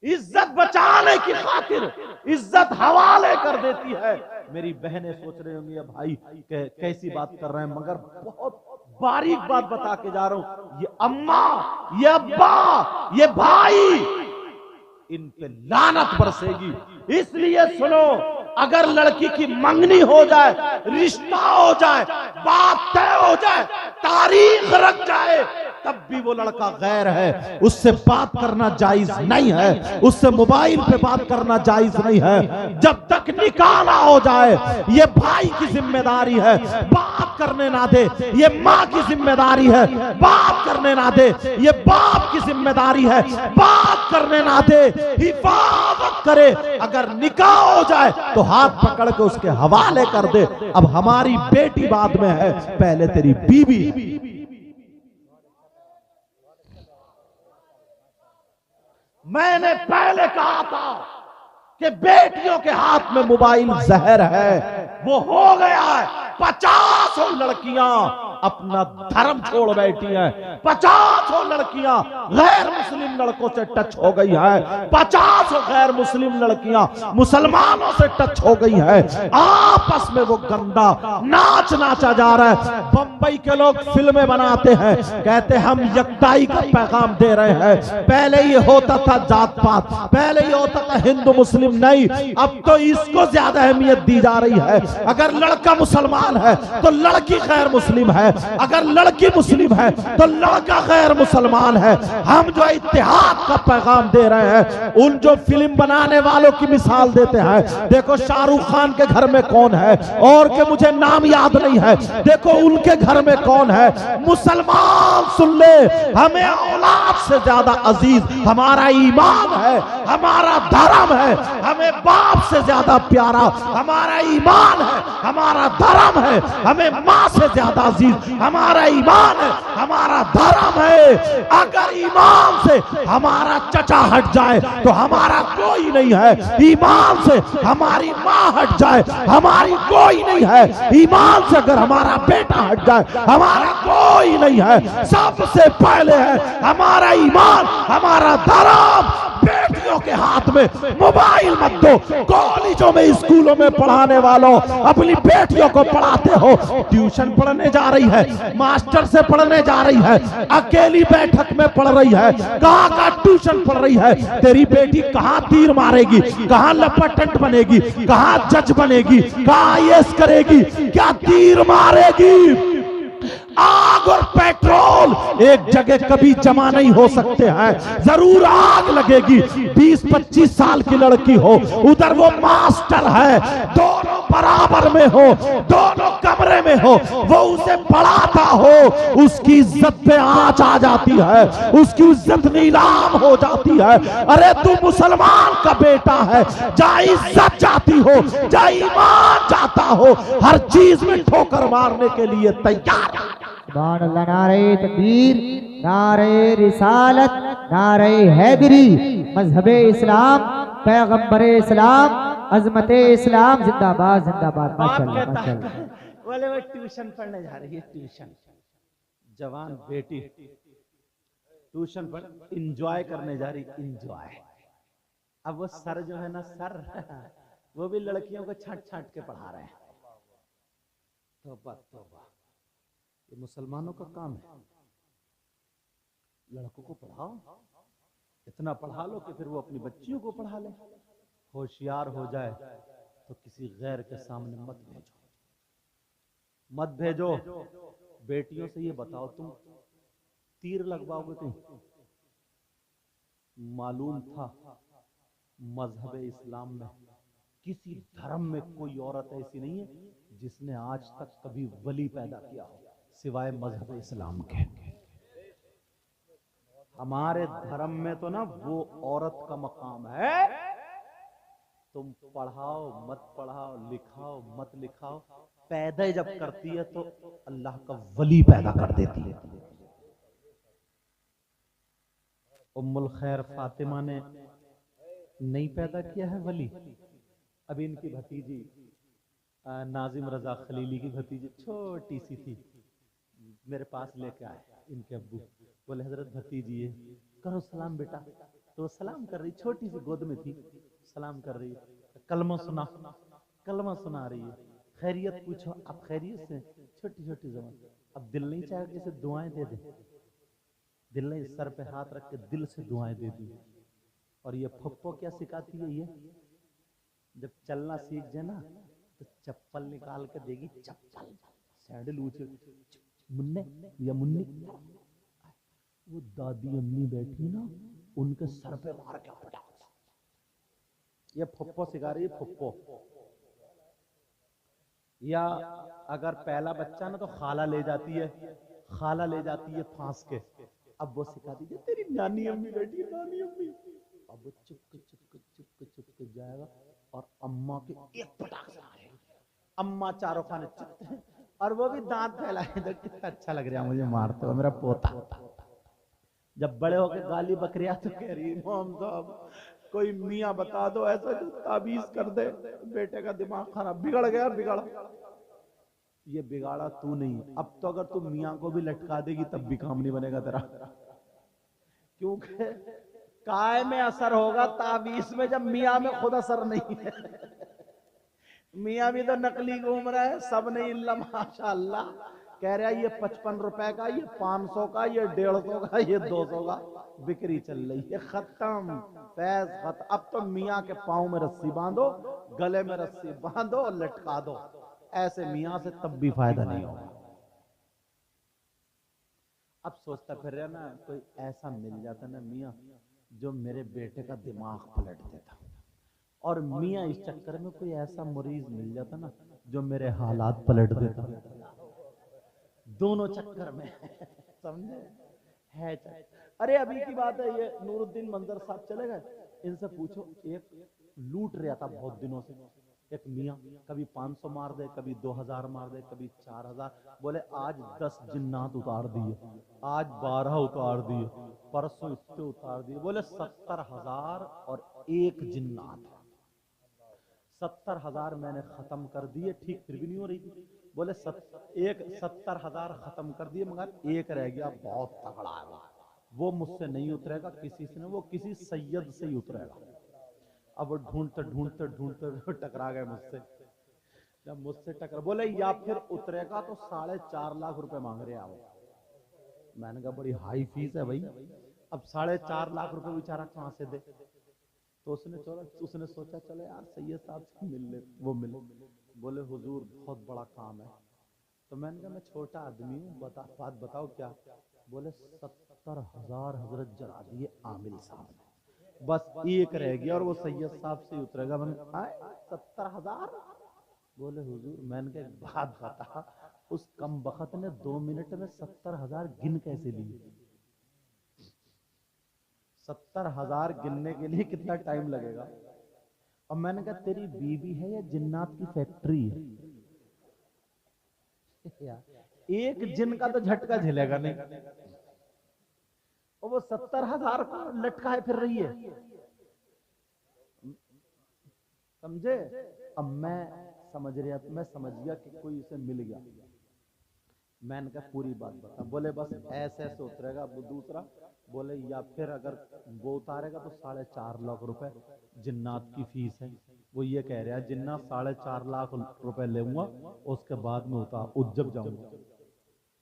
इज्जत बचाने की खातिर इज्जत हवाले कर देती है। मेरी बहनें सोच रही होंगी भाई कैसी बात कर रहे हैं, मगर बहुत बारीक बात बता के जा रहा हूं। ये अम्मा, ये अब्बा, ये भाई, इन पे लानत बरसेगी। इसलिए सुनो, अगर लड़की की मंगनी हो जाए, रिश्ता हो जाए, बात तय हो जाए, तारीख रख जाए, तब भी वो लड़का गैर है, उससे बात करना जायज नहीं है, उससे मोबाइल पे बात करना जायज नहीं है। जब तक निकाह ना हो जाए, ये भाई की जिम्मेदारी है, बात करने ना दे, ये माँ की जिम्मेदारी है, बात करने ना दे, ये बाप की जिम्मेदारी है, बात करने ना दे, हिफाजत करे। अगर निकाह हो जाए तो हाथ पकड़ के उसके हवाले कर दे। अब हमारी बेटी बाद में है, पहले तेरी बीवी। मैंने पहले कहा था कि बेटियों के हाथ में मोबाइल जहर है, वो हो गया है। 50 लड़कियां अपना धर्म छोड़ बैठी हैं, 50 लड़कियां गैर मुस्लिम लड़कों से टच हो गई है, 50 गैर मुस्लिम लड़कियां मुसलमानों से टच हो गई है। आपस में वो गंदा नाच नाचा जा रहा है। बंबई के लोग फिल्में बनाते हैं, कहते हम यकताई का पैगाम दे रहे हैं। पहले ये होता था जात पात, पहले ये होता था हिंदू मुस्लिम, नहीं, अब तो इसको ज्यादा अहमियत दी जा रही है। अगर लड़का मुसलमान है तो लड़की गैर मुस्लिम है, अगर लड़की मुस्लिम है तो लड़का गैर मुसलमान है। हम जो इत्तेहाद का पैगाम दे रहे हैं, उन जो फिल्म बनाने वालों की मिसाल देते हैं, देखो शाहरुख खान के घर में कौन है और के मुझे नाम याद नहीं है, देखो उनके घर में कौन है। मुसलमान सुन ले, हमें औलाद से ज्यादा अजीज हमारा ईमान है, हमारा धर्म है। हमें बाप से ज्यादा प्यारा हमारा ईमान है, हमारा धर्म है। हमें मां से ज्यादा अजीज हमारा ईमान है, हमारा धर्म है। अगर ईमान से हमारा चचा हट जाए तो हमारा कोई नहीं है, ईमान से हमारी मां हट जाए हमारी कोई नहीं है, ईमान से अगर हमारा बेटा हट जाए हमारा कोई नहीं है। सबसे पहले है हमारा ईमान, हमारा धर्म। बेटियों के हाथ में मोबाइल मत दो। कॉलेजों में स्कूलों में पढ़ाने वालों, अपनी बेटियों को पढ़ाते हो, ट्यूशन पढ़ने जा रही है, मास्टर से पढ़ने जा रही है, अकेली बैठक में पढ़ रही है, कहां का ट्यूशन पढ़ रही है। तेरी बेटी कहां तीर मारेगी, कहां लपटेंट बनेगी, कहां जज बनेगी, कहां IAS करेगी, क्या तीर मारेगी। आग और पेट्रोल एक जगह कभी जमा नहीं हो सकते हैं, जरूर आग लगेगी। 20-25 साल की लड़की हो, उधर वो मास्टर है, दोनों बराबर में हो, दोनों कमरे में हो, वो उसे पढ़ाता हो, उसकी इज्जत पे आंच आ जाती है, उसकी इज्जत नीलाम हो जाती है। अरे तू मुसलमान का बेटा है, जहां इज्जत जाती हो, जहां ईमान जाता हो, हर चीज में ठोकर मारने के लिए तैयार। सुभान अल्लाह। नारे तकबीर, नारे रिसालत, नारे हैदरी, मजहबे इस्लाम, पैगंबरे इस्लाम, अजमते इस्लाम जिंदाबाद जिंदाबाद। माशाअल्लाह माशाअल्लाह। बोले वो ट्यूशन पढ़ने जा रही है, ट्यूशन, जवान बेटी ट्यूशन पढ़ इंजॉय करने जा रही, इंजॉय। अब वो सर जो है ना, सर वो भी लड़कियों को छांट छांट के पढ़ा रहे हैं। तौबा तौबा, ये मुसलमानों का काम है। लड़कों को पढ़ाओ, इतना पढ़ा लो कि फिर वो अपनी बच्चियों को पढ़ा ले। होशियार हो जाए तो किसी गैर के सामने मत भेजो, मत भेजो। बेटियों से ये बताओ, तुम तीर लगवाओगे कहीं? मालूम था मजहब इस्लाम में किसी धर्म में कोई औरत ऐसी नहीं है जिसने आज तक कभी वली पैदा किया हो सिवाय मजहब इस्लाम के। हमारे धर्म में तो ना वो औरत का मकाम है। तुम पढ़ाओ मत पढ़ाओ, लिखाओ मत लिखाओ, पैदा जब करती है तो अल्लाह का वली पैदा कर देती है। उम्मुल खैर फातिमा ने नहीं पैदा किया है वली। अभी इनकी भतीजी नाजिम रजा खलीली की भतीजी छोटी सी थी, मेरे पास लेके आए इनके अब्बू, बोले हजरत भतीजी है, करो सलाम बेटा। तो सलाम कर रही, छोटी सी गोद में थी, सलाम कर रही, कलमा सुना, कलमा सुना रही है, खैरियत पूछो, आप खैरियत से? छोटी छोटी जबान। अब दिल नहीं चाहे कि इसे दुआएं दे दे, दिल ने सर पे हाथ रख के दिल से दुआएं दे दी। और ये फप्पो क्या सिखाती है, ये जब चलना सीख जाए ना तो चप्पल निकाल के देगी, चप्पल सैंडल ऊंचे, मुन्ने या मुन्नी, वो दादी अम्मी बैठी ना उनके सर पे मार के पटा। ये फप्पो सिखा रही है, फप्पो। या अगर पहला बच्चा ना तो खाला ले जाती है, खाला ले जाती है फांस के, अब वो सिखा दीजिए तेरी नानी अम्मी बैठी है, नानी अम्मी। अब वो चुप जाएगा और अम्मा के एक पटाख से आएगा, अम्मा चारों खाने चुप हैं और वो भी दांत फैलाए, तो कितना अच्छा लग रहा है मुझे मारते हो मेरा पोता। जब बड़े होके गाली बकरिया तो कह रही इमाम साहब कोई मियाँ बता दो ऐसा जो ताबीज कर दे, बेटे का दिमाग खराब, बिगड़ गया बिगड़। ये बिगाड़ा तू नहीं, अब तो अगर तू मियाँ को भी लटका देगी तब भी काम नहीं बनेगा तेरा, क्योंकि काय में असर होगा तावीज में, जब मियाँ में खुद असर नहीं है। मियाँ भी तो नकली घूम रहा है, सब नहीं इल्ला माशाअल्लाह। कह रहा है ये 55 रुपए का, ये 500 का, ये 150 का, ये 200 का बिक्री चल रही है। खत्म फैज खत्म। अब तो मियाँ के पाँव में रस्सी बांधो, गले में रस्सी बांधो और लटका दो। ऐसे मियाँ से तब भी फायदा नहीं होगा। अब सोचता फिर रहा ना, कोई ऐसा मिल जाता ना मियाँ जो मेरे बेटे का दिमाग पलट देता, और मियाँ इस चक्कर में कोई ऐसा मरीज मिल जाता ना जो मेरे हालात पलट देता, दोनों चक्कर में समझे है अरे अभी की बात है, ये नूरुद्दीन मंजर साहब चले गए, इनसे पूछो, एक लूट रहा था बहुत दिनों से, एक मियाँ कभी 500 मार दे, कभी 2000 मार दे, कभी 4000, बोले आज 10 जिन्नात उतार दिए, आज 12 उतार दिए, परसों इतने उतार दिए, बोले 70,000 और एक जिन्नात, 70,000 मैंने खत्म कर दिए, ठीक फिर भी नहीं हो रही थी। बोले 70,000 खत्म कर दिए, मगर एक रह गया, बहुत तगड़ा है वो मुझसे नहीं उतरेगा किसी से, वो किसी सैयद से ही उतरेगा। अब वो ढूंढते ढूंढते ढूंढते टकरा गए मुझसे, जब मुझसे टकरा, बोले या फिर उतरेगा तो 4.5 लाख रुपए मांग रहे हैं वो। मैंने कहा बड़ी हाई फीस है भाई, अब 4.5 लाख रुपए बेचारा कहाँ से दे। तो उसने सोचा चलो यार सैयद साहब से मिल ले, वो मिले, बोले हुजूर बहुत बड़ा काम है। तो मैंने कहा मैं छोटा आदमी हूँ, बात बताओ क्या। बोले 70,000 हजरत जला दिए आमिल साहब ने, बस एक रह गया और वो सैयद साहब से उतरेगा। मैंने 70,000, बोले हुजूर, मैंने कहा एक बात बता, उस कम बखत ने 2 मिनट में 70,000 गिन कैसे लिए? 70,000 गिनने के लिए कितना टाइम लगेगा? और मैंने कहा तेरी बीबी है या जिन्नात की फैक्ट्री है? एक जिन का तो झटका झेलेगा नहीं, और वो 70,000 को लटकाए फिर रही है, समझे? अब मैं समझ गया कि कोई इसे मिल गया। मैंने कहा पूरी बात बता। बोले बस ऐसे ऐसे उतरेगा। वो दूसरा बोले या फिर अगर वो उतारेगा तो 4.5 लाख रुपए जिन्नात की फीस है। वो ये कह रहा है जिन्नात 4.5 लाख रुपए लूंगा, उसके बाद में उज्जब जाऊंगा।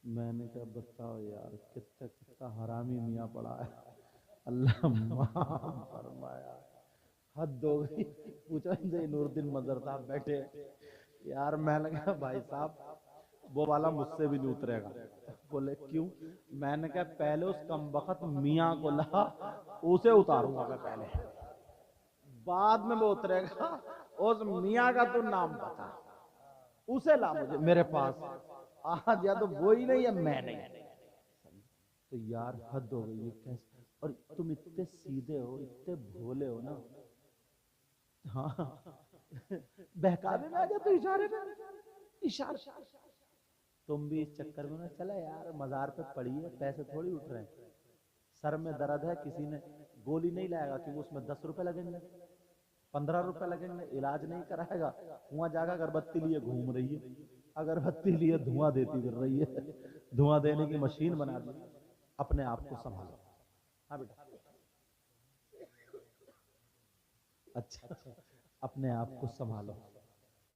मैंने कहा बताओ यार, कितना कितना हरामी मियाँ पड़ा है, अल्लाह माफ फरमाया, हद हो गई। पूछो इनसे, नूरुद्दीन मंजर साहब बैठे यार। मैंने कहा भाई साहब वो वाला मुझसे भी नहीं उतरेगा। बोले क्यों? मैंने कहा पहले उस कमबख्त मियाँ को ला, उसे उतारूंगा मैं पहले, बाद में वो उतरेगा। उस मियाँ का तो नाम बता, उसे ला मुझे मेरे पास आज, या तो वो ही नहीं या मैं नहीं। तो यार हद हो गई, ये कैसे? और तुम इतने सीधे हो, इतने भोले हो ना। हाँ बहकावे में आ गया तो इशारे में, इशारा। तुम भी इस चक्कर में ना चला यार, मजार पे पड़ी है, पैसे थोड़ी उठ रहे हैं। सर में दर्द है, किसी ने गोली नहीं लाएगा क्योंकि उसमें 10 रुपए लगेंगे, 15 रुपए लगेंगे, इलाज नहीं कराएगा, वहां जाकर अगरबत्ती लिए घूम रही है, अगरबत्ती लिए धुआं देती फिर रही है, धुआं देने की मशीन बना दी। अपने आप को संभालो। हाँ बेटा, अच्छा अपने आप को संभालो।